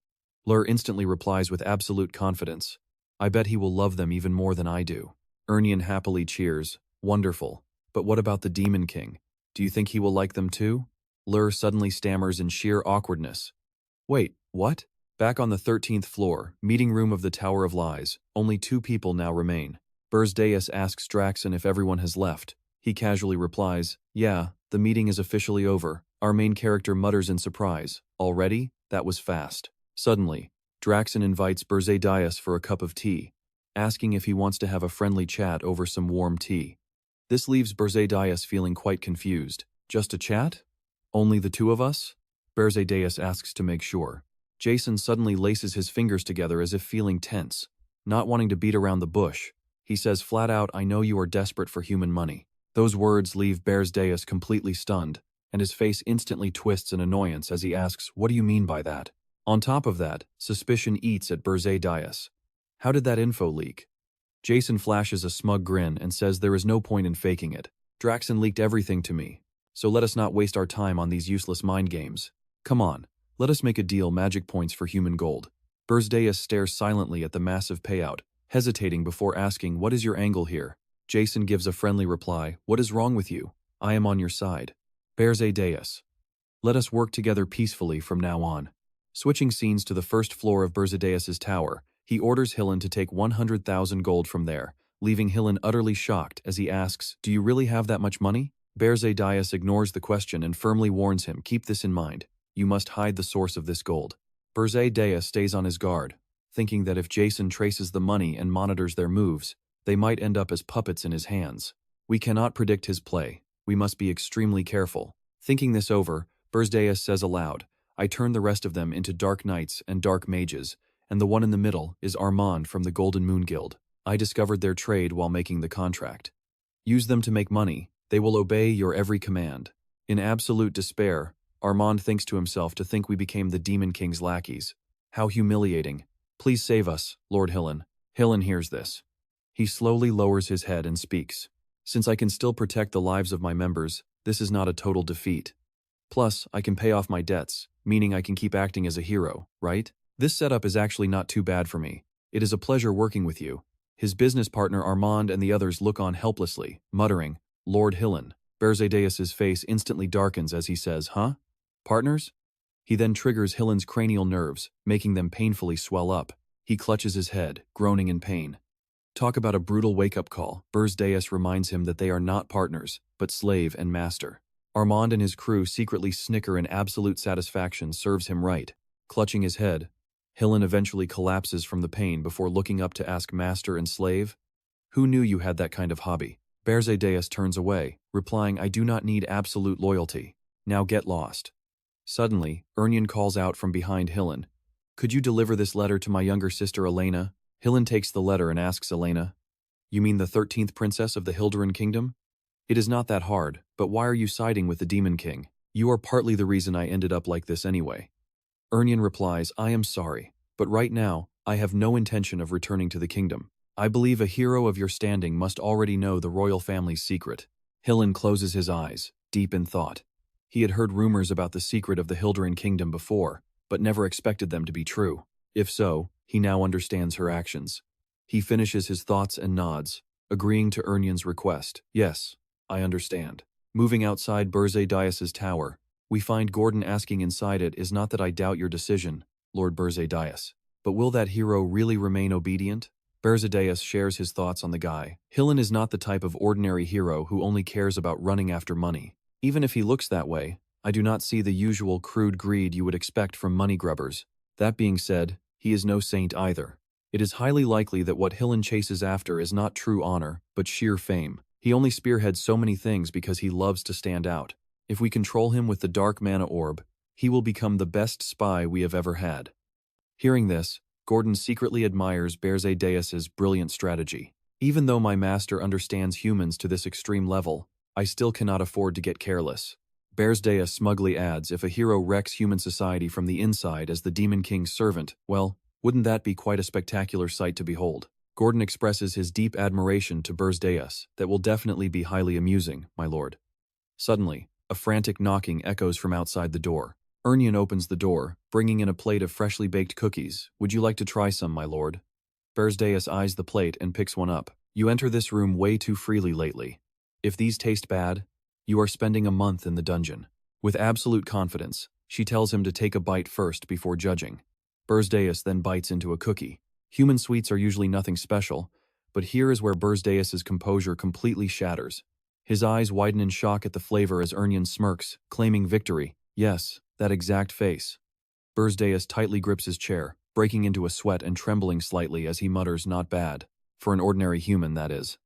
Lur instantly replies with absolute confidence, "I bet he will love them even more than I do." Ernyan happily cheers. "Wonderful. But what about the Demon King? Do you think he will like them too?" Lur suddenly stammers in sheer awkwardness. "Wait, what?" Back on the 13th floor, meeting room of the Tower of Lies, only 2 people now remain. Berze Deias asks Draxon if everyone has left. He casually replies, "Yeah, the meeting is officially over." Our main character mutters in surprise, "Already? That was fast." Suddenly, Draxon invites Berze Deias for a cup of tea, asking if he wants to have a friendly chat over some warm tea. This leaves Berze Deias feeling quite confused. "Just a chat? Only the 2 of us?" Berze Deias asks to make sure. Jason suddenly laces his fingers together as if feeling tense, not wanting to beat around the bush. He says flat out, "I know you are desperate for human money." Those words leave Berze Deias completely stunned, and his face instantly twists in annoyance as he asks, "What do you mean by that?" On top of that, suspicion eats at Berze Deias. How did that info leak? Jason flashes a smug grin and says there is no point in faking it. "Draxon leaked everything to me, so let us not waste our time on these useless mind games. Come on, let us make a deal, magic points for human gold." Berze Deias stares silently at the massive payout, hesitating before asking, "What is your angle here?" Jason gives a friendly reply, "What is wrong with you? I am on your side." Berze Deias. "Let us work together peacefully from now on." Switching scenes to the first floor of Berze Deias' tower, he orders Hillen to take 100,000 gold from there, leaving Hillen utterly shocked as he asks, "Do you really have that much money?" Berze Deias ignores the question and firmly warns him, "Keep this in mind. You must hide the source of this gold." Berze Deias stays on his guard, thinking that if Jason traces the money and monitors their moves, they might end up as puppets in his hands. We cannot predict his play. We must be extremely careful. Thinking this over, Berze Deias says aloud, "I turn the rest of them into dark knights and dark mages, and the one in the middle is Armand from the Golden Moon Guild. I discovered their trade while making the contract. Use them to make money. They will obey your every command." In absolute despair, Armand thinks to himself to think we became the Demon King's lackeys. How humiliating. "Please save us, Lord Hillen." Hillen hears this. He slowly lowers his head and speaks. "Since I can still protect the lives of my members, this is not a total defeat. Plus, I can pay off my debts, meaning I can keep acting as a hero, right? This setup is actually not too bad for me. It is a pleasure working with you." His business partner Armand and the others look on helplessly, muttering, "Lord Hillen." Berze Deias' face instantly darkens as he says, "Huh? Partners?" He then triggers Hillen's cranial nerves, making them painfully swell up. He clutches his head, groaning in pain. Talk about a brutal wake-up call. Berze Deias reminds him that they are not partners, but slave and master. Armand and his crew secretly snicker in absolute satisfaction serves him right. Clutching his head, Hillen eventually collapses from the pain before looking up to ask master and slave, "Who knew you had that kind of hobby?" Berze Deias turns away, replying, "I do not need absolute loyalty. Now get lost." Suddenly, Ernyan calls out from behind Hillen, "Could you deliver this letter to my younger sister Elena?" Hillen takes the letter and asks Elena, "You mean the 13th princess of the Hilderan Kingdom?" "It is not that hard, but why are you siding with the Demon King? You are partly the reason I ended up like this anyway." Ernyan replies, "I am sorry, but right now, I have no intention of returning to the kingdom. I believe a hero of your standing must already know the royal family's secret." Hillen closes his eyes, deep in thought. He had heard rumors about the secret of the Hilderan Kingdom before, but never expected them to be true. If so, he now understands her actions. He finishes his thoughts and nods, agreeing to Ernyan's request. "Yes, I understand." Moving outside Berze Deias' tower, we find Gordon asking inside it, "Is not that I doubt your decision, Lord Berze Deias, but will that hero really remain obedient?" Berze Deias shares his thoughts on the guy. Hillen is not the type of ordinary hero who only cares about running after money. Even if he looks that way, I do not see the usual crude greed you would expect from money grubbers. That being said, he is no saint either. It is highly likely that what Hillen chases after is not true honor, but sheer fame. He only spearheads so many things because he loves to stand out. If we control him with the dark mana orb, he will become the best spy we have ever had. Hearing this, Gordon secretly admires Berze Deias' brilliant strategy. Even though my master understands humans to this extreme level, I still cannot afford to get careless. Berze Deias smugly adds, if a hero wrecks human society from the inside as the Demon King's servant, well, wouldn't that be quite a spectacular sight to behold? Gordon expresses his deep admiration to Berze Deias. That will definitely be highly amusing, my lord. Suddenly, a frantic knocking echoes from outside the door. Eren opens the door, bringing in a plate of freshly baked cookies. Would you like to try some, my lord? Berze Deias eyes the plate and picks one up. You enter this room way too freely lately. If these taste bad, you are spending a month in the dungeon. With absolute confidence, she tells him to take a bite first before judging. Berze Deias then bites into a cookie. Human sweets are usually nothing special, but here is where Berze Deias' composure completely shatters. His eyes widen in shock at the flavor as Eren smirks, claiming victory. Yes, that exact face. Berze Deias tightly grips his chair, breaking into a sweat and trembling slightly as he mutters, not bad. For an ordinary human, that is.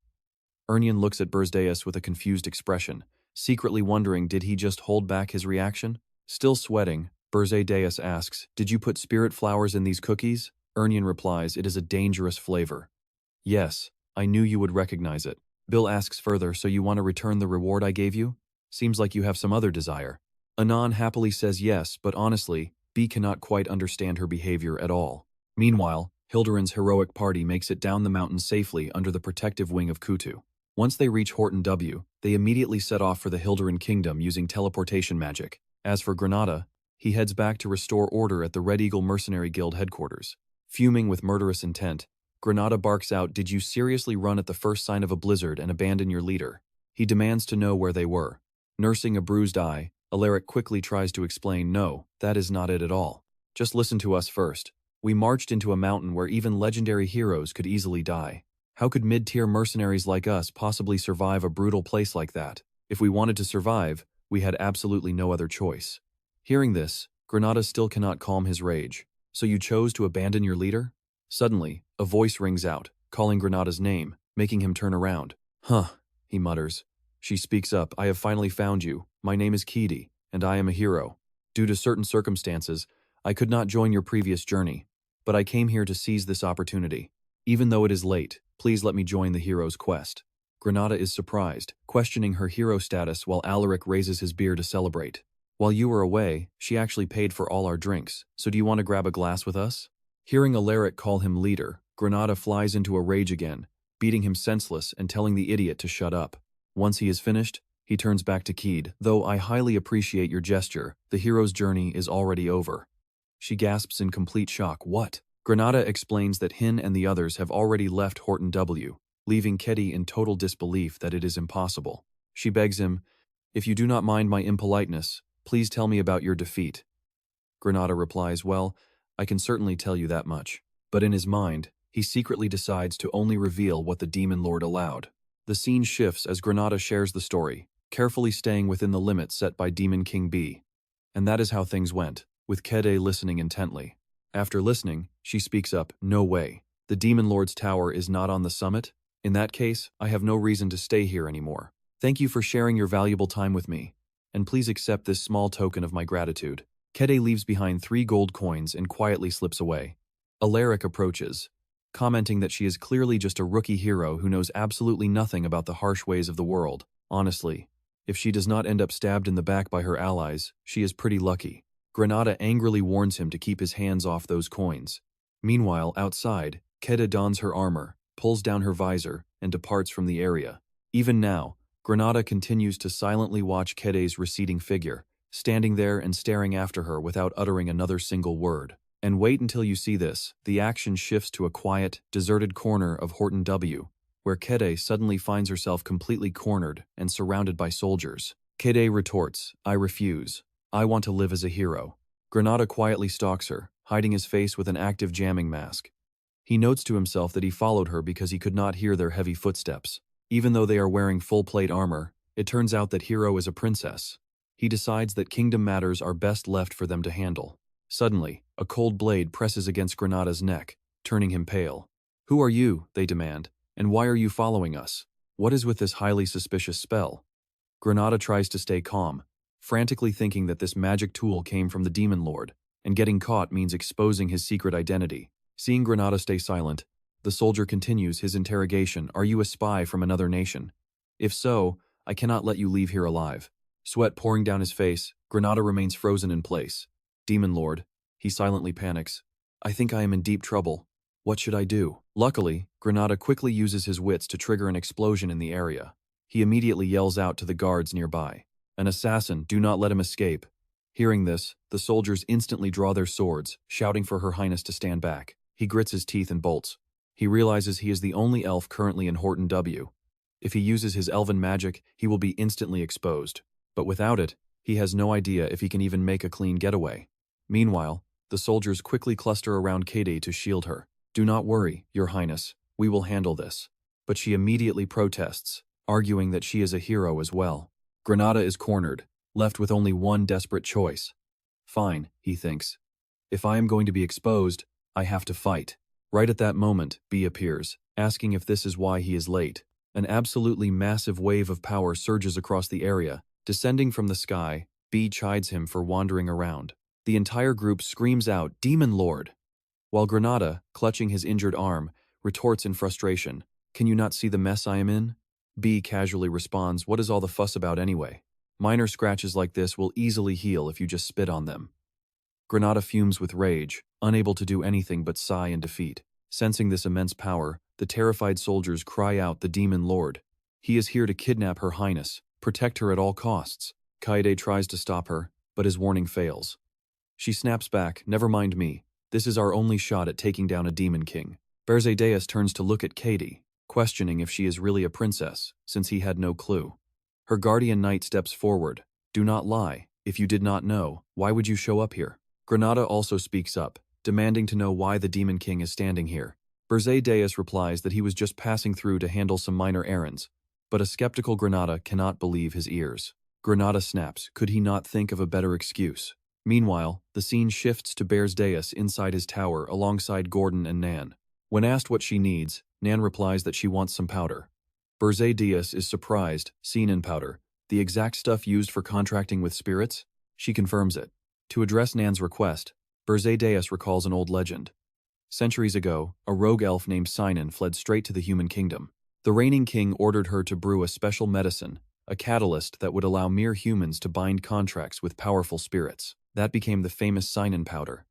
Eren looks at Berze Deias with a confused expression, secretly wondering did he just hold back his reaction? Still sweating, Berze Deias asks, did you put spirit flowers in these cookies? Eren replies, it is a dangerous flavor. Yes, I knew you would recognize it. Bill asks further, so you want to return the reward I gave you? Seems like you have some other desire. Anon happily says yes, but honestly, B cannot quite understand her behavior at all. Meanwhile, Hildirin's heroic party makes it down the mountain safely under the protective wing of Kutu. Once they reach Horton W, they immediately set off for the Hildirin kingdom using teleportation magic. As for Granada, he heads back to restore order at the Red Eagle Mercenary Guild headquarters. Fuming with murderous intent, Granada barks out, did you seriously run at the first sign of a blizzard and abandon your leader? He demands to know where they were. Nursing a bruised eye, Alaric quickly tries to explain, no, that is not it at all. Just listen to us first. We marched into a mountain where even legendary heroes could easily die. How could mid-tier mercenaries like us possibly survive a brutal place like that? If we wanted to survive, we had absolutely no other choice. Hearing this, Granada still cannot calm his rage. So you chose to abandon your leader? Suddenly, a voice rings out, calling Granada's name, making him turn around. Huh, he mutters. She speaks up, I have finally found you. My name is Kidi, and I am a hero. Due to certain circumstances, I could not join your previous journey, but I came here to seize this opportunity. Even though it is late, please let me join the hero's quest. Granada is surprised, questioning her hero status while Alaric raises his beer to celebrate. While you were away, she actually paid for all our drinks, so do you want to grab a glass with us? Hearing Alaric call him leader, Granada flies into a rage again, beating him senseless and telling the idiot to shut up. Once he is finished, he turns back to Keed. Though I highly appreciate your gesture, the hero's journey is already over. She gasps in complete shock. What? Granada explains that Hin and the others have already left Horton W, leaving Kedi in total disbelief that it is impossible. She begs him, if you do not mind my impoliteness, please tell me about your defeat. Granada replies, well, I can certainly tell you that much. But in his mind, he secretly decides to only reveal what the Demon Lord allowed. The scene shifts as Granada shares the story, carefully staying within the limits set by Demon King B. And that is how things went, with Kede listening intently. After listening, she speaks up, no way. The Demon Lord's tower is not on the summit? In that case, I have no reason to stay here anymore. Thank you for sharing your valuable time with me. And please accept this small token of my gratitude. Kede leaves behind 3 gold coins and quietly slips away. Alaric approaches, commenting that she is clearly just a rookie hero who knows absolutely nothing about the harsh ways of the world. Honestly, if she does not end up stabbed in the back by her allies, she is pretty lucky. Granada angrily warns him to keep his hands off those coins. Meanwhile, outside, Kede dons her armor, pulls down her visor, and departs from the area. Even now, Granada continues to silently watch Kede's receding figure, standing there and staring after her without uttering another single word. And wait until you see this, the action shifts to a quiet, deserted corner of Horton W, where Kede suddenly finds herself completely cornered and surrounded by soldiers. Kede retorts, I refuse. I want to live as a hero. Granada quietly stalks her, hiding his face with an active jamming mask. He notes to himself that he followed her because he could not hear their heavy footsteps. Even though they are wearing full-plate armor, it turns out that Hero is a princess. He decides that kingdom matters are best left for them to handle. Suddenly, a cold blade presses against Granada's neck, turning him pale. Who are you, they demand, and why are you following us? What is with this highly suspicious spell? Granada tries to stay calm, frantically thinking that this magic tool came from the Demon Lord, and getting caught means exposing his secret identity. Seeing Granada stay silent, The soldier continues his interrogation. Are you a spy from another nation? If so, I cannot let you leave here alive. Sweat pouring down his face, Granada remains frozen in place. Demon Lord. He silently panics. I think I am in deep trouble. What should I do? Luckily, Granada quickly uses his wits to trigger an explosion in the area. He immediately yells out to the guards nearby. An assassin, do not let him escape. Hearing this, the soldiers instantly draw their swords, shouting for Her Highness to stand back. He grits his teeth and bolts. He realizes he is the only elf currently in Horton W. If he uses his elven magic, he will be instantly exposed. But without it, he has no idea if he can even make a clean getaway. Meanwhile, the soldiers quickly cluster around Kade to shield her. Do not worry, Your Highness, we will handle this. But she immediately protests, arguing that she is a hero as well. Granada is cornered, left with only one desperate choice. Fine, he thinks. If I am going to be exposed, I have to fight. Right at that moment, B appears, asking if this is why he is late. An absolutely massive wave of power surges across the area. Descending from the sky, B chides him for wandering around. The entire group screams out, Demon Lord! While Granada, clutching his injured arm, retorts in frustration, Can you not see the mess I am in? B casually responds, What is all the fuss about anyway? Minor scratches like this will easily heal if you just spit on them. Granada fumes with rage, unable to do anything but sigh in defeat. Sensing this immense power, the terrified soldiers cry out the Demon Lord. He is here to kidnap Her Highness, protect her at all costs. Kaede tries to stop her, but his warning fails. She snaps back, Never mind me. This is our only shot at taking down a Demon King. Berze Deias turns to look at Kaede, questioning if she is really a princess, since he had no clue. Her guardian knight steps forward. Do not lie. If you did not know, why would you show up here? Granada also speaks up, demanding to know why the Demon King is standing here. Berze Deias replies that he was just passing through to handle some minor errands, but a skeptical Granada cannot believe his ears. Granada snaps, could he not think of a better excuse? Meanwhile, the scene shifts to Berze Deias inside his tower alongside Gordon and Nan. When asked what she needs, Nan replies that she wants some powder. Berze Deias is surprised, seen in powder, the exact stuff used for contracting with spirits? She confirms it. To address Nan's request, Berze Deias recalls an old legend. Centuries ago, a rogue elf named Sinan fled straight to the human kingdom. The reigning king ordered her to brew a special medicine, a catalyst that would allow mere humans to bind contracts with powerful spirits. That became the famous Sinan powder.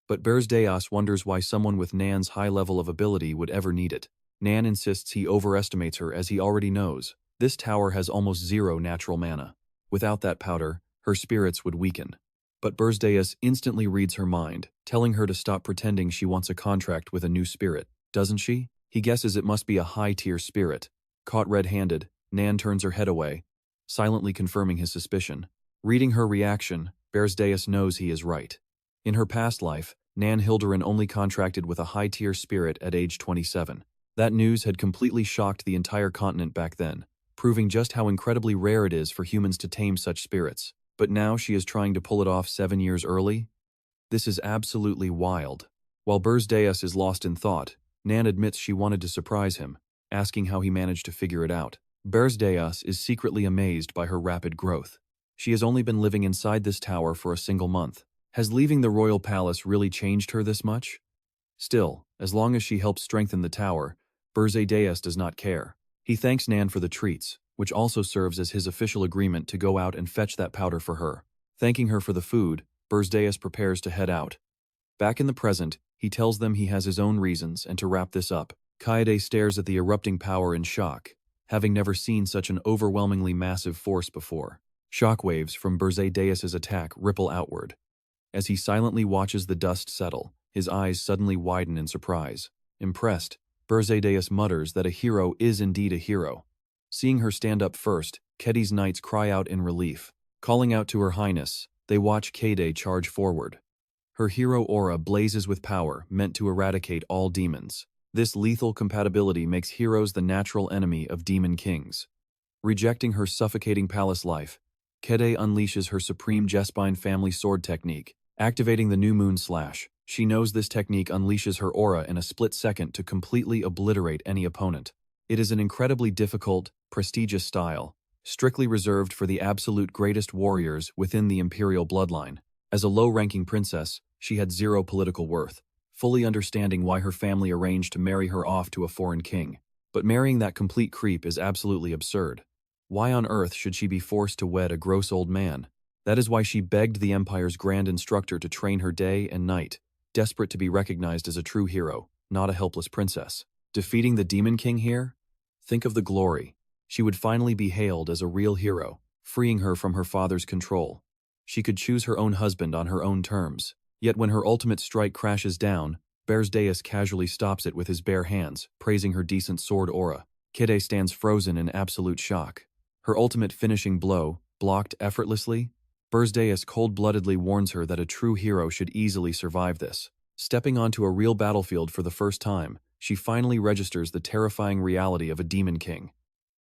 But Berze Deias wonders why someone with Nan's high level of ability would ever need it. Nan insists he overestimates her as he already knows. This tower has almost zero natural mana. Without that powder, her spirits would weaken. But Berze Deias instantly reads her mind, telling her to stop pretending she wants a contract with a new spirit, doesn't she? He guesses it must be a high-tier spirit. Caught red-handed, Nan turns her head away, silently confirming his suspicion. Reading her reaction, Berze Deias knows he is right. In her past life, Nan Hilderin only contracted with a high-tier spirit at age 27. That news had completely shocked the entire continent back then, proving just how incredibly rare it is for humans to tame such spirits. But now she is trying to pull it off 7 years early? This is absolutely wild. While Berze Deias is lost in thought, Nan admits she wanted to surprise him, asking how he managed to figure it out. Berze Deias is secretly amazed by her rapid growth. She has only been living inside this tower for a single month. Has leaving the royal palace really changed her this much? Still, as long as she helps strengthen the tower, Berze Deias does not care. He thanks Nan for the treats, which also serves as his official agreement to go out and fetch that powder for her. Thanking her for the food, Berze Deias prepares to head out. Back in the present, he tells them he has his own reasons, and to wrap this up, Kaede stares at the erupting power in shock, having never seen such an overwhelmingly massive force before. Shockwaves from Berze Deias' attack ripple outward. As he silently watches the dust settle, his eyes suddenly widen in surprise. Impressed, Berze Deias mutters that a hero is indeed a hero. Seeing her stand up first, Kedi's knights cry out in relief. Calling out to Her Highness, they watch Kaede charge forward. Her hero aura blazes with power, meant to eradicate all demons. This lethal compatibility makes heroes the natural enemy of demon kings. Rejecting her suffocating palace life, Kede unleashes her supreme Jespine family sword technique, activating the New Moon Slash. She knows this technique unleashes her aura in a split second to completely obliterate any opponent. It is an incredibly difficult, prestigious style, strictly reserved for the absolute greatest warriors within the imperial bloodline. As a low-ranking princess, she had zero political worth. fully understanding why her family arranged to marry her off to a foreign king. But marrying that complete creep is absolutely absurd. Why on earth should she be forced to wed a gross old man? That is why she begged the Empire's grand instructor to train her day and night, desperate to be recognized as a true hero, not a helpless princess. Defeating the Demon King here? Think of the glory. She would finally be hailed as a real hero, freeing her from her father's control. She could choose her own husband on her own terms. Yet when her ultimate strike crashes down, Berze Deias casually stops it with his bare hands, praising her decent sword aura. Kide stands frozen in absolute shock. Her ultimate finishing blow, blocked effortlessly. Berze Deias cold-bloodedly warns her that a true hero should easily survive this. Stepping onto a real battlefield for the first time, she finally registers the terrifying reality of a demon king.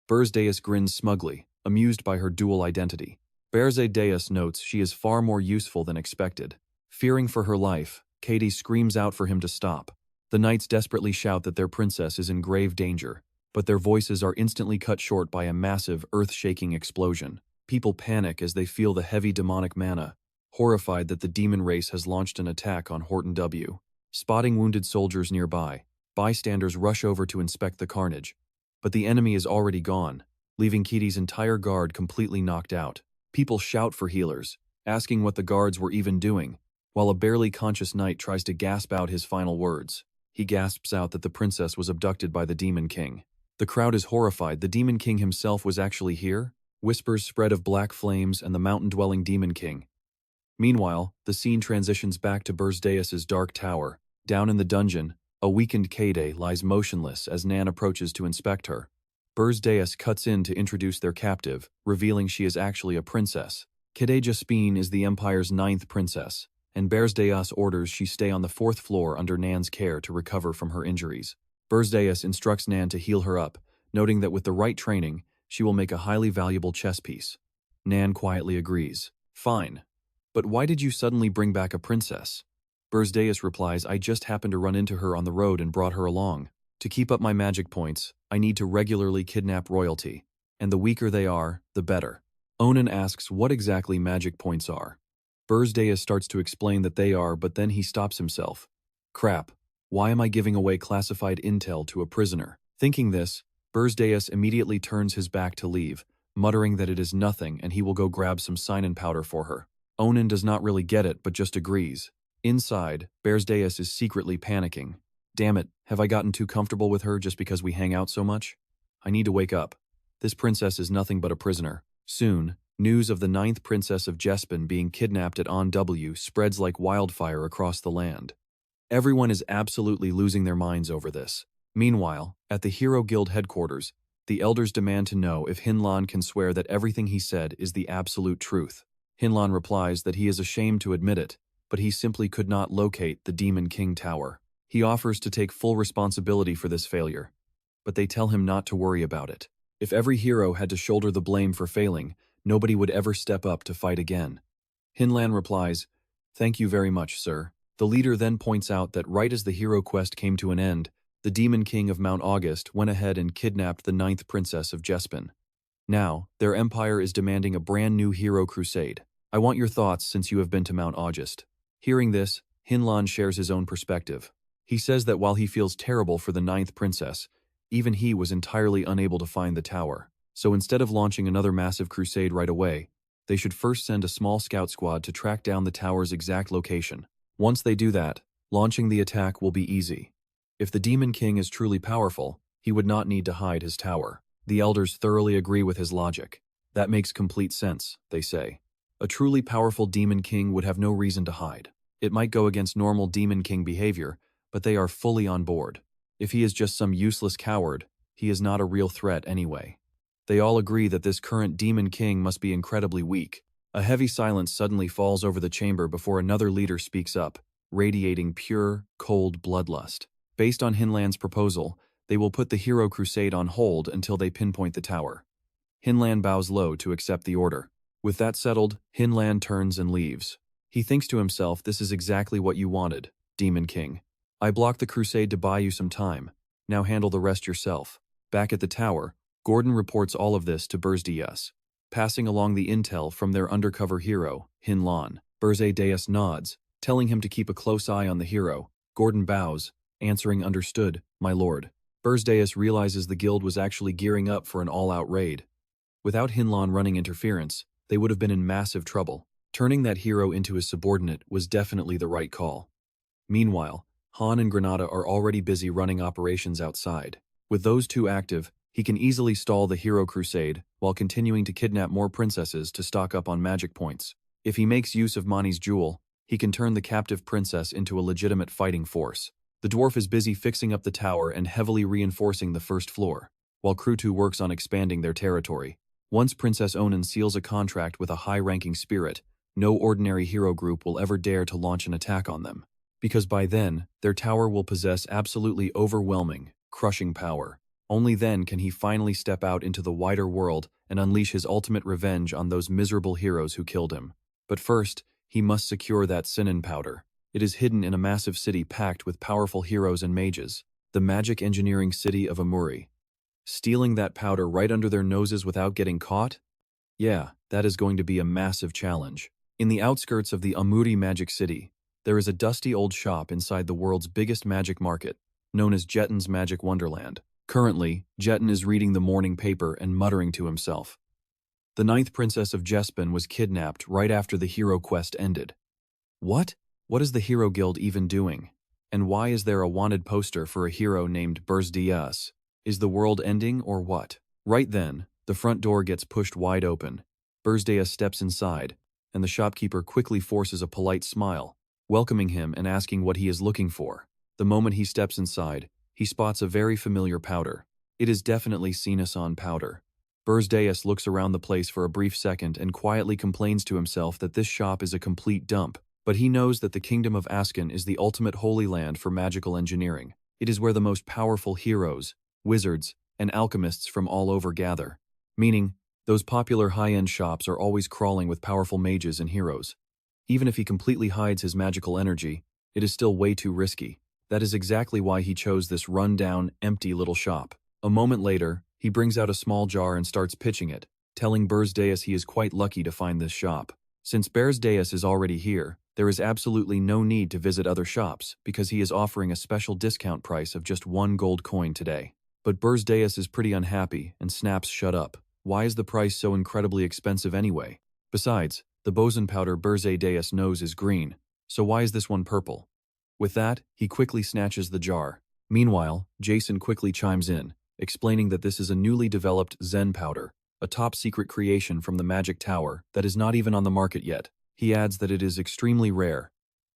Berze Deias grins smugly, amused by her dual identity. Berze Deias notes she is far more useful than expected. Fearing for her life, Katie screams out for him to stop. The knights desperately shout that their princess is in grave danger, but their voices are instantly cut short by a massive, earth-shaking explosion. People panic as they feel the heavy demonic mana, horrified that the demon race has launched an attack on Horton W. Spotting wounded soldiers nearby, bystanders rush over to inspect the carnage. But the enemy is already gone, leaving Kitty's entire guard completely knocked out. People shout for healers, asking what the guards were even doing, while a barely conscious knight tries to gasp out his final words. He gasps out that the princess was abducted by the Demon King. The crowd is horrified. The Demon King himself was actually here? Whispers spread of black flames and the mountain-dwelling Demon King. Meanwhile, the scene transitions back to Berze Deias' dark tower. Down in the dungeon, a weakened Kade lies motionless as Nan approaches to inspect her. Berze Deias cuts in to introduce their captive, revealing she is actually a princess. Kade Jaspine is the Empire's 9th princess, and Berze Deias orders she stay on the 4th floor under Nan's care to recover from her injuries. Berze Deias instructs Nan to heal her up, noting that with the right training, she will make a highly valuable chess piece. Nan quietly agrees. Fine. But why did you suddenly bring back a princess? Berze Deias replies, I just happened to run into her on the road and brought her along. To keep up my magic points, I need to regularly kidnap royalty, and the weaker they are, the better. Onan asks what exactly magic points are. Berze Deias starts to explain that they are, but then he stops himself. Crap, why am I giving away classified intel to a prisoner? Thinking this, Berze Deias immediately turns his back to leave, muttering that it is nothing and he will go grab some cyanide powder for her. Onan does not really get it but just agrees. Inside, Berze Deias is secretly panicking. Damn it, have I gotten too comfortable with her just because we hang out so much? I need to wake up. This princess is nothing but a prisoner. Soon, news of the 9th princess of Jespin being kidnapped at On W spreads like wildfire across the land. Everyone is absolutely losing their minds over this. Meanwhile, at the Hero Guild headquarters, the elders demand to know if Hinlan can swear that everything he said is the absolute truth. Hinlan replies that he is ashamed to admit it, but he simply could not locate the Demon King Tower. He offers to take full responsibility for this failure, but they tell him not to worry about it. If every hero had to shoulder the blame for failing, nobody would ever step up to fight again. Hinlan replies, Thank you very much, sir. The leader then points out that right as the hero quest came to an end, the Demon King of Mount August went ahead and kidnapped the 9th princess of Jespin. Now, their empire is demanding a brand new hero crusade. I want your thoughts since you have been to Mount August. Hearing this, Hinlan shares his own perspective. He says that while he feels terrible for the 9th princess, even he was entirely unable to find the tower. So instead of launching another massive crusade right away, they should first send a small scout squad to track down the tower's exact location. Once they do that, launching the attack will be easy. If the Demon King is truly powerful, he would not need to hide his tower. The elders thoroughly agree with his logic. That makes complete sense, they say. A truly powerful Demon King would have no reason to hide. It might go against normal Demon King behavior, but they are fully on board. If he is just some useless coward, he is not a real threat anyway. They all agree that this current Demon King must be incredibly weak. A heavy silence suddenly falls over the chamber before another leader speaks up, radiating pure, cold bloodlust. Based on Hinlan's proposal, they will put the Hero Crusade on hold until they pinpoint the tower. Hinlan bows low to accept the order. With that settled, Hinlan turns and leaves. He thinks to himself, this is exactly what you wanted, Demon King. I blocked the crusade to buy you some time. Now handle the rest yourself. Back at the tower, Gordon reports all of this to Berze Deias. Passing along the intel from their undercover hero, Hinlan, Berze Deias nods, telling him to keep a close eye on the hero, Gordon bows, answering understood, my lord. Berze Deias realizes the guild was actually gearing up for an all-out raid. Without Hinlan running interference, they would have been in massive trouble. Turning that hero into his subordinate was definitely the right call. Meanwhile, Han and Granada are already busy running operations outside. With those two active, he can easily stall the hero crusade while continuing to kidnap more princesses to stock up on magic points. If he makes use of Mani's jewel, he can turn the captive princess into a legitimate fighting force. The dwarf is busy fixing up the tower and heavily reinforcing the first floor, while Crew 2 works on expanding their territory. Once Princess Onan seals a contract with a high-ranking spirit, no ordinary hero group will ever dare to launch an attack on them, because by then, their tower will possess absolutely overwhelming, crushing power. Only then can he finally step out into the wider world and unleash his ultimate revenge on those miserable heroes who killed him. But first, he must secure that Sinan powder. It is hidden in a massive city packed with powerful heroes and mages, the magic engineering city of Amuri. Stealing that powder right under their noses without getting caught? Yeah, that is going to be a massive challenge. In the outskirts of the Amuri Magic City, there is a dusty old shop inside the world's biggest magic market, known as Jetton's Magic Wonderland. Currently, Jetton is reading the morning paper and muttering to himself. The 9th Princess of Jespin was kidnapped right after the hero quest ended. What? What is the Hero Guild even doing? And why is there a wanted poster for a hero named Berze Deias? Is the world ending or what? Right then, the front door gets pushed wide open. Berze Deias steps inside, and the shopkeeper quickly forces a polite smile, welcoming him and asking what he is looking for. The moment he steps inside, he spots a very familiar powder. It is definitely Sinasan powder. Berze Deias looks around the place for a brief second and quietly complains to himself that this shop is a complete dump, but he knows that the Kingdom of Asken is the ultimate holy land for magical engineering. It is where the most powerful heroes, wizards, and alchemists from all over gather, meaning those popular high-end shops are always crawling with powerful mages and heroes. Even if he completely hides his magical energy, it is still way too risky. That is exactly why he chose this run-down, empty little shop. A moment later, he brings out a small jar and starts pitching it, telling Berze Deias he is quite lucky to find this shop. Since Berze Deias is already here, there is absolutely no need to visit other shops because he is offering a special discount price of just 1 gold coin today. But Berze Deias is pretty unhappy and snaps shut up. Why is the price so incredibly expensive anyway? Besides, the boson powder Berze Deias knows is green, so why is this one purple? With that, he quickly snatches the jar. Meanwhile, Jason quickly chimes in, explaining that this is a newly developed Zen powder, a top-secret creation from the Magic Tower that is not even on the market yet. He adds that it is extremely rare,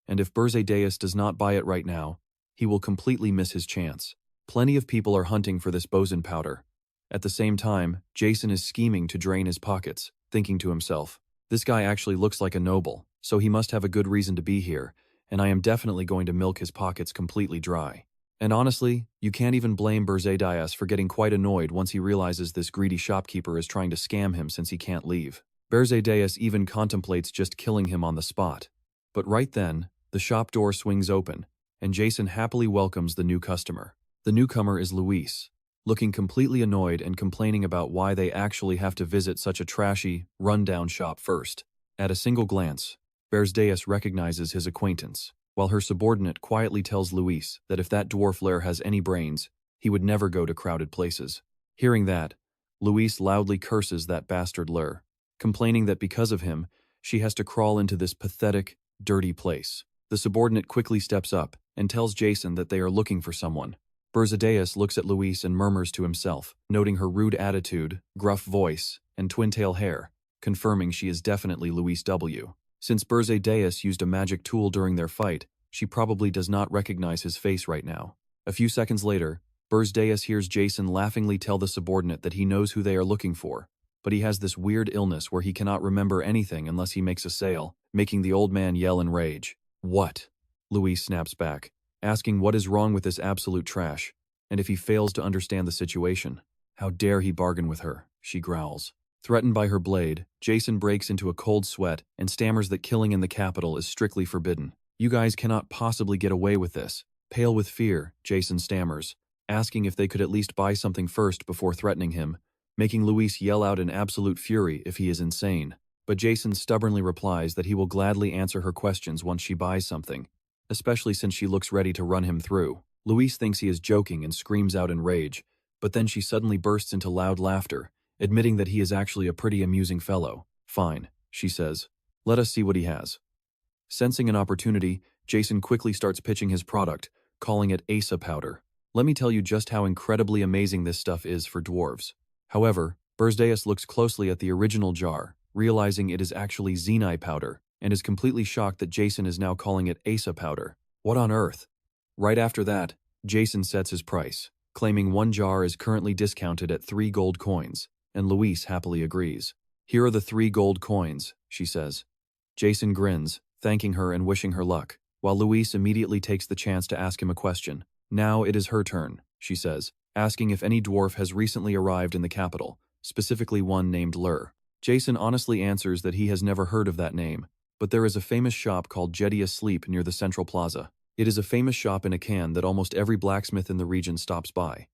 and if Berze Deias does not buy it right now, he will completely miss his chance. Plenty of people are hunting for this boson powder. At the same time, Jason is scheming to drain his pockets, thinking to himself, this guy actually looks like a noble, so he must have a good reason to be here, and I am definitely going to milk his pockets completely dry. And honestly, you can't even blame Berze Deias for getting quite annoyed once he realizes this greedy shopkeeper is trying to scam him since he can't leave. Berze Deias even contemplates just killing him on the spot. But right then, the shop door swings open, and Jason happily welcomes the new customer. The newcomer is Luis, looking completely annoyed and complaining about why they actually have to visit such a trashy, run-down shop first. At a single glance, Berze Deias recognizes his acquaintance, while her subordinate quietly tells Luis that if that dwarf Lair has any brains, he would never go to crowded places. Hearing that, Luis loudly curses that bastard Lair, complaining that because of him, she has to crawl into this pathetic, dirty place. The subordinate quickly steps up and tells Jason that they are looking for someone. Berze Deias looks at Luis and murmurs to himself, noting her rude attitude, gruff voice, and twin-tail hair, confirming she is definitely Luis W. Since Berze Deias used a magic tool during their fight, she probably does not recognize his face right now. A few seconds later, Berze Deias hears Jason laughingly tell the subordinate that he knows who they are looking for, but he has this weird illness where he cannot remember anything unless he makes a sale, making the old man yell in rage. What? Luis snaps back, asking what is wrong with this absolute trash, and if he fails to understand the situation. How dare he bargain with her, she growls. Threatened by her blade, Jason breaks into a cold sweat and stammers that killing in the capital is strictly forbidden. You guys cannot possibly get away with this. Pale with fear, Jason stammers, asking if they could at least buy something first before threatening him, making Luis yell out in absolute fury if he is insane. But Jason stubbornly replies that he will gladly answer her questions once she buys something, especially since she looks ready to run him through. Luis thinks he is joking and screams out in rage, but then she suddenly bursts into loud laughter, admitting that he is actually a pretty amusing fellow. Fine, she says. Let us see what he has. Sensing an opportunity, Jason quickly starts pitching his product, calling it Asa powder. Let me tell you just how incredibly amazing this stuff is for dwarves. However, Berze Deias looks closely at the original jar, realizing it is actually Zenai powder, and is completely shocked that Jason is now calling it Asa powder. What on earth? Right after that, Jason sets his price, claiming one jar is currently discounted at 3 gold coins, and Luis happily agrees. Here are the 3 gold coins, she says. Jason grins, thanking her and wishing her luck, while Luis immediately takes the chance to ask him a question. Now it is her turn, she says, asking if any dwarf has recently arrived in the capital, specifically one named Lur. Jason honestly answers that he has never heard of that name, but there is a famous shop called Jetty Asleep near the central plaza. It is a famous shop in Akan that almost every blacksmith in the region stops by,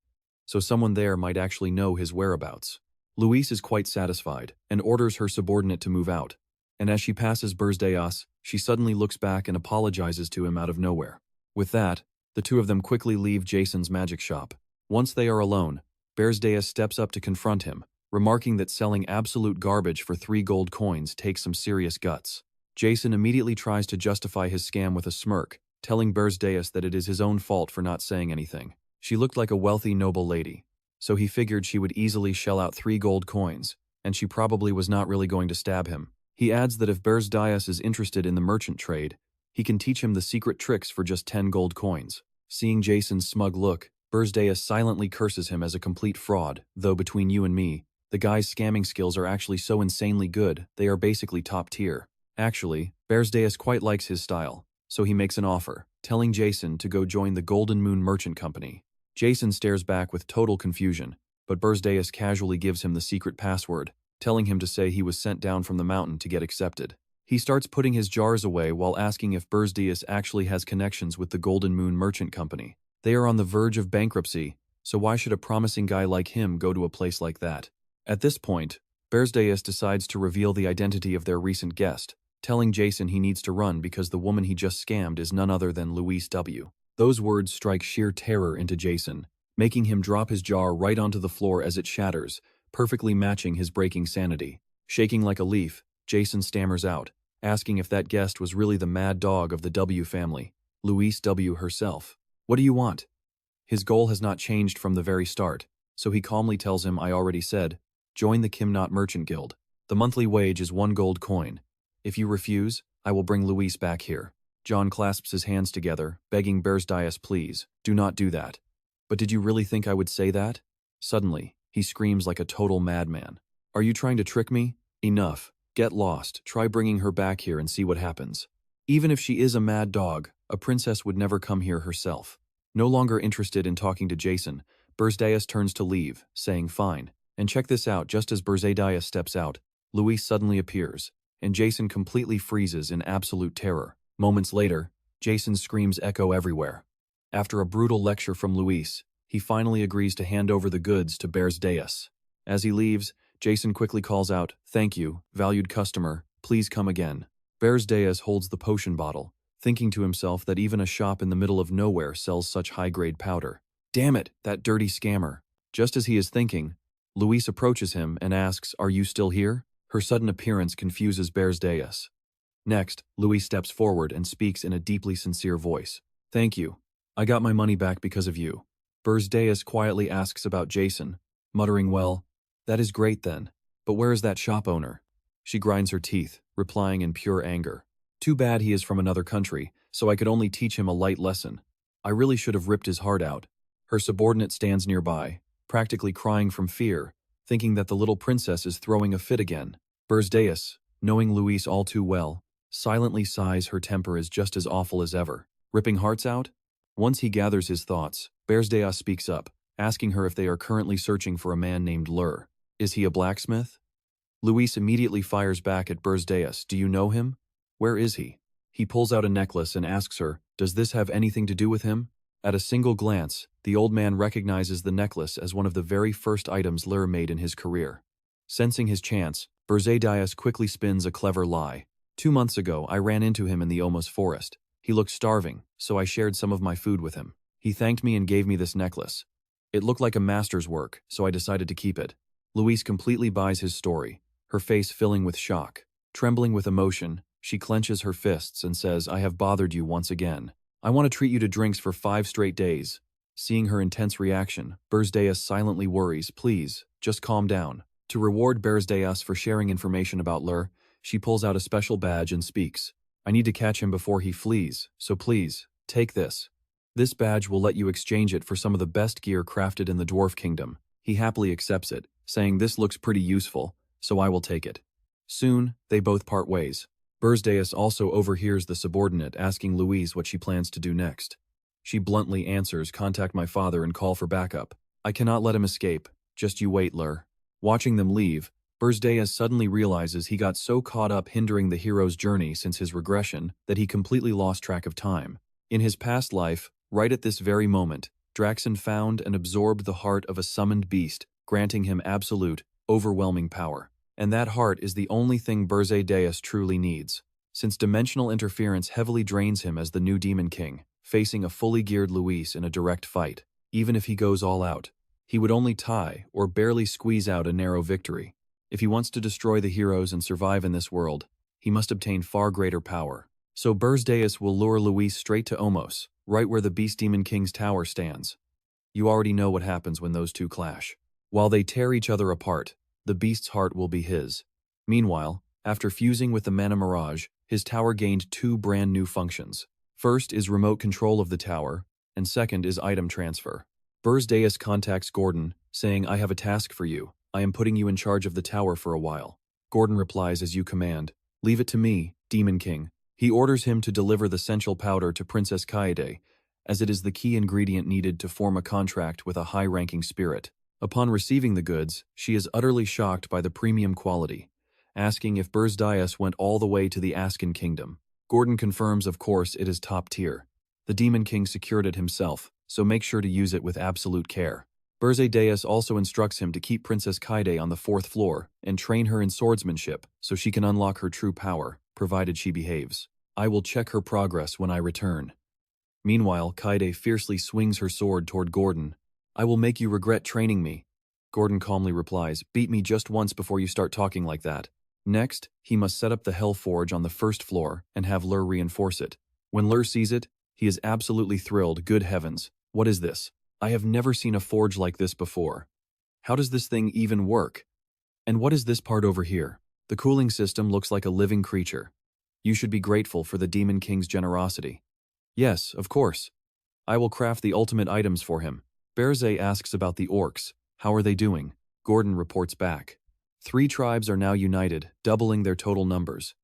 so someone there might actually know his whereabouts. Luis is quite satisfied, and orders her subordinate to move out, and as she passes Berze Deias, she suddenly looks back and apologizes to him out of nowhere. With that, the two of them quickly leave Jason's magic shop. Once they are alone, Berze Deias steps up to confront him, remarking that selling absolute garbage for 3 gold coins takes some serious guts. Jason immediately tries to justify his scam with a smirk, telling Berze Deias that it is his own fault for not saying anything. She looked like a wealthy noble lady, so he figured she would easily shell out 3 gold coins, and she probably was not really going to stab him. He adds that if Berze Deias is interested in the merchant trade, he can teach him the secret tricks for just 10 gold coins. Seeing Jason's smug look, Berze Deias silently curses him as a complete fraud, though between you and me, the guy's scamming skills are actually so insanely good, they are basically top tier. Actually, Berze Deias quite likes his style, so he makes an offer, telling Jason to go join the Golden Moon Merchant Company. Jason stares back with total confusion, but Berze Deias casually gives him the secret password, telling him to say he was sent down from the mountain to get accepted. He starts putting his jars away while asking if Berze Deias actually has connections with the Golden Moon Merchant Company. They are on the verge of bankruptcy, so why should a promising guy like him go to a place like that? At this point, Berze Deias decides to reveal the identity of their recent guest, telling Jason he needs to run because the woman he just scammed is none other than Luis W. Those words strike sheer terror into Jason, making him drop his jar right onto the floor as it shatters, perfectly matching his breaking sanity. Shaking like a leaf, Jason stammers out, asking if that guest was really the mad dog of the W family, Luis W. herself. What do you want? His goal has not changed from the very start, so he calmly tells him I already said, join the Kimnot Merchant Guild. The monthly wage is 1 gold coin. If you refuse, I will bring Luis back here. John clasps his hands together, begging Berze Deias, please, do not do that. But did you really think I would say that? Suddenly, he screams like a total madman. Are you trying to trick me? Enough. Get lost. Try bringing her back here and see what happens. Even if she is a mad dog, a princess would never come here herself. No longer interested in talking to Jason, Berze Deias turns to leave, saying fine. And check this out, just as Berze Deias steps out, Luis suddenly appears, and Jason completely freezes in absolute terror. Moments later, Jason's screams echo everywhere. After a brutal lecture from Luis, he finally agrees to hand over the goods to Berze Deias. As he leaves, Jason quickly calls out, thank you, valued customer, please come again. Berze Deias holds the potion bottle, thinking to himself that even a shop in the middle of nowhere sells such high-grade powder. Damn it, that dirty scammer. Just as he is thinking, Luis approaches him and asks, are you still here? Her sudden appearance confuses Berze Deias. Next, Luis steps forward and speaks in a deeply sincere voice. Thank you. I got my money back because of you. Berze Deias quietly asks about Jason, muttering, well, that is great then, but where is that shop owner? She grinds her teeth, replying in pure anger. Too bad he is from another country, so I could only teach him a light lesson. I really should have ripped his heart out. Her subordinate stands nearby, practically crying from fear, thinking that the little princess is throwing a fit again. Berze Deias, knowing Luis all too well, silently sighs her temper is just as awful as ever. Ripping hearts out? Once he gathers his thoughts, Berze Deias speaks up, asking her if they are currently searching for a man named Lur. Is he a blacksmith? Luis immediately fires back at Berze Deias. Do you know him? Where is he? He pulls out a necklace and asks her, does this have anything to do with him? At a single glance, the old man recognizes the necklace as one of the very first items Lur made in his career. Sensing his chance, Berze Deias quickly spins a clever lie. 2 months ago, I ran into him in the Omos forest. He looked starving, so I shared some of my food with him. He thanked me and gave me this necklace. It looked like a master's work, so I decided to keep it. Louise completely buys his story, her face filling with shock. Trembling with emotion, she clenches her fists and says, "I have bothered you once again. I want to treat you to drinks for 5 straight days." Seeing her intense reaction, Berze Deias silently worries, "Please, just calm down." To reward Berze Deias for sharing information about Lur, she pulls out a special badge and speaks. "I need to catch him before he flees, so please, take this. This badge will let you exchange it for some of the best gear crafted in the Dwarf Kingdom." He happily accepts it, saying, "This looks pretty useful, so I will take it." Soon, they both part ways. Berze Deias also overhears the subordinate asking Louise what she plans to do next. She bluntly answers, "Contact my father and call for backup. I cannot let him escape. Just you wait, Lur." Watching them leave, Berze Deias suddenly realizes he got so caught up hindering the hero's journey since his regression that he completely lost track of time. In his past life, right at this very moment, Draxon found and absorbed the heart of a summoned beast, granting him absolute, overwhelming power. And that heart is the only thing Berze Deias truly needs, since dimensional interference heavily drains him as the new Demon King, facing a fully geared Louise in a direct fight. Even if he goes all out, he would only tie or barely squeeze out a narrow victory. If he wants to destroy the heroes and survive in this world, he must obtain far greater power. So Berze Deias will lure Louise straight to Omos, right where the Beast Demon King's tower stands. You already know what happens when those two clash. While they tear each other apart, the beast's heart will be his. Meanwhile, after fusing with the Mana Mirage, his tower gained 2 brand new functions. First is remote control of the tower, and second is item transfer. Berze Deias contacts Gordon, saying, "I have a task for you. I am putting you in charge of the tower for a while." Gordon replies, "As you command. Leave it to me, Demon King." He orders him to deliver the essential powder to Princess Kaede, as it is the key ingredient needed to form a contract with a high-ranking spirit. Upon receiving the goods, she is utterly shocked by the premium quality, asking if Berze Deias went all the way to the Askin Kingdom. Gordon confirms, of course, it is top tier. The Demon King secured it himself, so make sure to use it with absolute care. Berze Deias also instructs him to keep Princess Kaede on the 4th floor and train her in swordsmanship so she can unlock her true power, provided she behaves. I will check her progress when I return. Meanwhile, Kaede fiercely swings her sword toward Gordon. "I will make you regret training me." Gordon calmly replies, "Beat me just once before you start talking like that." Next, he must set up the Hell Forge on the 1st floor and have Lur reinforce it. When Lur sees it, he is absolutely thrilled. "Good heavens, what is this? I have never seen a forge like this before. How does this thing even work? And what is this part over here?" The cooling system looks like a living creature. You should be grateful for the Demon King's generosity. "Yes, of course. I will craft the ultimate items for him." Berze asks about the orcs. "How are they doing?" Gordon reports back. 3 tribes are now united, doubling their total numbers.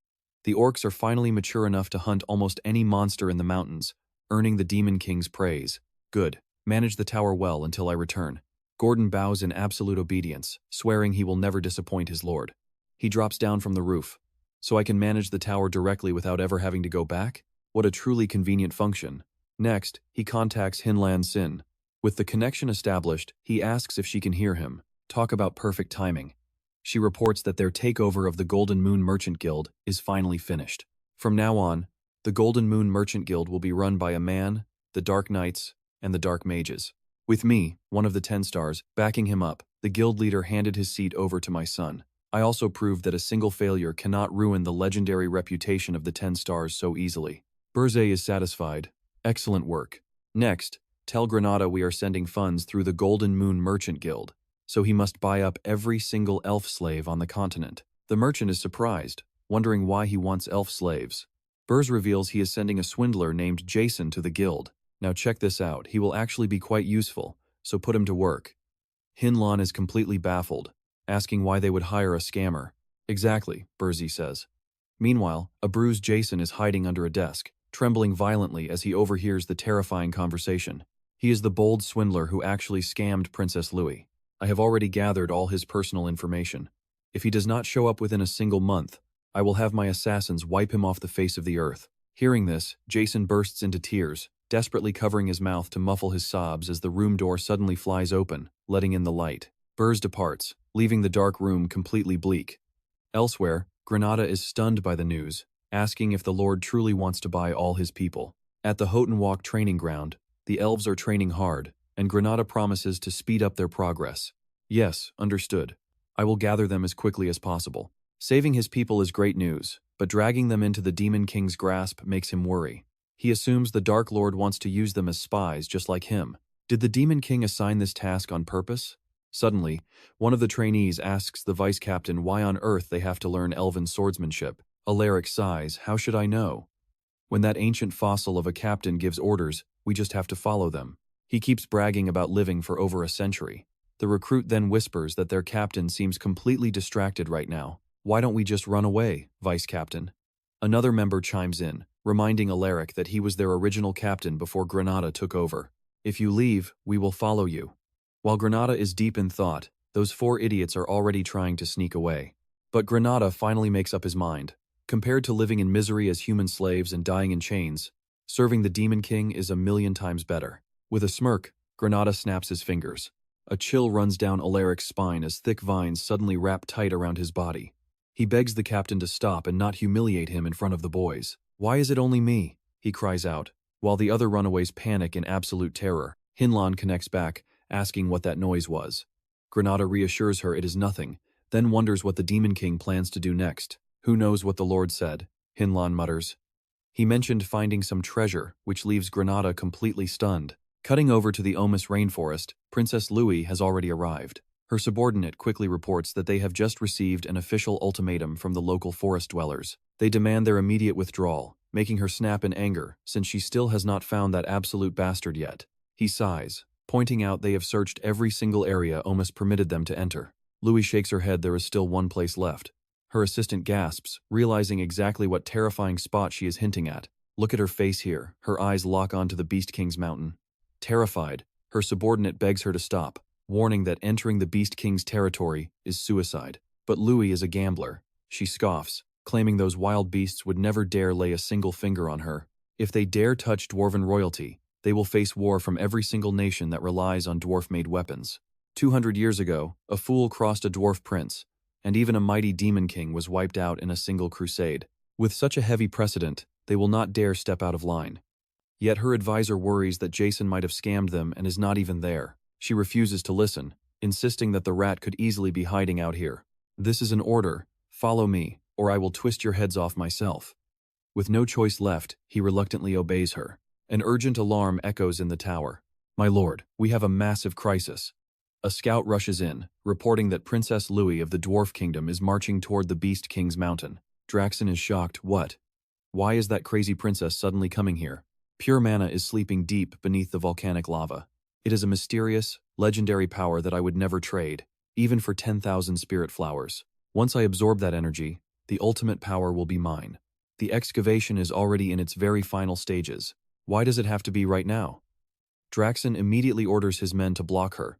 The orcs are finally mature enough to hunt almost any monster in the mountains, earning the Demon King's praise. "Good. Manage the tower well until I return." Gordon bows in absolute obedience, swearing he will never disappoint his lord. He drops down from the roof. "So I can manage the tower directly without ever having to go back? What a truly convenient function." Next, he contacts Hinlan Sin. With the connection established, he asks if she can hear him. Talk about perfect timing. She reports that their takeover of the Golden Moon Merchant Guild is finally finished. From now on, the Golden Moon Merchant Guild will be run by a man, the Dark Knights, and the Dark Mages. With me, one of the 10 stars, backing him up, the guild leader handed his seat over to my son. I also proved that a single failure cannot ruin the legendary reputation of the 10 stars so easily. Berze is satisfied. Excellent work. Next, tell Granada we are sending funds through the Golden Moon Merchant Guild, so he must buy up every single elf slave on the continent. The merchant is surprised, wondering why he wants elf slaves. Berze reveals he is sending a swindler named Jason to the guild. Now check this out, he will actually be quite useful, so put him to work. Hinlan is completely baffled, asking why they would hire a scammer. Exactly, Berze says. Meanwhile, a bruised Jason is hiding under a desk, trembling violently as he overhears the terrifying conversation. He is the bold swindler who actually scammed Princess Louis. I have already gathered all his personal information. If he does not show up within a single month, I will have my assassins wipe him off the face of the earth. Hearing this, Jason bursts into tears, desperately covering his mouth to muffle his sobs as the room door suddenly flies open, letting in the light. Berze departs, leaving the dark room completely bleak. Elsewhere, Granada is stunned by the news. asking if the Lord truly wants to buy all his people. At the Hotenwalk training ground, the elves are training hard, and Granada promises to speed up their progress. Yes, understood. I will gather them as quickly as possible. Saving his people is great news, but dragging them into the Demon King's grasp makes him worry. He assumes the Dark Lord wants to use them as spies just like him. Did the Demon King assign this task on purpose? Suddenly, one of the trainees asks the vice captain why on earth they have to learn elven swordsmanship. Alaric sighs, how should I know? When that ancient fossil of a captain gives orders, we just have to follow them. He keeps bragging about living for over a century. The recruit then whispers that their captain seems completely distracted right now. Why don't we just run away, vice captain? Another member chimes in, reminding Alaric that he was their original captain before Granada took over. If you leave, we will follow you. While Granada is deep in thought, those 4 idiots are already trying to sneak away. But Granada finally makes up his mind. Compared to living in misery as human slaves and dying in chains, serving the Demon King is a million times better. With a smirk, Granada snaps his fingers. A chill runs down Alaric's spine as thick vines suddenly wrap tight around his body. He begs the captain to stop and not humiliate him in front of the boys. Why is it only me? He cries out, while the other runaways panic in absolute terror. Hinlan connects back, asking what that noise was. Granada reassures her it is nothing, then wonders what the Demon King plans to do next. Who knows what the Lord said? Hinlan mutters. He mentioned finding some treasure, which leaves Granada completely stunned. Cutting over to the Omus rainforest, Princess Louis has already arrived. Her subordinate quickly reports that they have just received an official ultimatum from the local forest dwellers. They demand their immediate withdrawal, making her snap in anger since she still has not found that absolute bastard yet. He sighs, pointing out they have searched every single area Omus permitted them to enter. Louis shakes her head. There is still one place left. Her assistant gasps, realizing exactly what terrifying spot she is hinting at. Look at her face here. Her eyes lock onto the Beast King's mountain. Terrified, her subordinate begs her to stop, warning that entering the Beast King's territory is suicide. But Louis is a gambler. She scoffs, claiming those wild beasts would never dare lay a single finger on her. If they dare touch dwarven royalty, they will face war from every single nation that relies on dwarf-made weapons. 200 years ago, a fool crossed a dwarf prince, and even a mighty Demon King was wiped out in a single crusade. With such a heavy precedent, they will not dare step out of line. Yet her advisor worries that Jason might have scammed them and is not even there. She refuses to listen, insisting that the rat could easily be hiding out here. This is an order. Follow me, or I will twist your heads off myself. With no choice left, he reluctantly obeys her. An urgent alarm echoes in the tower. My lord, we have a massive crisis. A scout rushes in, reporting that Princess Louis of the Dwarf Kingdom is marching toward the Beast King's mountain. Draxon is shocked. What? Why is that crazy princess suddenly coming here? Pure mana is sleeping deep beneath the volcanic lava. It is a mysterious, legendary power that I would never trade, even for 10,000 spirit flowers. Once I absorb that energy, the ultimate power will be mine. The excavation is already in its very final stages. Why does it have to be right now? Draxon immediately orders his men to block her.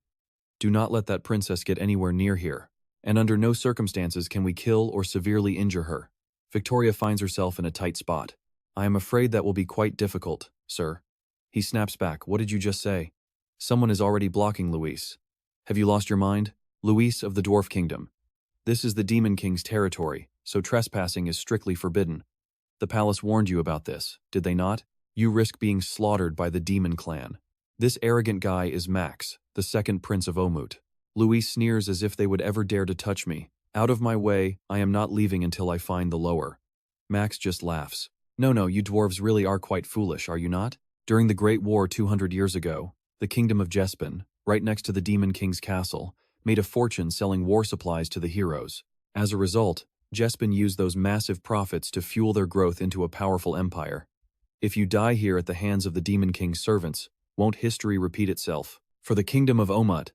Do not let that princess get anywhere near here, and under no circumstances can we kill or severely injure her. Victoria finds herself in a tight spot. I am afraid that will be quite difficult, sir. He snaps back. What did you just say? Someone is already blocking Luis. Have you lost your mind? Luis of the Dwarf Kingdom. This is the Demon King's territory, so trespassing is strictly forbidden. The palace warned you about this, did they not? You risk being slaughtered by the Demon Clan. This arrogant guy is Max, the second prince of Omut. Luis sneers as if they would ever dare to touch me. Out of my way, I am not leaving until I find the lower. Max just laughs. No, you dwarves really are quite foolish, are you not? During the Great War 200 years ago, the kingdom of Jespin, right next to the Demon King's castle, made a fortune selling war supplies to the heroes. As a result, Jespin used those massive profits to fuel their growth into a powerful empire. If you die here at the hands of the Demon King's servants, won't history repeat itself? For the kingdom of Omut.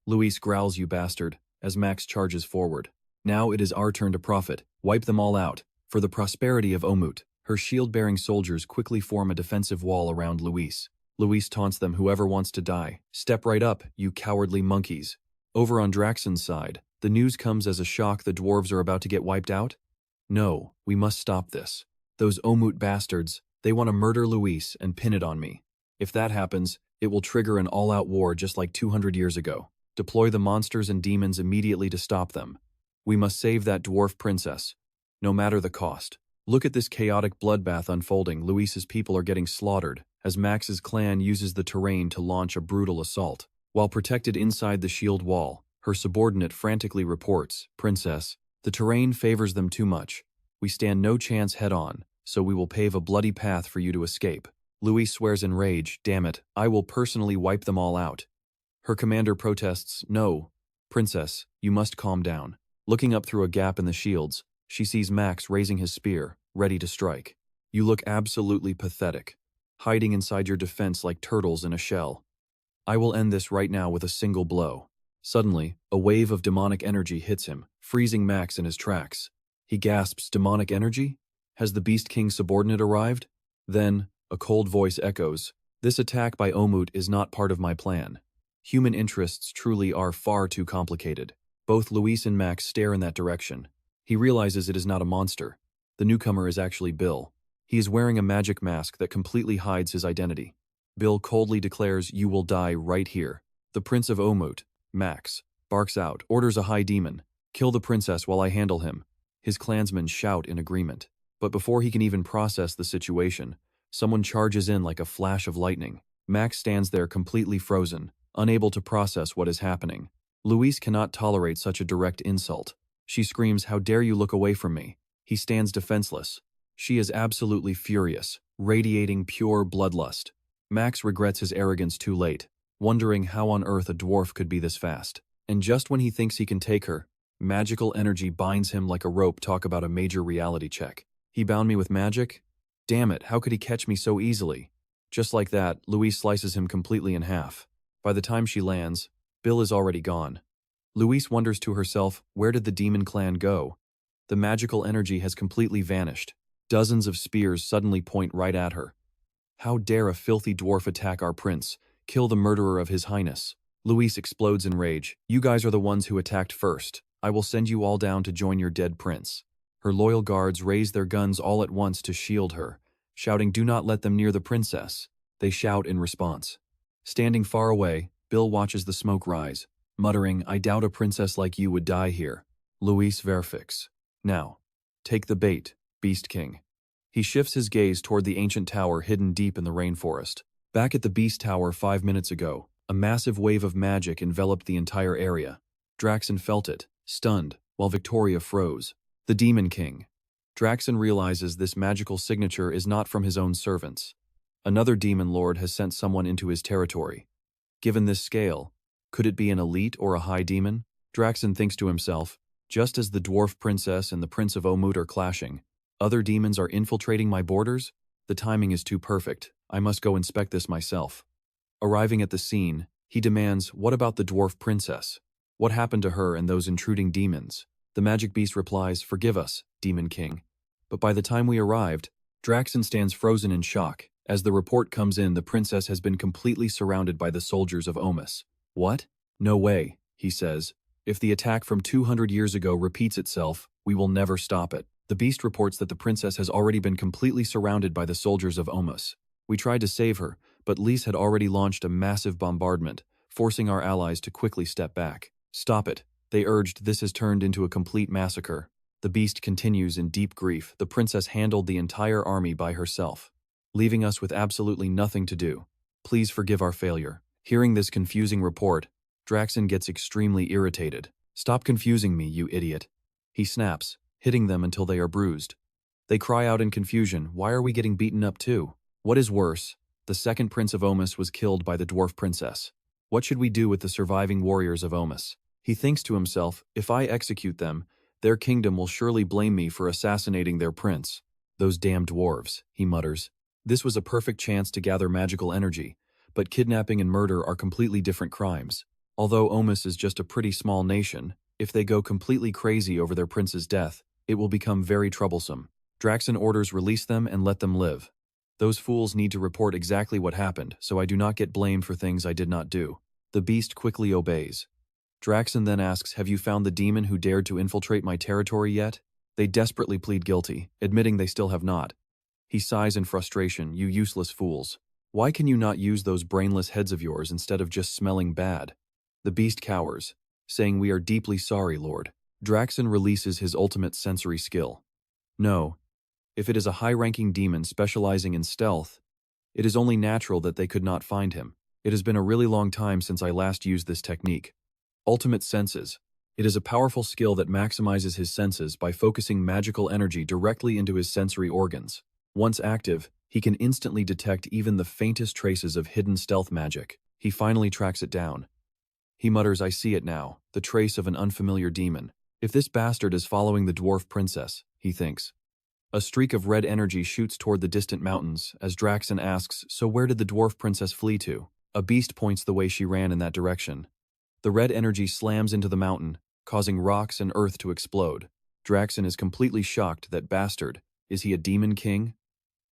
Luis growls, you bastard, as Max charges forward. Now it is our turn to profit. Wipe them all out. For the prosperity of Omut. Her shield-bearing soldiers quickly form a defensive wall around Luis. Luis taunts them, whoever wants to die. Step right up, you cowardly monkeys. Over on Draxon's side, the news comes as a shock. The dwarves are about to get wiped out? No, we must stop this. Those Omut bastards, they want to murder Luis and pin it on me. If that happens, it will trigger an all-out war just like 200 years ago. Deploy the monsters and demons immediately to stop them. We must save that dwarf princess, no matter the cost. Look at this chaotic bloodbath unfolding. Luis's people are getting slaughtered, as Max's clan uses the terrain to launch a brutal assault. While protected inside the shield wall, her subordinate frantically reports, "Princess, the terrain favors them too much. We stand no chance head-on, so we will pave a bloody path for you to escape." Luis swears in rage, "Damn it, I will personally wipe them all out." Her commander protests, "No, Princess, you must calm down." Looking up through a gap in the shields, she sees Max raising his spear, ready to strike. "You look absolutely pathetic, hiding inside your defense like turtles in a shell. I will end this right now with a single blow." Suddenly, a wave of demonic energy hits him, freezing Max in his tracks. He gasps, "Demonic energy? Has the Beast King's subordinate arrived?" Then, a cold voice echoes, "This attack by Omut is not part of my plan. Human interests truly are far too complicated." Both Luis and Max stare in that direction. He realizes it is not a monster. The newcomer is actually Bill. He is wearing a magic mask that completely hides his identity. Bill coldly declares, "You will die right here." The Prince of Omut, Max, barks out, orders a high demon, "Kill the princess while I handle him." His clansmen shout in agreement. But before he can even process the situation, someone charges in like a flash of lightning. Max stands there completely frozen, unable to process what is happening. Luis cannot tolerate such a direct insult. She screams, "How dare you look away from me?" He stands defenseless. She is absolutely furious, radiating pure bloodlust. Max regrets his arrogance too late, wondering how on earth a dwarf could be this fast. And just when he thinks he can take her, magical energy binds him like a rope. Talk about a major reality check. He bound me with magic? Damn it, how could he catch me so easily? Just like that, Luis slices him completely in half. By the time she lands, Bill is already gone. Luis wonders to herself, where did the demon clan go? The magical energy has completely vanished. Dozens of spears suddenly point right at her. How dare a filthy dwarf attack our prince, kill the murderer of his highness? Luis explodes in rage. "You guys are the ones who attacked first. I will send you all down to join your dead prince." Her loyal guards raise their guns all at once to shield her, shouting, "Do not let them near the princess." They shout in response. Standing far away, Bill watches the smoke rise, muttering, "I doubt a princess like you would die here." Luis Verfix. "Now, take the bait, Beast King." He shifts his gaze toward the ancient tower hidden deep in the rainforest. Back at the Beast Tower 5 minutes ago, a massive wave of magic enveloped the entire area. Draxen felt it, stunned, while Victoria froze. The Demon King. Draxen realizes this magical signature is not from his own servants. Another demon lord has sent someone into his territory. Given this scale, could it be an elite or a high demon? Draxen thinks to himself, just as the dwarf princess and the prince of Omut are clashing, other demons are infiltrating my borders? The timing is too perfect. I must go inspect this myself. Arriving at the scene, he demands, "What about the dwarf princess? What happened to her and those intruding demons?" The magic beast replies, "Forgive us, Demon King." But by the time we arrived, Draxen stands frozen in shock. As the report comes in, the princess has been completely surrounded by the soldiers of Omus. "What? No way," he says. "If the attack from 200 years ago repeats itself, we will never stop it." The beast reports that the princess has already been completely surrounded by the soldiers of Omus. "We tried to save her, but Lys had already launched a massive bombardment, forcing our allies to quickly step back." "Stop it," they urged. "This has turned into a complete massacre." The beast continues in deep grief. "The princess handled the entire army by herself, leaving us with absolutely nothing to do. Please forgive our failure." Hearing this confusing report, Draxen gets extremely irritated. "Stop confusing me, you idiot." He snaps, hitting them until they are bruised. They cry out in confusion, "Why are we getting beaten up too?" What is worse, the second prince of Omus was killed by the dwarf princess. What should we do with the surviving warriors of Omus? He thinks to himself, if I execute them, their kingdom will surely blame me for assassinating their prince. "Those damn dwarves," he mutters. This was a perfect chance to gather magical energy, but kidnapping and murder are completely different crimes. Although Omus is just a pretty small nation, if they go completely crazy over their prince's death, it will become very troublesome. Draxen orders release them and let them live. Those fools need to report exactly what happened, so I do not get blamed for things I did not do. The beast quickly obeys. Draxen then asks, "Have you found the demon who dared to infiltrate my territory yet?" They desperately plead guilty, admitting they still have not. He sighs in frustration, "You useless fools. Why can you not use those brainless heads of yours instead of just smelling bad?" The beast cowers, saying, "We are deeply sorry, Lord." Draxen releases his ultimate sensory skill. "No, If it is a high-ranking demon specializing in stealth, it is only natural that they could not find him. It has been a really long time since I last used this technique. Ultimate Senses. It is a powerful skill that maximizes his senses by focusing magical energy directly into his sensory organs. Once active, he can instantly detect even the faintest traces of hidden stealth magic. He finally tracks it down. He mutters, "I see it now, the trace of an unfamiliar demon. If this bastard is following the dwarf princess," he thinks. A streak of red energy shoots toward the distant mountains as Draxon asks, "So where did the dwarf princess flee to?" A beast points the way she ran in that direction. The red energy slams into the mountain, causing rocks and earth to explode. Draxon is completely shocked. That bastard, is he a demon king?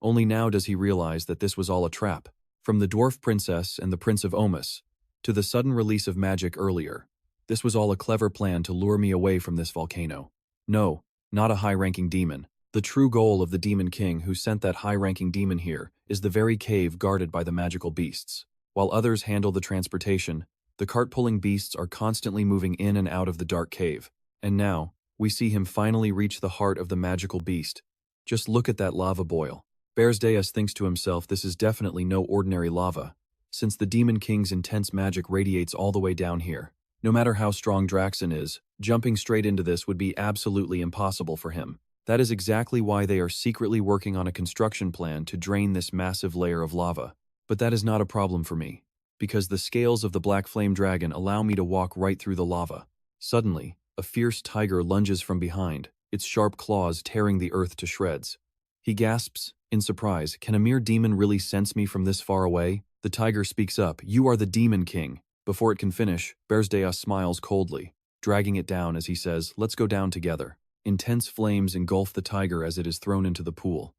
Only now does he realize that this was all a trap. From the dwarf princess and the prince of Omus, to the sudden release of magic earlier, this was all a clever plan to lure me away from this volcano. No, not a high-ranking demon. The true goal of the Demon King who sent that high-ranking demon here is the very cave guarded by the magical beasts. While others handle the transportation, the cart-pulling beasts are constantly moving in and out of the dark cave. And now, we see him finally reach the heart of the magical beast. Just look at that lava boil. Berze Deias thinks to himself, this is definitely no ordinary lava, since the Demon King's intense magic radiates all the way down here. No matter how strong Draxon is, jumping straight into this would be absolutely impossible for him. That is exactly why they are secretly working on a construction plan to drain this massive layer of lava. But that is not a problem for me, because the scales of the black flame dragon allow me to walk right through the lava. Suddenly, a fierce tiger lunges from behind, its sharp claws tearing the earth to shreds. He gasps in surprise, "Can a mere demon really sense me from this far away?" The tiger speaks up, "You are the Demon King." Before it can finish, Berze Deias smiles coldly, dragging it down as he says, "Let's go down together." Intense flames engulf the tiger as it is thrown into the pool.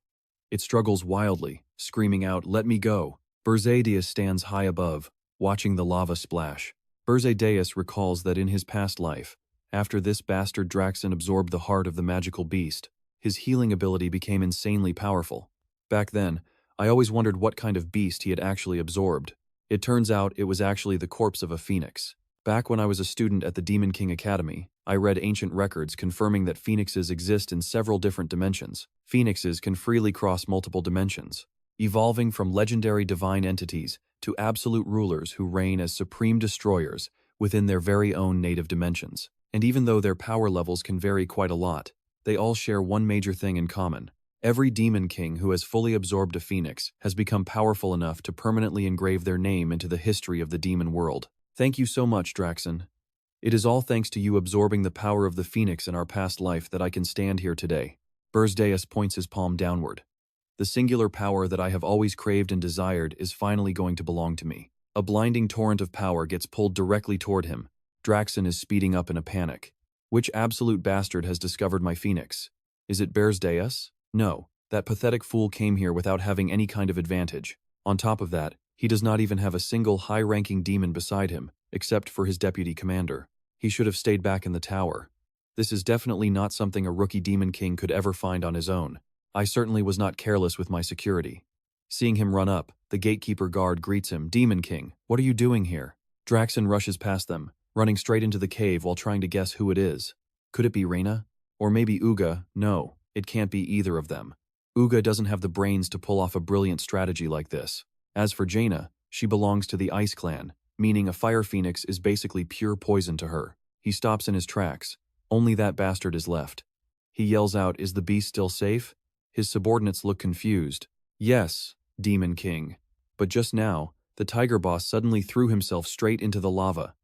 It struggles wildly, screaming out, "Let me go." Berze Deias stands high above, watching the lava splash. Berze Deias recalls that in his past life, after this bastard Draxon absorbed the heart of the magical beast, his healing ability became insanely powerful. Back then, I always wondered what kind of beast he had actually absorbed. It turns out it was actually the corpse of a phoenix. Back when I was a student at the Demon King Academy, I read ancient records confirming that phoenixes exist in several different dimensions. Phoenixes can freely cross multiple dimensions, evolving from legendary divine entities to absolute rulers who reign as supreme destroyers within their very own native dimensions. And even though their power levels can vary quite a lot, they all share one major thing in common. Every Demon King who has fully absorbed a phoenix has become powerful enough to permanently engrave their name into the history of the demon world. Thank you so much, Draxon. It is all thanks to you absorbing the power of the phoenix in our past life that I can stand here today. Berze Deias points his palm downward. The singular power that I have always craved and desired is finally going to belong to me. A blinding torrent of power gets pulled directly toward him. Draxon is speeding up in a panic. Which absolute bastard has discovered my phoenix? Is it Berze Deias? No, that pathetic fool came here without having any kind of advantage. On top of that, he does not even have a single high-ranking demon beside him, except for his deputy commander. He should have stayed back in the tower. This is definitely not something a rookie Demon King could ever find on his own. I certainly was not careless with my security. Seeing him run up, the gatekeeper guard greets him, "Demon King, what are you doing here?" Draxon rushes past them, running straight into the cave while trying to guess who it is. Could it be Reyna? Or maybe Uga? No, it can't be either of them. Uga doesn't have the brains to pull off a brilliant strategy like this. As for Jaina, she belongs to the Ice Clan, meaning a fire phoenix is basically pure poison to her. He stops in his tracks. Only that bastard is left. He yells out, "Is the beast still safe?" His subordinates look confused. "Yes, Demon King." But just now, the tiger boss suddenly threw himself straight into the lava.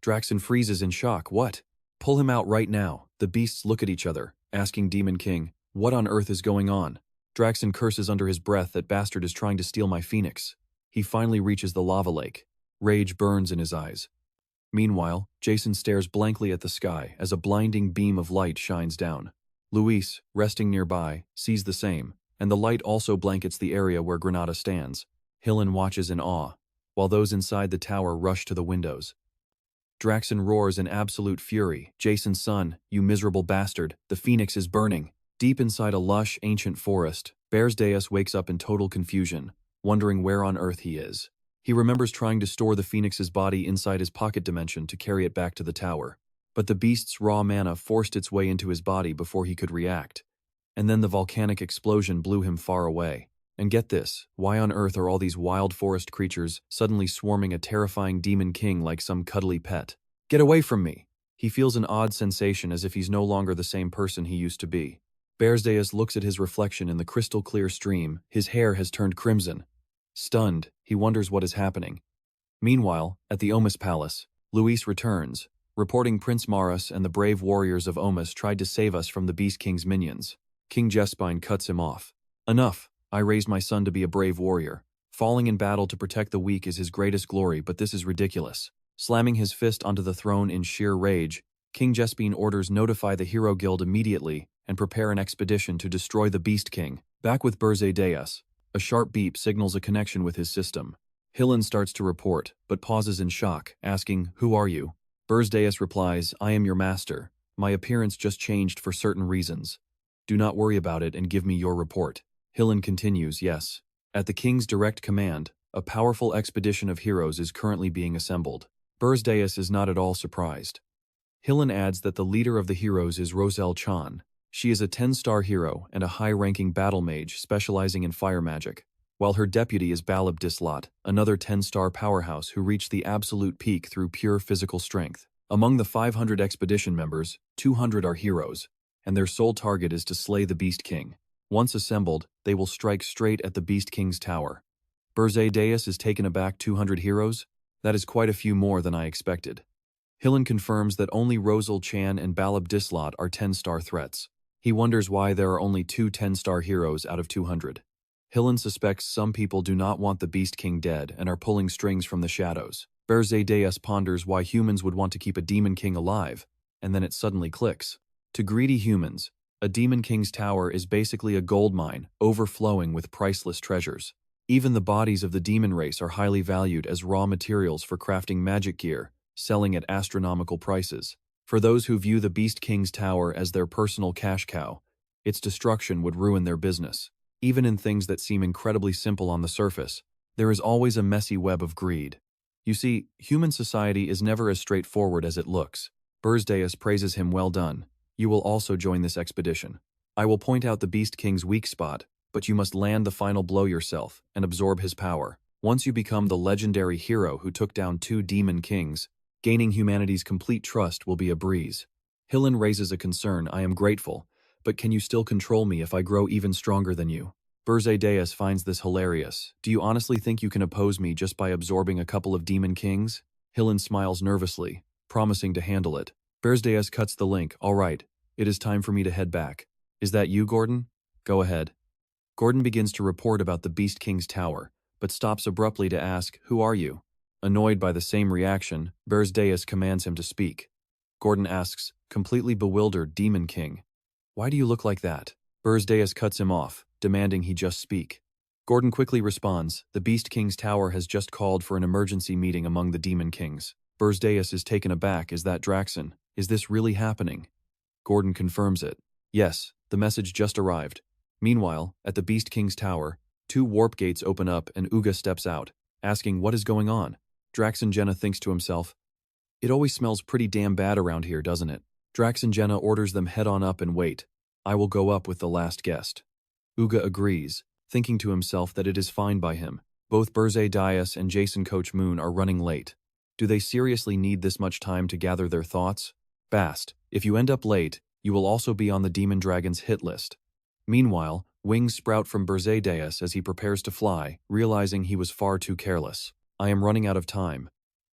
Draxon freezes in shock. "What? Pull him out right now." The beasts look at each other, asking Demon King, "What on earth is going on?" Draxon curses under his breath that bastard is trying to steal my phoenix. He finally reaches the lava lake. Rage burns in his eyes. Meanwhile, Jason stares blankly at the sky as a blinding beam of light shines down. Luis, resting nearby, sees the same, and the light also blankets the area where Granada stands. Hillen watches in awe, while those inside the tower rush to the windows. Draxon roars in absolute fury, "Jason's son, you miserable bastard, the phoenix is burning." Deep inside a lush, ancient forest, Berze Deias wakes up in total confusion, wondering where on earth he is. He remembers trying to store the phoenix's body inside his pocket dimension to carry it back to the tower, but the beast's raw mana forced its way into his body before he could react. And then the volcanic explosion blew him far away. And get this, why on earth are all these wild forest creatures suddenly swarming a terrifying demon king like some cuddly pet? Get away from me! He feels an odd sensation as if he's no longer the same person he used to be. Berze Deias looks at his reflection in the crystal-clear stream. His hair has turned crimson. Stunned, he wonders what is happening. Meanwhile, at the Omus Palace, Luis returns, reporting Prince Maras and the brave warriors of Omus tried to save us from the Beast King's minions. King Jespine cuts him off. Enough! I raised my son to be a brave warrior. Falling in battle to protect the weak is his greatest glory, but this is ridiculous. Slamming his fist onto the throne in sheer rage, King Jespine orders notify the Hero Guild immediately and prepare an expedition to destroy the Beast King. Back with Berze Deias, a sharp beep signals a connection with his system. Hillen starts to report, but pauses in shock, asking, "Who are you?" Berze Deias replies, "I am your master. My appearance just changed for certain reasons. Do not worry about it and give me your report." Hillen continues, "Yes. At the king's direct command, a powerful expedition of heroes is currently being assembled." Berze Deias is not at all surprised. Hillen adds that the leader of the heroes is Roselle Chan. She is a 10-star hero and a high-ranking battle mage specializing in fire magic, while her deputy is Balab Dislat, another 10-star powerhouse who reached the absolute peak through pure physical strength. Among the 500 expedition members, 200 are heroes, and their sole target is to slay the Beast King. Once assembled, they will strike straight at the Beast King's tower. Berze Deias is taken aback. 200 heroes? That is quite a few more than I expected. Hillen confirms that only Roselle Chan and Balab Dislat are 10-star threats. He wonders why there are only 2 10-star heroes out of 200. Hillen suspects some people do not want the Beast King dead and are pulling strings from the shadows. Berze Deias ponders why humans would want to keep a Demon King alive, and then it suddenly clicks. To greedy humans, a Demon King's tower is basically a gold mine, overflowing with priceless treasures. Even the bodies of the demon race are highly valued as raw materials for crafting magic gear, selling at astronomical prices. For those who view the Beast King's tower as their personal cash cow, its destruction would ruin their business. Even in things that seem incredibly simple on the surface, there is always a messy web of greed. You see, human society is never as straightforward as it looks. Berze Deias praises him. "Well done. You will also join this expedition. I will point out the Beast King's weak spot, but you must land the final blow yourself and absorb his power. Once you become the legendary hero who took down 2 demon kings, gaining humanity's complete trust will be a breeze." Hillen raises a concern. "I am grateful, but can you still control me if I grow even stronger than you?" Berze Deias finds this hilarious. "Do you honestly think you can oppose me just by absorbing a couple of demon kings?" Hillen smiles nervously, promising to handle it. Berze Deias cuts the link. "All right, it is time for me to head back. Is that you, Gordon? Go ahead." Gordon begins to report about the Beast King's tower, but stops abruptly to ask, "Who are you?" Annoyed by the same reaction, Berze Deias commands him to speak. Gordon asks, completely bewildered, "Demon King, why do you look like that?" Berze Deias cuts him off, demanding he just speak. Gordon quickly responds, "The Beast King's tower has just called for an emergency meeting among the Demon Kings." Berze Deias is taken aback. "Is that Draxon? Is this really happening?" Gordon confirms it. "Yes, the message just arrived." Meanwhile, at the Beast King's tower, 2 warp gates open up and Uga steps out, asking what is going on. Draxon Jenna thinks to himself, "It always smells pretty damn bad around here, doesn't it?" Draxon Jenna orders them head on up and wait. "I will go up with the last guest." Uga agrees, thinking to himself that it is fine by him. Both Berze Deias and Jason Coach Moon are running late. Do they seriously need this much time to gather their thoughts? Bast, if you end up late, you will also be on the Demon Dragon's hit list. Meanwhile, wings sprout from Berze Deias as he prepares to fly, realizing he was far too careless. "I am running out of time."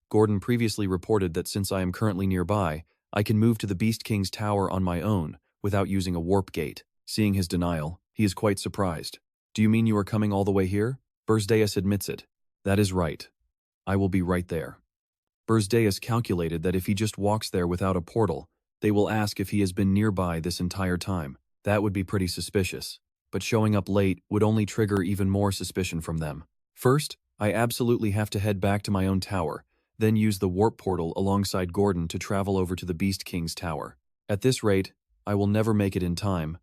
Gordon previously reported that since I am currently nearby, I can move to the Beast King's tower on my own, without using a warp gate. Seeing his denial, he is quite surprised. "Do you mean you are coming all the way here?" Berze Deias admits it. "That is right. I will be right there." Berze Deias calculated that if he just walks there without a portal, they will ask if he has been nearby this entire time. That would be pretty suspicious, but showing up late would only trigger even more suspicion from them. "First, I absolutely have to head back to my own tower, then use the warp portal alongside Gordon to travel over to the Beast King's tower. At this rate, I will never make it in time.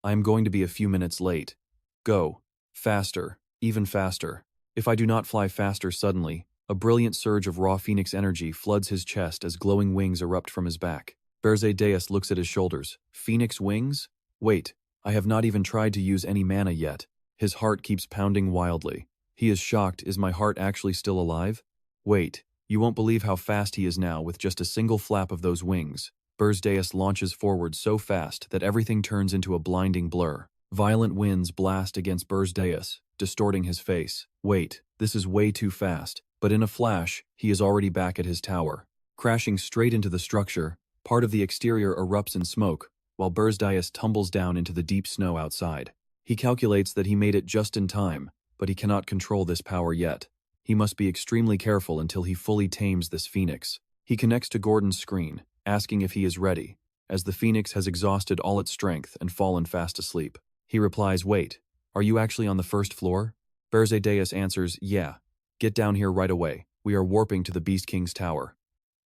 I am going to be a few minutes late. Go. Faster. Even faster." If I do not fly faster suddenly, a brilliant surge of raw phoenix energy floods his chest as glowing wings erupt from his back. Berze Deias looks at his shoulders. "Phoenix wings? Wait, I have not even tried to use any mana yet. His heart keeps pounding wildly. He is shocked. Is my heart actually still alive? Wait, you won't believe how fast he is now with just a single flap of those wings. Berze Deias launches forward so fast that everything turns into a blinding blur. Violent winds blast against Berze Deias, distorting his face. Wait, this is way too fast. But in a flash, he is already back at his tower. Crashing straight into the structure, part of the exterior erupts in smoke, while Berze Deias tumbles down into the deep snow outside. He calculates that he made it just in time, but he cannot control this power yet. He must be extremely careful until he fully tames this phoenix. He connects to Gordon's screen, asking if he is ready, as the phoenix has exhausted all its strength and fallen fast asleep. He replies, "Wait, are you actually on the first floor?" Berze Deias answers, "Yeah. Get down here right away. We are warping to the Beast King's tower."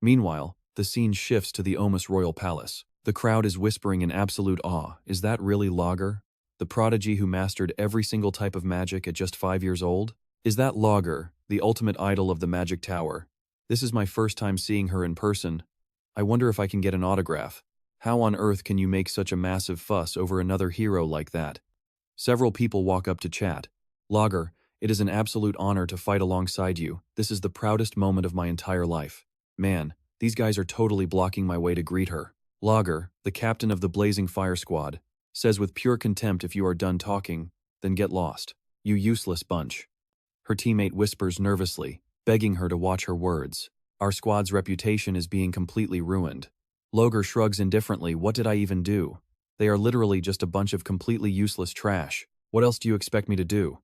Meanwhile, the scene shifts to the Omus royal palace. The crowd is whispering in absolute awe. Is that really Lager? The prodigy who mastered every single type of magic at just 5 years old? Is that Lager, the ultimate idol of the magic tower? This is my first time seeing her in person. I wonder if I can get an autograph. How on earth can you make such a massive fuss over another hero like that? Several people walk up to chat. Lager, it is an absolute honor to fight alongside you. This is the proudest moment of my entire life. Man, these guys are totally blocking my way to greet her. Lager, the captain of the Blazing Fire Squad, says with pure contempt, if you are done talking, then get lost. You useless bunch. Her teammate whispers nervously, begging her to watch her words. Our squad's reputation is being completely ruined. Lager shrugs indifferently. What did I even do? They are literally just a bunch of completely useless trash. What else do you expect me to do?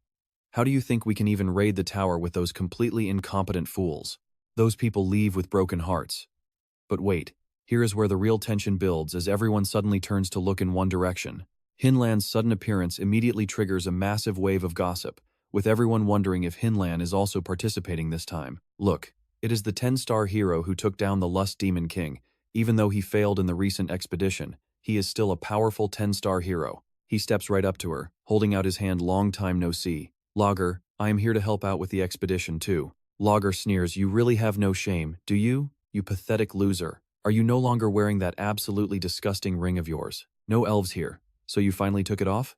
How do you think we can even raid the tower with those completely incompetent fools? Those people leave with broken hearts. But wait, here is where the real tension builds as everyone suddenly turns to look in one direction. Hinlan's sudden appearance immediately triggers a massive wave of gossip, with everyone wondering if Hinlan is also participating this time. Look, it is the 10-star hero who took down the Lust Demon King. Even though he failed in the recent expedition, he is still a powerful 10-star hero. He steps right up to her, holding out his hand. Long time no see. Lager, I am here to help out with the expedition too. Lager sneers. You really have no shame, do you? You pathetic loser. Are you no longer wearing that absolutely disgusting ring of yours? No elves here, so you finally took it off?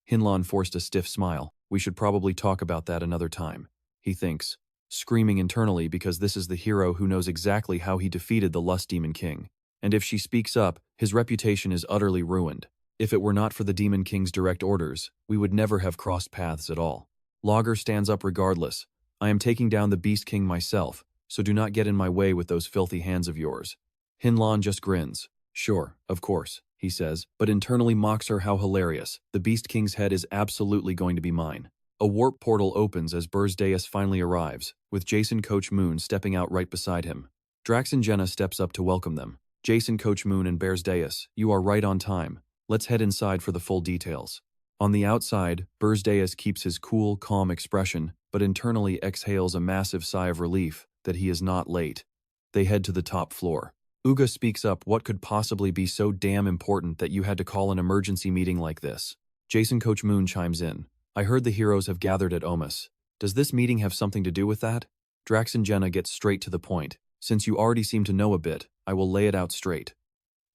Hinlan forced a stiff smile. We should probably talk about that another time, he thinks, screaming internally because this is the hero who knows exactly how he defeated the Lust Demon King. And if she speaks up, his reputation is utterly ruined. If it were not for the Demon King's direct orders, we would never have crossed paths at all. Lager stands up regardless. I am taking down the Beast King myself, so do not get in my way with those filthy hands of yours. Hinlan just grins. Sure, of course, he says, but internally mocks her. How hilarious. The Beast King's head is absolutely going to be mine. A warp portal opens as Berze Deias finally arrives, with Jason Coach Moon stepping out right beside him. Drax and Jenna steps up to welcome them. Jason Coach Moon and Berze Deias, you are right on time. Let's head inside for the full details. On the outside, Berze Deias keeps his cool, calm expression, but internally exhales a massive sigh of relief that he is not late. They head to the top floor. Uga speaks up. What could possibly be so damn important that you had to call an emergency meeting like this? Jason Coach Moon chimes in. I heard the heroes have gathered at Omus. Does this meeting have something to do with that? Drax and Jenna get straight to the point. Since you already seem to know a bit, I will lay it out straight.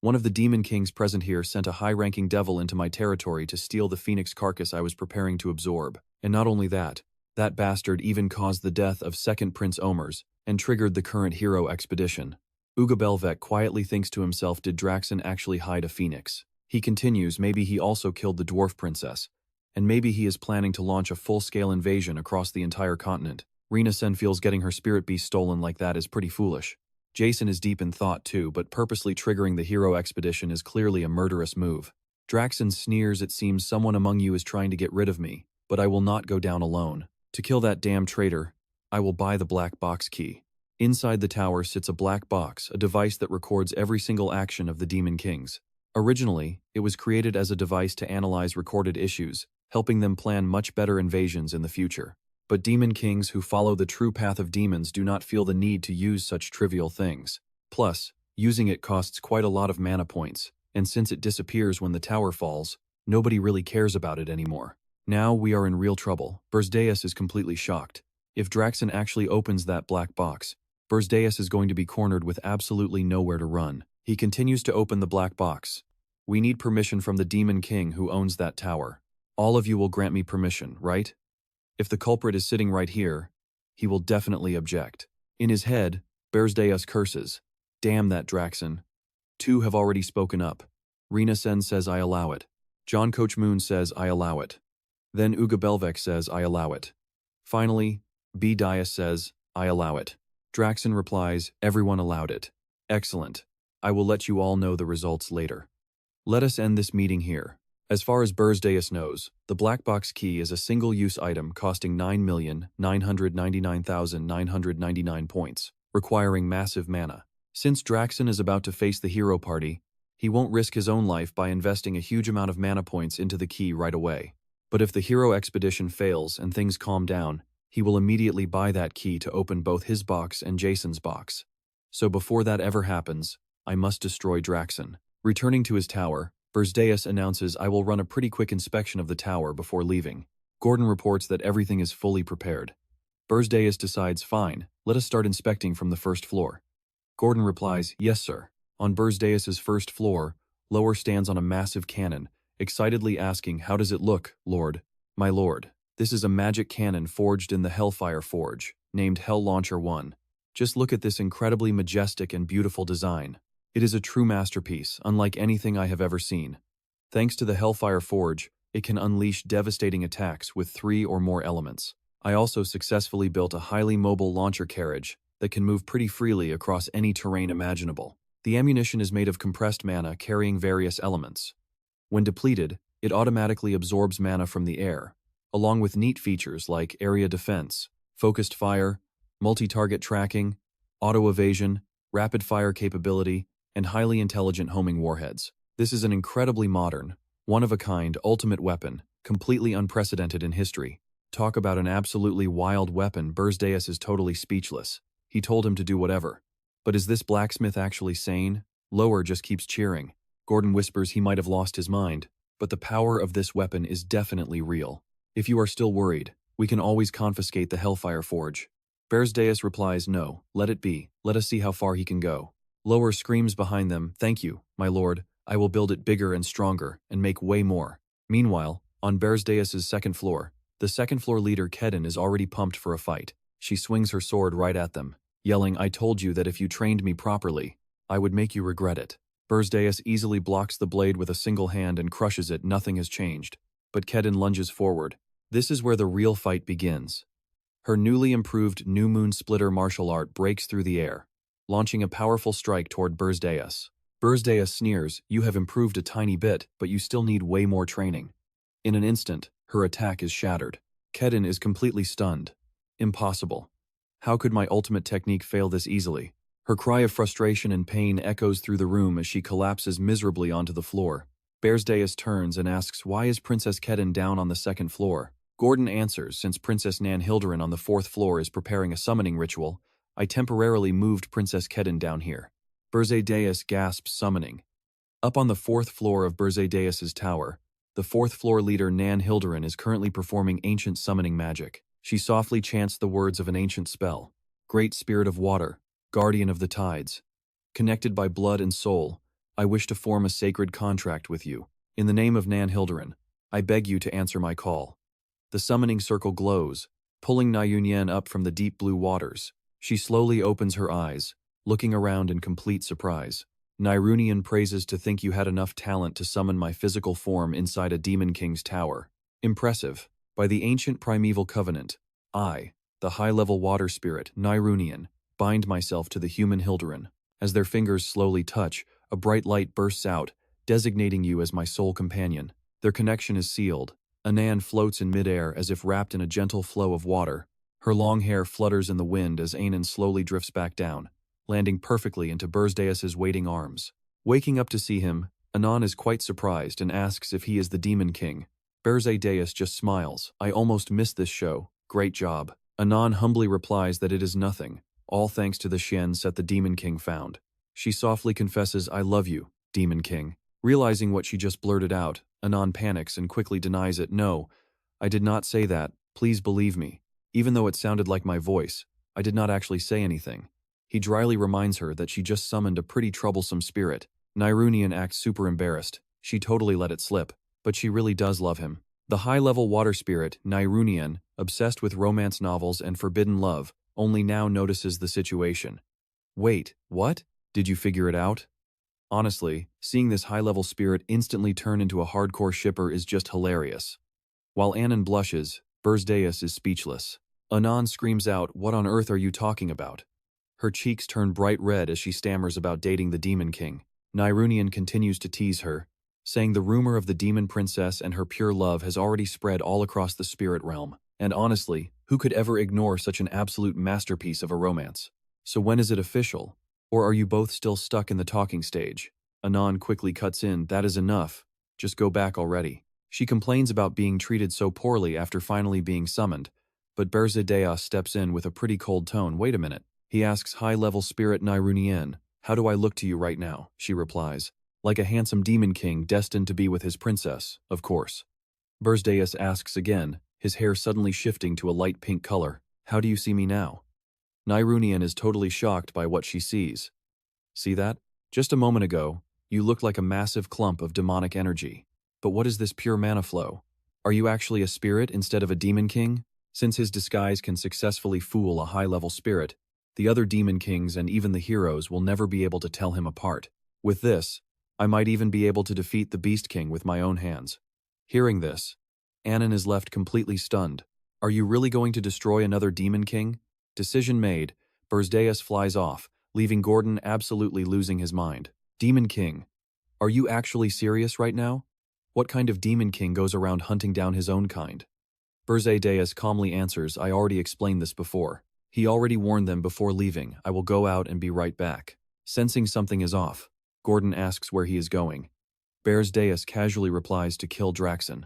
One of the Demon Kings present here sent a high-ranking devil into my territory to steal the phoenix carcass I was preparing to absorb. And not only that, that bastard even caused the death of second Prince Omers and triggered the current hero expedition. Uga Belvec quietly thinks to himself, did Draxen actually hide a phoenix? He continues, maybe he also killed the dwarf princess. And maybe he is planning to launch a full-scale invasion across the entire continent. Rena Sen feels getting her spirit beast stolen like that is pretty foolish. Jason is deep in thought too, but purposely triggering the hero expedition is clearly a murderous move. Draxen sneers. It seems someone among you is trying to get rid of me, but I will not go down alone. To kill that damn traitor, I will buy the black box key. Inside the tower sits a black box, a device that records every single action of the Demon Kings. Originally, it was created as a device to analyze recorded issues, helping them plan much better invasions in the future. But Demon Kings who follow the true path of demons do not feel the need to use such trivial things. Plus, using it costs quite a lot of mana points, and since it disappears when the tower falls, nobody really cares about it anymore. Now we are in real trouble. Berze Deias is completely shocked. If Draxen actually opens that black box, Berze Deias is going to be cornered with absolutely nowhere to run. He continues to open the black box. We need permission from the Demon King who owns that tower. All of you will grant me permission, right? If the culprit is sitting right here, he will definitely object. In his head, Berze Deias curses. Damn that Draxon. Two have already spoken up. Rina Sen says I allow it. John Coach Moon says I allow it. Then Uga Belvec says I allow it. Finally, B. Deias says I allow it. Draxon replies, everyone allowed it. Excellent. I will let you all know the results later. Let us end this meeting here. As far as Berze Deias knows, the black box key is a single-use item costing 9,999,999 points, requiring massive mana. Since Draxon is about to face the hero party, he won't risk his own life by investing a huge amount of mana points into the key right away. But if the hero expedition fails and things calm down, he will immediately buy that key to open both his box and Jason's box. So before that ever happens, I must destroy Draxon. Returning to his tower, Berze Deias announces I will run a pretty quick inspection of the tower before leaving. Gordon reports that everything is fully prepared. Berze Deias decides, fine, let us start inspecting from the first floor. Gordon replies, yes sir. On Berze Deias' first floor, Lower stands on a massive cannon, excitedly asking, how does it look, Lord? My lord, this is a magic cannon forged in the Hellfire Forge, named Hell Launcher 1. Just look at this incredibly majestic and beautiful design. It is a true masterpiece, unlike anything I have ever seen. Thanks to the Hellfire Forge, it can unleash devastating attacks with 3 or more elements. I also successfully built a highly mobile launcher carriage that can move pretty freely across any terrain imaginable. The ammunition is made of compressed mana carrying various elements. When depleted, it automatically absorbs mana from the air, along with neat features like area defense, focused fire, multi-target tracking, auto-evasion, rapid-fire capability, and highly intelligent homing warheads. This is an incredibly modern, one-of-a-kind ultimate weapon, completely unprecedented in history. Talk about an absolutely wild weapon. Berze Deias is totally speechless. He told him to do whatever. But is this blacksmith actually sane? Lower just keeps cheering. Gordon whispers he might have lost his mind, but the power of this weapon is definitely real. If you are still worried, we can always confiscate the Hellfire Forge. Berze Deias replies, no, let it be. Let us see how far he can go. Lower screams behind them, thank you, my lord. I will build it bigger and stronger, and make way more. Meanwhile, on Berze Deias' second floor, the second floor leader Canon is already pumped for a fight. She swings her sword right at them, yelling, I told you that if you trained me properly, I would make you regret it. Berze Deias easily blocks the blade with a single hand and crushes it. Nothing has changed. But Canon lunges forward. This is where the real fight begins. Her newly improved New Moon Splitter martial art breaks through the air, launching a powerful strike toward Berze Deias. Berze Deias sneers, you have improved a tiny bit, but you still need way more training. In an instant, her attack is shattered. Canon is completely stunned. Impossible. How could my ultimate technique fail this easily? Her cry of frustration and pain echoes through the room as she collapses miserably onto the floor. Berze Deias turns and asks, why is Princess Canon down on the second floor? Gordon answers, since Princess Nan Hilderin on the fourth floor is preparing a summoning ritual, I temporarily moved Princess Canon down here. Berze Deias gasps, summoning. Up on the fourth floor of Berze Deias' tower, the fourth floor leader Nan Hilderin is currently performing ancient summoning magic. She softly chants the words of an ancient spell. Great Spirit of Water, Guardian of the Tides. Connected by blood and soul, I wish to form a sacred contract with you. In the name of Nan Hilderin, I beg you to answer my call. The summoning circle glows, pulling Nayunyan up from the deep blue waters. She slowly opens her eyes, looking around in complete surprise. Nyrunian praises to think you had enough talent to summon my physical form inside a Demon King's tower. Impressive. By the ancient primeval covenant, I, the high-level water spirit, Nyrunian, bind myself to the human Hilderin. As their fingers slowly touch, a bright light bursts out, designating you as my sole companion. Their connection is sealed. Anan floats in midair as if wrapped in a gentle flow of water. Her long hair flutters in the wind as Anan slowly drifts back down, landing perfectly into Berze Deias' waiting arms. Waking up to see him, Anan is quite surprised and asks if he is the Demon King. Berze Deias just smiles. I almost missed this show. Great job. Anan humbly replies that it is nothing, all thanks to the Xian set the Demon King found. She softly confesses, I love you, Demon King. Realizing what she just blurted out, Anan panics and quickly denies it. No, I did not say that. Please believe me. Even though it sounded like my voice, I did not actually say anything. He dryly reminds her that she just summoned a pretty troublesome spirit. Nyrunian acts super embarrassed. She totally let it slip, but she really does love him. The high-level water spirit, Nirunian, obsessed with romance novels and forbidden love, only now notices the situation. Wait, what? Did you figure it out? Honestly, seeing this high-level spirit instantly turn into a hardcore shipper is just hilarious. While Aren blushes, Berze Deias is speechless. Anon screams out, "What on earth are you talking about?" Her cheeks turn bright red as she stammers about dating the Demon King. Nirunian continues to tease her, saying the rumor of the Demon Princess and her pure love has already spread all across the spirit realm. And honestly, who could ever ignore such an absolute masterpiece of a romance? So when is it official? Or are you both still stuck in the talking stage? Anon quickly cuts in, "That is enough. Just go back already." She complains about being treated so poorly after finally being summoned, but Berze Deias steps in with a pretty cold tone. "Wait a minute." He asks high-level spirit Nirunian, "How do I look to you right now?" She replies, "Like a handsome demon king destined to be with his princess, of course." Berze Deias asks again, his hair suddenly shifting to a light pink color, "How do you see me now?" Nirunian is totally shocked by what she sees. "See that? Just a moment ago, you looked like a massive clump of demonic energy. But what is this pure mana flow? Are you actually a spirit instead of a demon king?" Since his disguise can successfully fool a high-level spirit, the other demon kings and even the heroes will never be able to tell him apart. With this, I might even be able to defeat the Beast King with my own hands. Hearing this, Aren is left completely stunned. "Are you really going to destroy another demon king?" Decision made, Berze Deias flies off, leaving Gordon absolutely losing his mind. "Demon King, are you actually serious right now? What kind of demon king goes around hunting down his own kind?" Berze Deias calmly answers, "I already explained this before. He already warned them before leaving. I will go out and be right back." Sensing something is off, Gordon asks where he is going. Berze Deias casually replies to kill Draxon.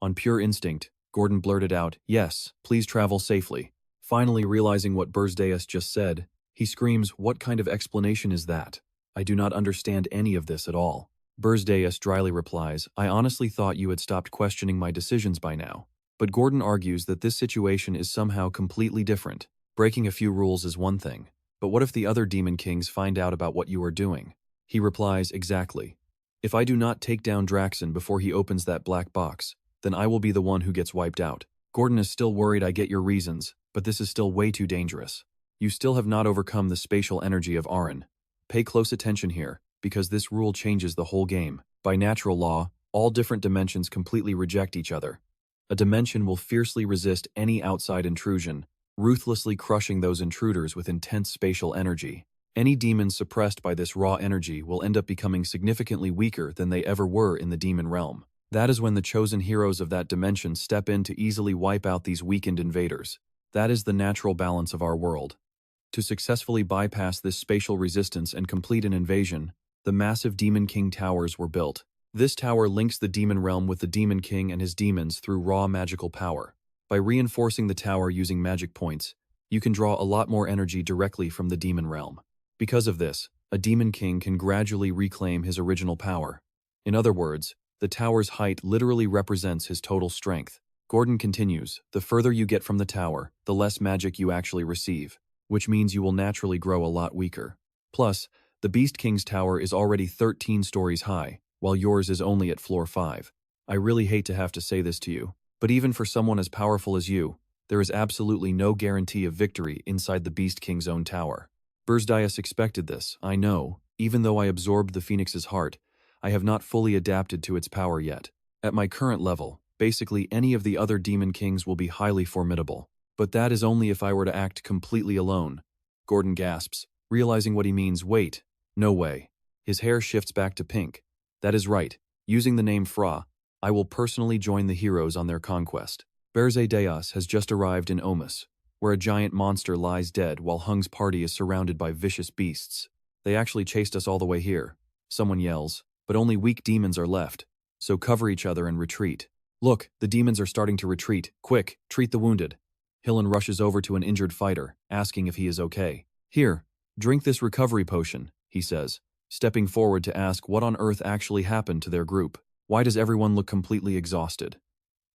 On pure instinct, Gordon blurted out, "Yes, please travel safely." Finally realizing what Berze Deias just said, he screams, "What kind of explanation is that? I do not understand any of this at all." Berze Deias dryly replies, "I honestly thought you had stopped questioning my decisions by now." But Gordon argues that this situation is somehow completely different. Breaking a few rules is one thing, but what if the other demon kings find out about what you are doing? He replies, "Exactly. If I do not take down Draxon before he opens that black box, then I will be the one who gets wiped out." Gordon is still worried. "I get your reasons, but this is still way too dangerous. You still have not overcome the spatial energy of Aren. Pay close attention here, because this rule changes the whole game. By natural law, all different dimensions completely reject each other. A dimension will fiercely resist any outside intrusion, ruthlessly crushing those intruders with intense spatial energy. Any demons suppressed by this raw energy will end up becoming significantly weaker than they ever were in the demon realm. That is when the chosen heroes of that dimension step in to easily wipe out these weakened invaders. That is the natural balance of our world. To successfully bypass this spatial resistance and complete an invasion, the massive Demon King towers were built. This tower links the demon realm with the Demon King and his demons through raw magical power. By reinforcing the tower using magic points, you can draw a lot more energy directly from the demon realm. Because of this, a Demon King can gradually reclaim his original power. In other words, the tower's height literally represents his total strength. Gordon continues, "The further you get from the tower, the less magic you actually receive, which means you will naturally grow a lot weaker. Plus, the Beast King's tower is already 13 stories high, while yours is only at floor 5. I really hate to have to say this to you, but even for someone as powerful as you, there is absolutely no guarantee of victory inside the Beast King's own tower." Berze Deias expected this, "I know. Even though I absorbed the Phoenix's heart, I have not fully adapted to its power yet. At my current level, basically any of the other Demon Kings will be highly formidable. But that is only if I were to act completely alone." Gordon gasps, realizing what he means. "Wait, no way." His hair shifts back to pink. "That is right. Using the name Fra, I will personally join the heroes on their conquest." Berze Deias has just arrived in Omus, where a giant monster lies dead while Hung's party is surrounded by vicious beasts. "They actually chased us all the way here," someone yells, "but only weak demons are left, so cover each other and retreat." "Look, the demons are starting to retreat. Quick, treat the wounded." Hillen rushes over to an injured fighter, asking if he is okay. "Here, drink this recovery potion," he says, stepping forward to ask what on earth actually happened to their group. Why does everyone look completely exhausted?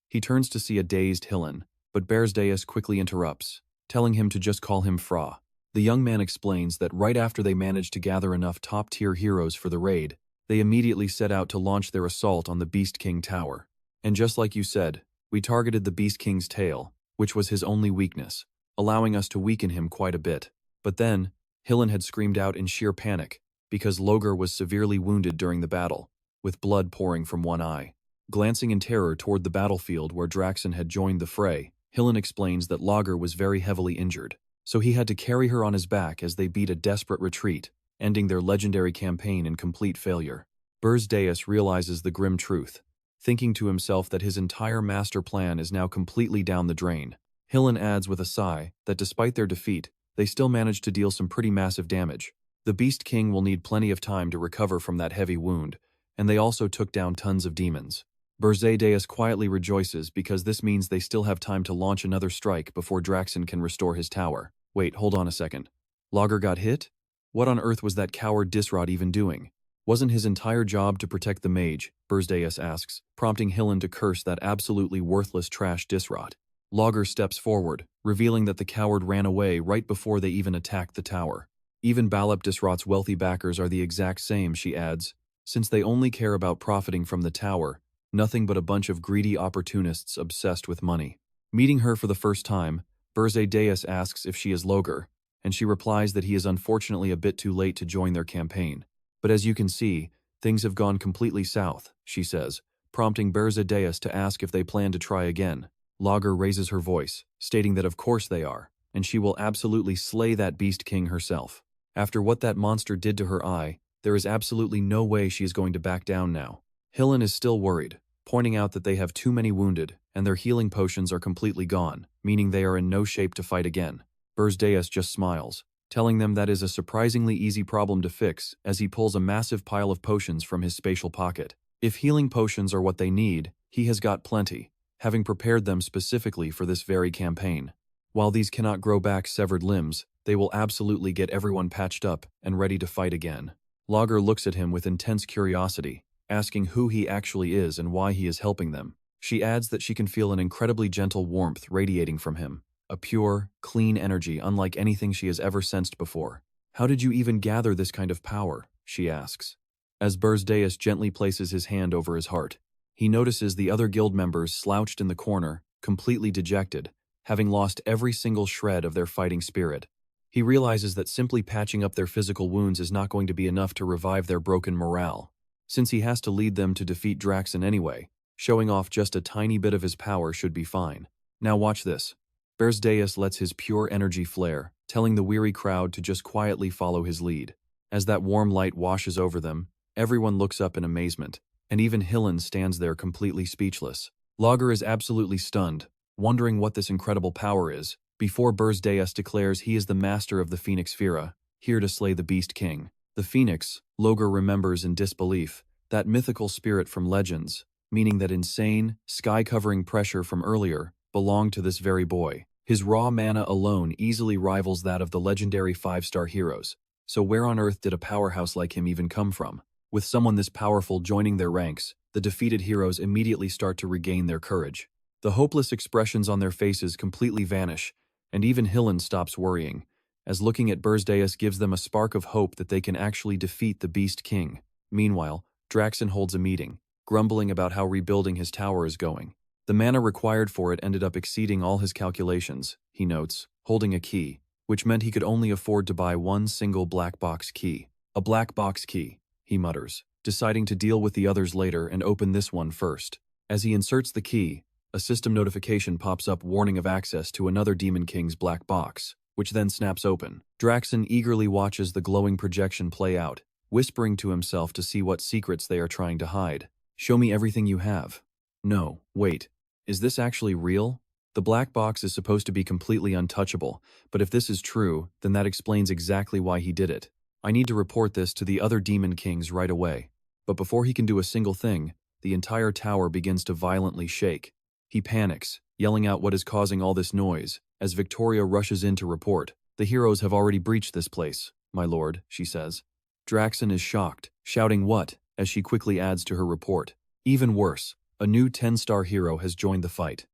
He turns to see a dazed Hillen, but Berze Deias quickly interrupts, telling him to just call him Fra. The young man explains that right after they managed to gather enough top-tier heroes for the raid, They immediately set out to launch their assault on the Beast King Tower. And just like you said, we targeted the Beast King's tail, which was his only weakness, allowing us to weaken him quite a bit. But then, Hillen had screamed out in sheer panic, because Logar was severely wounded during the battle, with blood pouring from one eye. Glancing in terror toward the battlefield where Draxen had joined the fray, Hillen explains that Logar was very heavily injured, so he had to carry her on his back as they beat a desperate retreat, ending their legendary campaign in complete failure. Berze Deias realizes the grim truth, thinking to himself that his entire master plan is now completely down the drain. Hillen adds with a sigh that despite their defeat, they still managed to deal some pretty massive damage. The Beast King will need plenty of time to recover from that heavy wound, and they also took down tons of demons. Berze Deias quietly rejoices because this means they still have time to launch another strike before Draxen can restore his tower. Wait, hold on a second. Logar got hit? What on earth was that coward Disrod even doing? Wasn't his entire job to protect the mage? Berze Deias asks, prompting Hillen to curse that absolutely worthless trash Disrod. Logar steps forward, revealing that the coward ran away right before they even attacked the tower. Even Balep Disrod's wealthy backers are the exact same, she adds, since they only care about profiting from the tower, nothing but a bunch of greedy opportunists obsessed with money. Meeting her for the first time, Berze Deias asks if she is Logar, and she replies that he is unfortunately a bit too late to join their campaign. But as you can see, things have gone completely south, she says, prompting Berze Deias to ask if they plan to try again. Logar raises her voice, stating that of course they are, and she will absolutely slay that Beast King herself. After what that monster did to her eye, there is absolutely no way she is going to back down now. Hillen is still worried, pointing out that they have too many wounded, and their healing potions are completely gone, meaning they are in no shape to fight again. Berze Deias just smiles, telling them that is a surprisingly easy problem to fix as he pulls a massive pile of potions from his spatial pocket. If healing potions are what they need, he has got plenty, having prepared them specifically for this very campaign. While these cannot grow back severed limbs, they will absolutely get everyone patched up and ready to fight again. Logar looks at him with intense curiosity, asking who he actually is and why he is helping them. She adds that she can feel an incredibly gentle warmth radiating from him, a pure, clean energy unlike anything she has ever sensed before. How did you even gather this kind of power? She asks. As Berze Deias gently places his hand over his heart, he notices the other guild members slouched in the corner, completely dejected, having lost every single shred of their fighting spirit. He realizes that simply patching up their physical wounds is not going to be enough to revive their broken morale, since he has to lead them to defeat Draxen anyway. Showing off just a tiny bit of his power should be fine. Now watch this. Berze Deias lets his pure energy flare, telling the weary crowd to just quietly follow his lead. As that warm light washes over them, everyone looks up in amazement, and even Hillen stands there completely speechless. Logar is absolutely stunned, wondering what this incredible power is, before Berze Deias declares he is the master of the Phoenix Fira, here to slay the Beast King. The Phoenix, Logar remembers in disbelief, that mythical spirit from legends, meaning that insane, sky-covering pressure from earlier belonged to this very boy. His raw mana alone easily rivals that of the legendary 5-star heroes, so where on earth did a powerhouse like him even come from? With someone this powerful joining their ranks, the defeated heroes immediately start to regain their courage. The hopeless expressions on their faces completely vanish, and even Hillen stops worrying, as looking at Berze Deias gives them a spark of hope that they can actually defeat the Beast King. Meanwhile, Draxen holds a meeting, grumbling about how rebuilding his tower is going. The mana required for it ended up exceeding all his calculations, he notes, holding a key, which meant he could only afford to buy one single black box key. A black box key, he mutters, deciding to deal with the others later and open this one first. As he inserts the key, a system notification pops up warning of access to another Demon King's black box, which then snaps open. Draxen eagerly watches the glowing projection play out, whispering to himself to see what secrets they are trying to hide. Show me everything you have. No, wait. Is this actually real? The black box is supposed to be completely untouchable, but if this is true, then that explains exactly why he did it. I need to report this to the other Demon Kings right away. But before he can do a single thing, the entire tower begins to violently shake. He panics, yelling out what is causing all this noise, as Victoria rushes in to report. The heroes have already breached this place, my lord, she says. Draxen is shocked, shouting what, as she quickly adds to her report. Even worse, a new 10-star hero has joined the fight.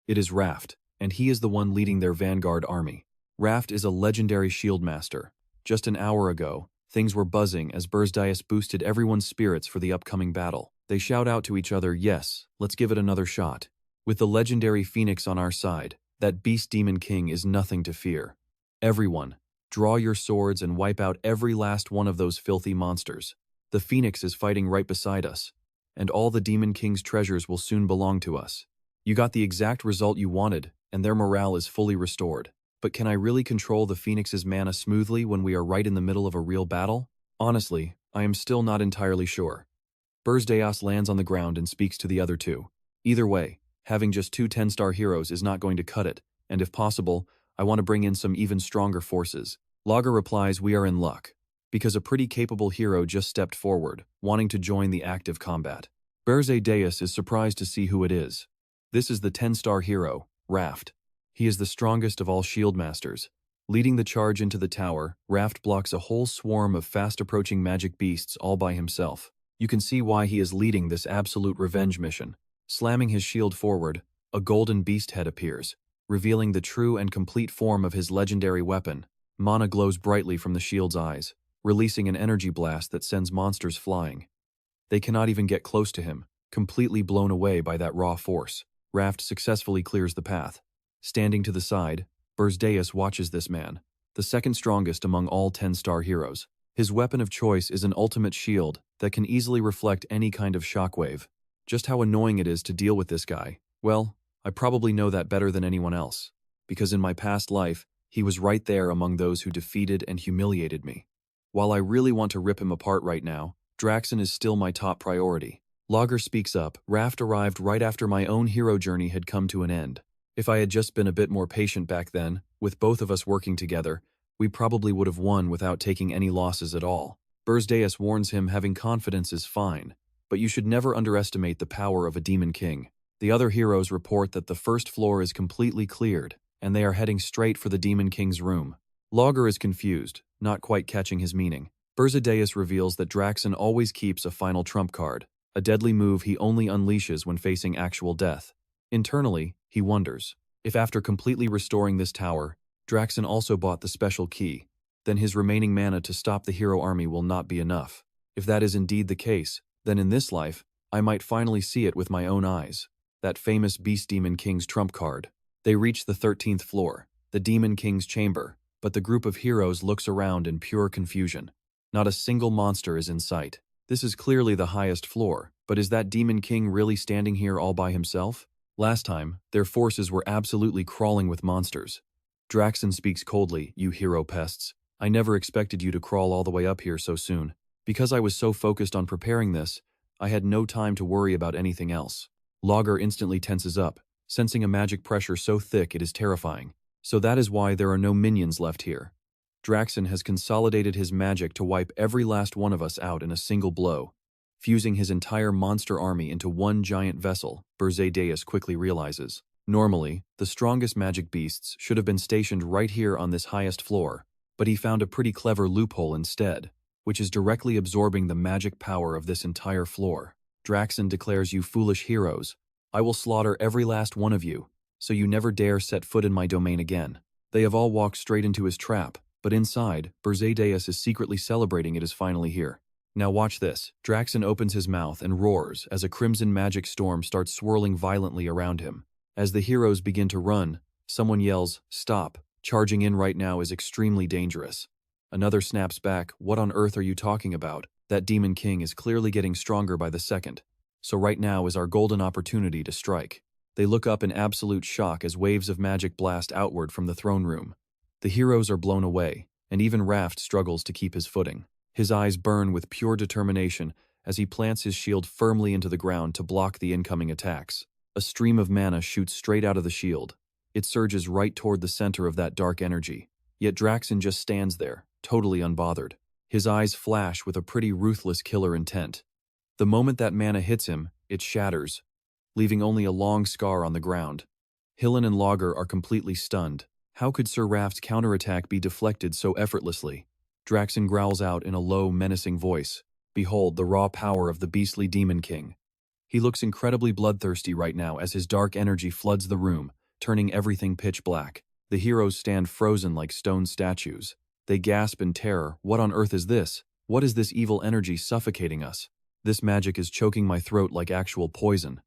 It is Raft, and he is the one leading their vanguard army. Raft is a legendary shield master. Just an hour ago, Things were buzzing as Berze Deias boosted everyone's spirits for the upcoming battle. They shout out to each other, "Yes, let's give it another shot." With the legendary Phoenix on our side, that beast demon king is nothing to fear. Everyone, draw your swords and wipe out every last one of those filthy monsters. The Phoenix is fighting right beside us, and all the demon king's treasures will soon belong to us. You got the exact result you wanted, and their morale is fully restored. But can I really control the Phoenix's mana smoothly when we are right in the middle of a real battle? Honestly, I am still not entirely sure. Berze Deias lands on the ground and speaks to the other two. Either way, having just two 10-star heroes is not going to cut it, and if possible, I want to bring in some even stronger forces. Logger replies, "We are in luck," because a pretty capable hero just stepped forward, wanting to join the active combat. Berze Deias is surprised to see who it is. This is the 10-star hero, Raft. He is the strongest of all shield masters. Leading the charge into the tower, Raft blocks a whole swarm of fast-approaching magic beasts all by himself. You can see why he is leading this absolute revenge mission. Slamming his shield forward, a golden beast head appears, revealing the true and complete form of his legendary weapon. Mana glows brightly from the shield's eyes, releasing an energy blast that sends monsters flying. They cannot even get close to him, completely blown away by that raw force. Raft successfully clears the path. Standing to the side, Berze Deias watches this man, the second strongest among all 10-star heroes. His weapon of choice is an ultimate shield that can easily reflect any kind of shockwave. Just how annoying it is to deal with this guy, well, I probably know that better than anyone else, because in my past life, he was right there among those who defeated and humiliated me. While I really want to rip him apart right now, Draxon is still my top priority. Logger speaks up, "Raft arrived right after my own hero journey had come to an end. If I had just been a bit more patient back then, with both of us working together, we probably would have won without taking any losses at all." Berze Deias warns him having confidence is fine, but you should never underestimate the power of a demon king. The other heroes report that the first floor is completely cleared, and they are heading straight for the demon king's room. Logger is confused, not quite catching his meaning. Berze Deias reveals that Draxon always keeps a final trump card, a deadly move he only unleashes when facing actual death. Internally, he wonders if after completely restoring this tower, Draxon also bought the special key, then his remaining mana to stop the hero army will not be enough. If that is indeed the case, then in this life, I might finally see it with my own eyes. That famous Beast Demon King's trump card. They reach the 13th floor, the Demon King's chamber, but the group of heroes looks around in pure confusion. Not a single monster is in sight. This is clearly the highest floor, but is that Demon King really standing here all by himself? Last time, their forces were absolutely crawling with monsters. Draxon speaks coldly, "You hero pests. I never expected you to crawl all the way up here so soon. Because I was so focused on preparing this, I had no time to worry about anything else." Logger instantly tenses up, sensing a magic pressure so thick it is terrifying. So that is why there are no minions left here. Draxon has consolidated his magic to wipe every last one of us out in a single blow. Fusing his entire monster army into one giant vessel, Berze Deias quickly realizes. Normally, the strongest magic beasts should have been stationed right here on this highest floor, but he found a pretty clever loophole instead, which is directly absorbing the magic power of this entire floor. Draxon declares, "You foolish heroes, I will slaughter every last one of you, so you never dare set foot in my domain again." They have all walked straight into his trap, but inside, Berze Deias is secretly celebrating it is finally here. Now watch this. Draxon opens his mouth and roars as a crimson magic storm starts swirling violently around him. As the heroes begin to run, someone yells, "Stop. Charging in right now is extremely dangerous." Another snaps back, "What on earth are you talking about? That Demon King is clearly getting stronger by the second. So right now is our golden opportunity to strike." They look up in absolute shock as waves of magic blast outward from the throne room. The heroes are blown away, and even Raft struggles to keep his footing. His eyes burn with pure determination as he plants his shield firmly into the ground to block the incoming attacks. A stream of mana shoots straight out of the shield. It surges right toward the center of that dark energy. Yet Draxon just stands there, totally unbothered. His eyes flash with a pretty ruthless killer intent. The moment that mana hits him, it shatters, leaving only a long scar on the ground. Hillen and Logger are completely stunned. How could Sir Raft's counterattack be deflected so effortlessly? Draxon growls out in a low, menacing voice, "Behold the raw power of the beastly Demon King." He looks incredibly bloodthirsty right now as his dark energy floods the room, turning everything pitch black. The heroes stand frozen like stone statues. They gasp in terror. What on earth is this? What is this evil energy suffocating us? This magic is choking my throat like actual poison.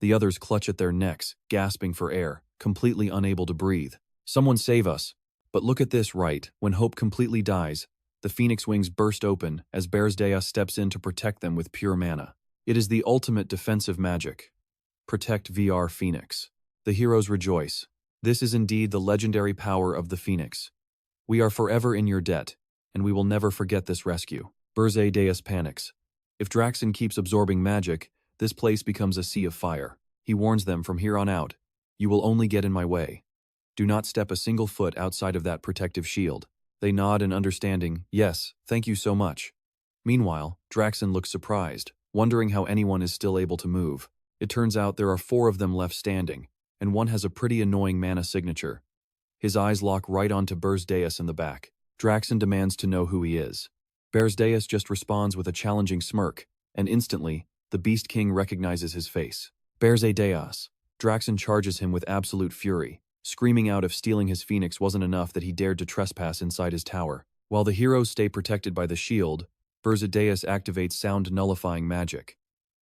The others clutch at their necks, gasping for air, completely unable to breathe. Someone save us. But look at this, right? When hope completely dies, the phoenix wings burst open as Berze Deias steps in to protect them with pure mana. It is the ultimate defensive magic. Protect VR Phoenix. The heroes rejoice. This is indeed the legendary power of the Phoenix. We are forever in your debt, and we will never forget this rescue. Berze Deias panics. If Draxen keeps absorbing magic, this place becomes a sea of fire. He warns them from here on out, you will only get in my way. Do not step a single foot outside of that protective shield. They nod in understanding, yes, thank you so much. Meanwhile, Draxen looks surprised, wondering how anyone is still able to move. It turns out there are 4 of them left standing, and one has a pretty annoying mana signature. His eyes lock right onto Berze Deias in the back. Draxen demands to know who he is. Berze Deias just responds with a challenging smirk, and instantly, the Beast King recognizes his face. Berze Deias. Draxen charges him with absolute fury, screaming out if stealing his phoenix wasn't enough that he dared to trespass inside his tower. While the heroes stay protected by the shield, Berze Deias activates sound-nullifying magic.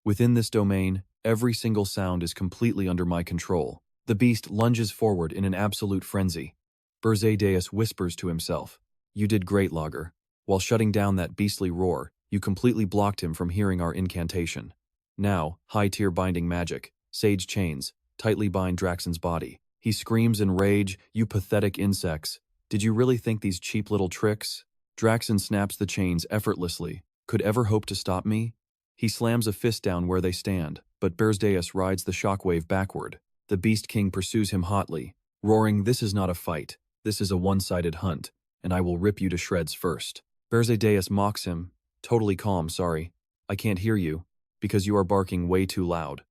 Within this domain, every single sound is completely under my control. The beast lunges forward in an absolute frenzy. Berze Deias whispers to himself, "You did great, Logger. While shutting down that beastly roar, you completely blocked him from hearing our incantation. Now, high-tier binding magic, Sage Chains, tightly bind Draxen's body." He screams in rage, "You pathetic insects. Did you really think these cheap little tricks?" Draxen snaps the chains effortlessly. Could ever hope to stop me? He slams a fist down where they stand, but Berze Deias rides the shockwave backward. The Beast King pursues him hotly, roaring, "This is not a fight. This is a one-sided hunt, and I will rip you to shreds first." Berze Deias mocks him, "Totally calm, sorry. I can't hear you, because you are barking way too loud."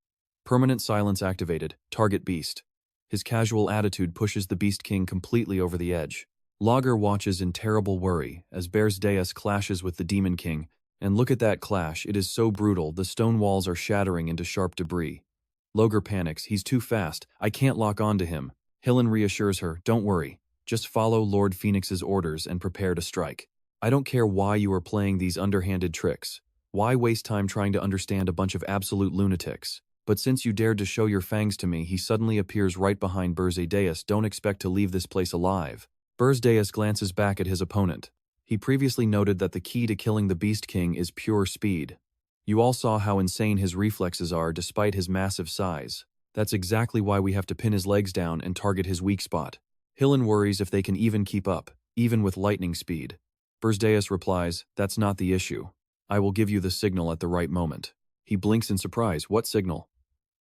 Permanent silence activated, target beast. His casual attitude pushes the Beast King completely over the edge. Logger watches in terrible worry as Berze Deias clashes with the Demon King, and look at that clash, it is so brutal, the stone walls are shattering into sharp debris. Logger panics, he's too fast, I can't lock onto him. Hillen reassures her, "Don't worry, just follow Lord Phoenix's orders and prepare to strike. I don't care why you are playing these underhanded tricks. Why waste time trying to understand a bunch of absolute lunatics? But since you dared to show your fangs to me," he suddenly appears right behind Berze Deias. "Don't expect to leave this place alive." Berze Deias glances back at his opponent. He previously noted that the key to killing the Beast King is pure speed. You all saw how insane his reflexes are despite his massive size. That's exactly why we have to pin his legs down and target his weak spot. Hillen worries if they can even keep up, even with lightning speed. Berze Deias replies, "That's not the issue. I will give you the signal at the right moment." He blinks in surprise. "What signal?"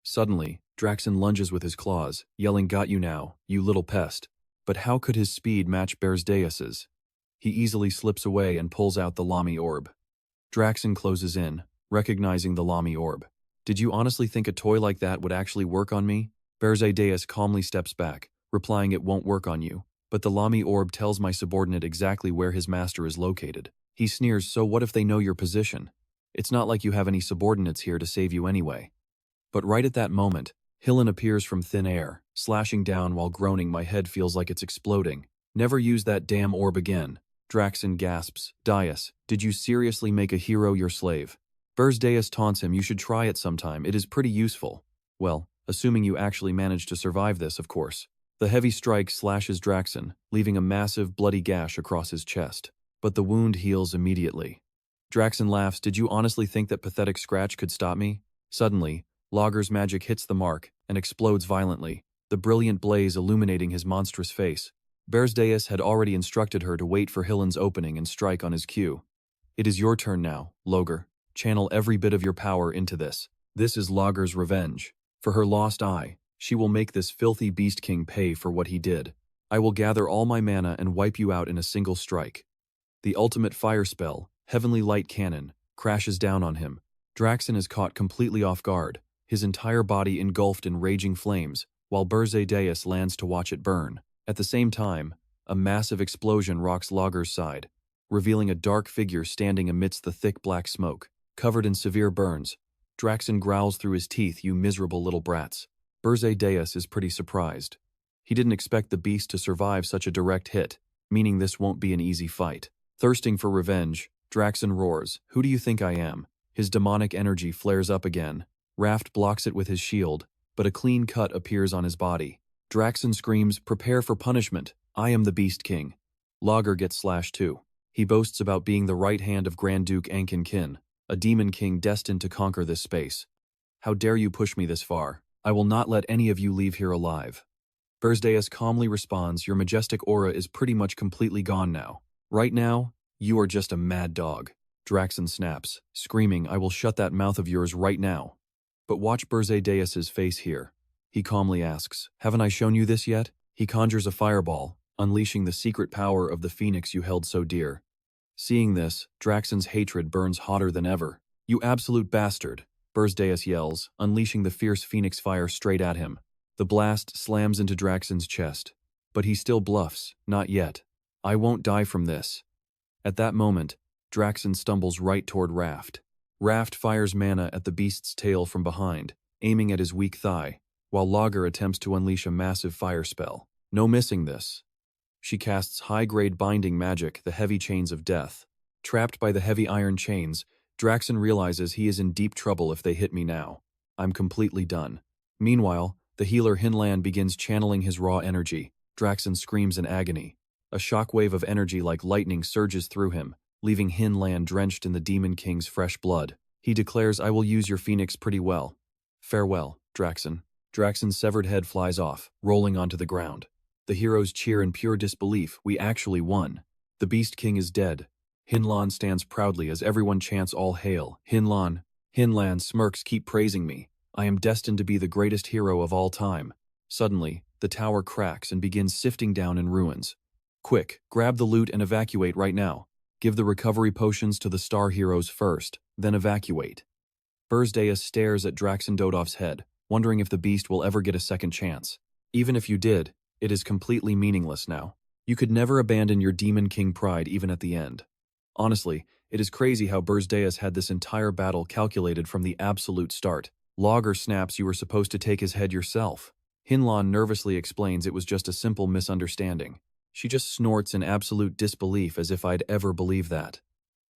Suddenly, Draxen lunges with his claws, yelling, "Got you now, you little pest." But how could his speed match Berze Deias's? He easily slips away and pulls out the Lami orb. Draxen closes in, recognizing the Lami orb. "Did you honestly think a toy like that would actually work on me?" Berze Deias calmly steps back, replying, "It won't work on you. But the Lami orb tells my subordinate exactly where his master is located." He sneers, "So what if they know your position? It's not like you have any subordinates here to save you anyway." But right at that moment, Hillen appears from thin air, slashing down while groaning, "My head feels like it's exploding. Never use that damn orb again." Draxen gasps, "Deias, did you seriously make a hero your slave?" Berze Deias taunts him, "You should try it sometime, it is pretty useful. Well, assuming you actually manage to survive this, of course." The heavy strike slashes Draxen, leaving a massive, bloody gash across his chest. But the wound heals immediately. Draxen laughs, "Did you honestly think that pathetic scratch could stop me?" Suddenly, Logger's magic hits the mark and explodes violently, the brilliant blaze illuminating his monstrous face. Berze Deias had already instructed her to wait for Hillen's opening and strike on his cue. "It is your turn now, Logger. Channel every bit of your power into this. This is Logger's revenge. For her lost eye, she will make this filthy Beast King pay for what he did. I will gather all my mana and wipe you out in a single strike." The ultimate fire spell, Heavenly Light Canon, crashes down on him. Draxen is caught completely off guard, his entire body engulfed in raging flames, while Berze Deias lands to watch it burn. At the same time, a massive explosion rocks Logger's side, revealing a dark figure standing amidst the thick black smoke. Covered in severe burns, Draxen growls through his teeth, "You miserable little brats." Berze Deias is pretty surprised. He didn't expect the beast to survive such a direct hit. meaning this won't be an easy fight. Thirsting for revenge, Draxen roars, "Who do you think I am?" His demonic energy flares up again. Raft blocks it with his shield, but a clean cut appears on his body. Draxen screams, "Prepare for punishment. I am the Beast King." Lager gets slashed too. He boasts about being the right hand of Grand Duke Ankin Kin, a demon king destined to conquer this space. "How dare you push me this far? I will not let any of you leave here alive." Berze Deias calmly responds, "Your majestic aura is pretty much completely gone now. Right now, you are just a mad dog." Draxen snaps, screaming, "I will shut that mouth of yours right now." But watch Berze Deias' face here. He calmly asks, "Haven't I shown you this yet?" He conjures a fireball, unleashing the secret power of the phoenix you held so dear. Seeing this, Draxen's hatred burns hotter than ever. "You absolute bastard," Berze Deias yells, unleashing the fierce phoenix fire straight at him. The blast slams into Draxen's chest. But he still bluffs, "Not yet. I won't die from this." At that moment, Draxen stumbles right toward Raft. Raft fires mana at the beast's tail from behind, aiming at his weak thigh, while Lager attempts to unleash a massive fire spell. No missing this. She casts high-grade binding magic, the heavy chains of death. Trapped by the heavy iron chains, Draxen realizes he is in deep trouble if they hit me now. I'm completely done. Meanwhile, the healer Hinlan begins channeling his raw energy. Draxen screams in agony. A shockwave of energy like lightning surges through him, leaving Hinlan drenched in the Demon King's fresh blood. He declares, "I will use your phoenix pretty well. Farewell, Draxen." Draxen's severed head flies off, rolling onto the ground. The heroes cheer in pure disbelief. "We actually won. The Beast King is dead." Hinlan stands proudly as everyone chants all hail. Hinlan smirks, "Keep praising me. I am destined to be the greatest hero of all time." Suddenly, the tower cracks and begins sifting down in ruins. "Quick, grab the loot and evacuate right now. Give the recovery potions to the star heroes first, then evacuate." Berze Deias stares at Draxen Dodov's head, wondering if the beast will ever get a second chance. Even if you did, it is completely meaningless now. You could never abandon your Demon King pride even at the end. Honestly, it is crazy how Berze Deias had this entire battle calculated from the absolute start. Lager snaps, "You were supposed to take his head yourself." Hinlan nervously explains it was just a simple misunderstanding. She just snorts in absolute disbelief as if I'd ever believe that.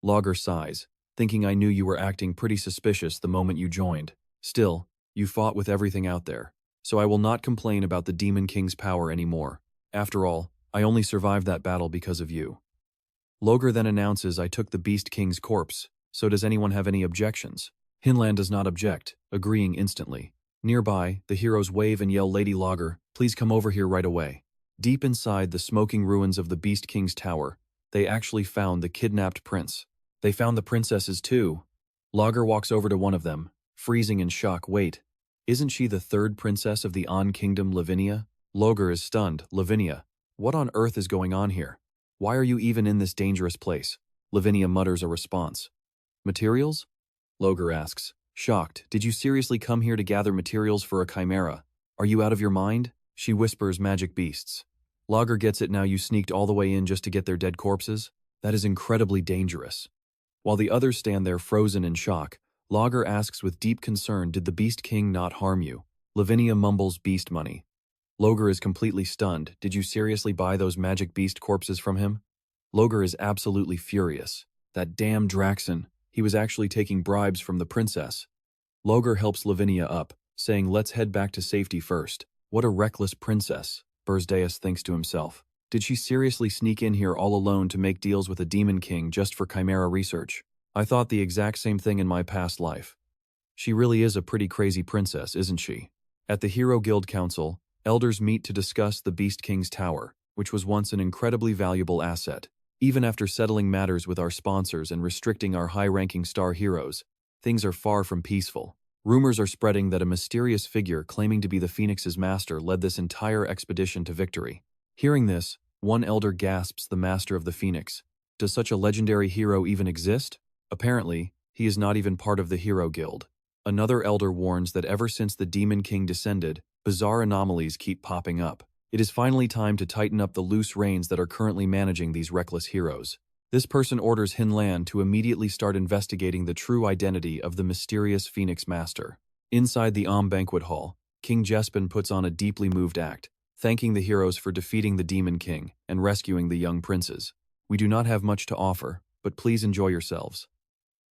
Lager sighs, thinking, "I knew you were acting pretty suspicious the moment you joined. Still, you fought with everything out there. So I will not complain about the Demon King's power anymore. After all, I only survived that battle because of you." Lager then announces, "I took the Beast King's corpse, so does anyone have any objections?" Hinlan does not object, agreeing instantly. Nearby, the heroes wave and yell, "Lady Lager, please come over here right away." Deep inside the smoking ruins of the Beast King's tower, they actually found the kidnapped prince. They found the princesses too. Lager walks over to one of them, freezing in shock. "Wait, isn't she the third princess of the On Kingdom, Lavinia?" Lager is stunned. "Lavinia, what on earth is going on here? Why are you even in this dangerous place?" Lavinia mutters a response. "Materials?" Lager asks, shocked. "Did you seriously come here to gather materials for a chimera? Are you out of your mind?" She whispers, "Magic beasts." Lager gets it now. "You sneaked all the way in just to get their dead corpses? That is incredibly dangerous." While the others stand there frozen in shock, Lager asks with deep concern, "Did the Beast King not harm you?" Lavinia mumbles, "Beast money." Lager is completely stunned. "Did you seriously buy those magic beast corpses from him?" Lager is absolutely furious. That damn Draxen, he was actually taking bribes from the princess. Lager helps Lavinia up, saying, "Let's head back to safety first." What a reckless princess, Berze Deias thinks to himself. Did she seriously sneak in here all alone to make deals with a Demon King just for chimera research? I thought the exact same thing in my past life. She really is a pretty crazy princess, isn't she? At the Hero Guild Council, elders meet to discuss the Beast King's tower, which was once an incredibly valuable asset. Even after settling matters with our sponsors and restricting our high-ranking star heroes, things are far from peaceful. Rumors are spreading that a mysterious figure claiming to be the Phoenix's master led this entire expedition to victory. Hearing this, one elder gasps, "The master of the Phoenix. Does such a legendary hero even exist?" Apparently, he is not even part of the Hero Guild. Another elder warns that ever since the Demon King descended, bizarre anomalies keep popping up. It is finally time to tighten up the loose reins that are currently managing these reckless heroes. This person orders Hinlan to immediately start investigating the true identity of the mysterious Phoenix Master. Inside the banquet hall, King Jespin puts on a deeply moved act, thanking the heroes for defeating the Demon King and rescuing the young princes. We do not have much to offer, but please enjoy yourselves.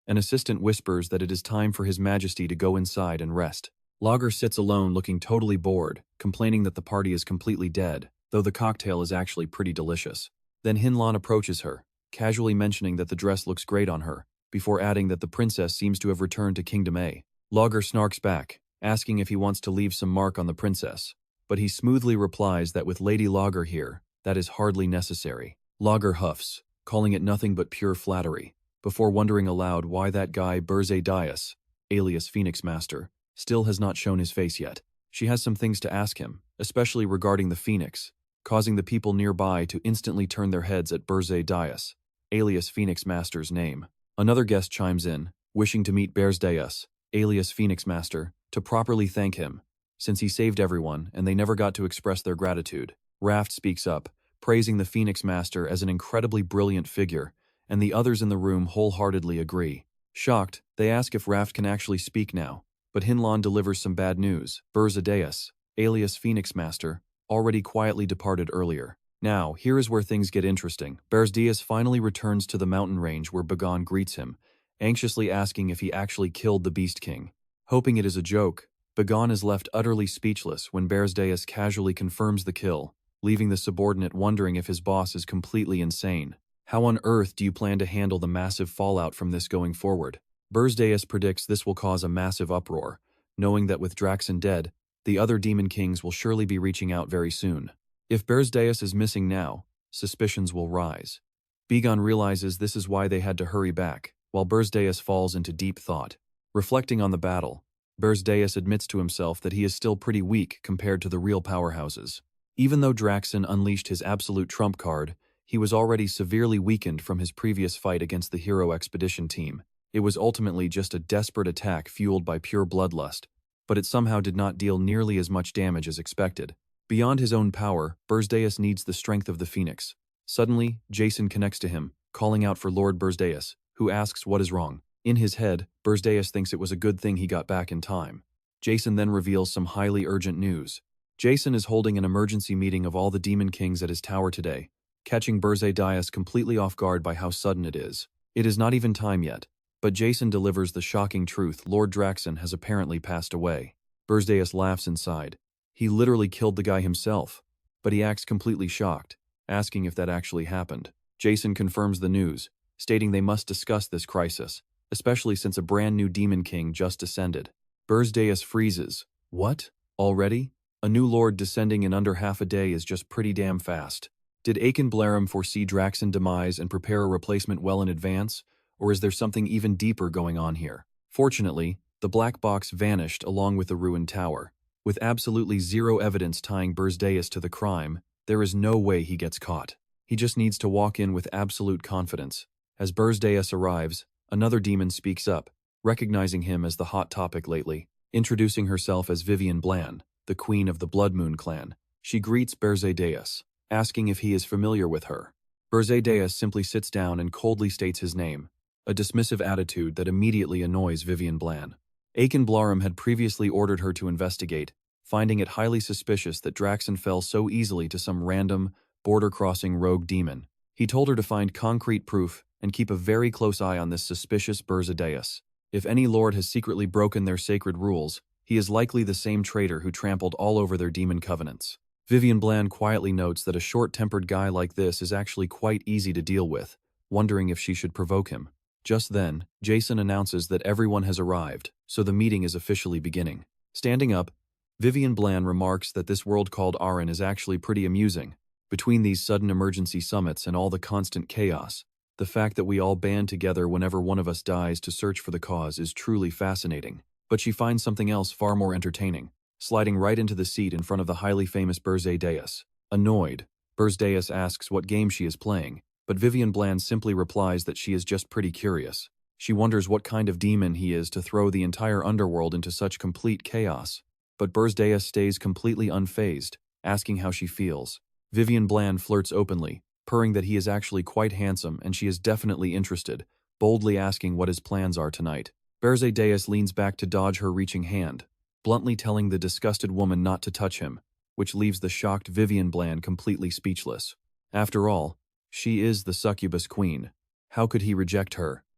An assistant whispers that it is time for His Majesty to go inside and rest. Lager sits alone looking totally bored, complaining that the party is completely dead, though the cocktail is actually pretty delicious. Then Hinlan approaches her, casually mentioning that the dress looks great on her, before adding that the princess seems to have returned to Kingdom A. Lager snarks back, asking if he wants to leave some mark on the princess, but he smoothly replies that with Lady Lager here, that is hardly necessary. Lager huffs, calling it nothing but pure flattery, before wondering aloud why that guy Berze Deias, alias Phoenix Master, still has not shown his face yet. She has some things to ask him, especially regarding the Phoenix, causing the people nearby to instantly turn their heads at Berze Deias, alias Phoenix Master's name. Another guest chimes in, wishing to meet Berze Deias, alias Phoenix Master, to properly thank him, since he saved everyone and they never got to express their gratitude. Raft speaks up, praising the Phoenix Master as an incredibly brilliant figure, and the others in the room wholeheartedly agree. Shocked, they ask if Raft can actually speak now, but Hinlan delivers some bad news. Berze Deias, alias Phoenix Master, already quietly departed earlier. Now, here is where things get interesting. Berze Deias finally returns to the mountain range where Bagan greets him, anxiously asking if he actually killed the Beast King. Hoping it is a joke, Bagan is left utterly speechless when Berze Deias casually confirms the kill, leaving the subordinate wondering if his boss is completely insane. How on earth do you plan to handle the massive fallout from this going forward? Berze Deias predicts this will cause a massive uproar, knowing that with Draxon dead, the other Demon Kings will surely be reaching out very soon. If Berze Deias is missing now, suspicions will rise. Bagan realizes this is why they had to hurry back, while Berze Deias falls into deep thought. Reflecting on the battle, Berze Deias admits to himself that he is still pretty weak compared to the real powerhouses. Even though Draxon unleashed his absolute trump card, he was already severely weakened from his previous fight against the Hero Expedition team. It was ultimately just a desperate attack fueled by pure bloodlust, but it somehow did not deal nearly as much damage as expected. Beyond his own power, Berze Deias needs the strength of the Phoenix. Suddenly, Jason connects to him, calling out for Lord Berze Deias, who asks what is wrong. In his head, Berze Deias thinks it was a good thing he got back in time. Jason then reveals some highly urgent news. Jason is holding an emergency meeting of all the Demon Kings at his tower today, catching Berze Deias completely off guard by how sudden it is. It is not even time yet, but Jason delivers the shocking truth: Lord Draxon has apparently passed away. Berze Deias laughs inside. He literally killed the guy himself, but he acts completely shocked, asking if that actually happened. Jason confirms the news, stating they must discuss this crisis, especially since a brand new Demon King just descended. Berze Deias freezes. What? Already? A new lord descending in under half a day is just pretty damn fast. Did Aken Blarum foresee Draxon's demise and prepare a replacement well in advance, or is there something even deeper going on here? Fortunately, the black box vanished along with the ruined tower. With absolutely zero evidence tying Berze Deias to the crime, there is no way he gets caught. He just needs to walk in with absolute confidence. As Berze Deias arrives, another demon speaks up, recognizing him as the hot topic lately. Introducing herself as Vivian Bland, the queen of the Blood Moon clan, she greets Berze Deias, asking if he is familiar with her. Berze Deias simply sits down and coldly states his name, a dismissive attitude that immediately annoys Vivian Bland. Aken Blarum had previously ordered her to investigate, finding it highly suspicious that Draxon fell so easily to some random, border-crossing rogue demon. He told her to find concrete proof and keep a very close eye on this suspicious Berze Deias. If any lord has secretly broken their sacred rules, he is likely the same traitor who trampled all over their demon covenants. Vivian Bland quietly notes that a short-tempered guy like this is actually quite easy to deal with, wondering if she should provoke him. Just then, Jason announces that everyone has arrived, so the meeting is officially beginning. Standing up, Vivian Bland remarks that this world called Aren is actually pretty amusing. Between these sudden emergency summits and all the constant chaos, the fact that we all band together whenever one of us dies to search for the cause is truly fascinating. But she finds something else far more entertaining, sliding right into the seat in front of the highly famous Berze Deias. Annoyed, Berze Deias asks what game she is playing, but Vivian Bland simply replies that she is just pretty curious. She wonders what kind of demon he is to throw the entire underworld into such complete chaos. But Berze Deias stays completely unfazed, asking how she feels. Vivian Bland flirts openly, purring that he is actually quite handsome and she is definitely interested, boldly asking what his plans are tonight. Berze Deias leans back to dodge her reaching hand, bluntly telling the disgusted woman not to touch him, which leaves the shocked Vivian Bland completely speechless. After all, she is the succubus queen. How could he reject her?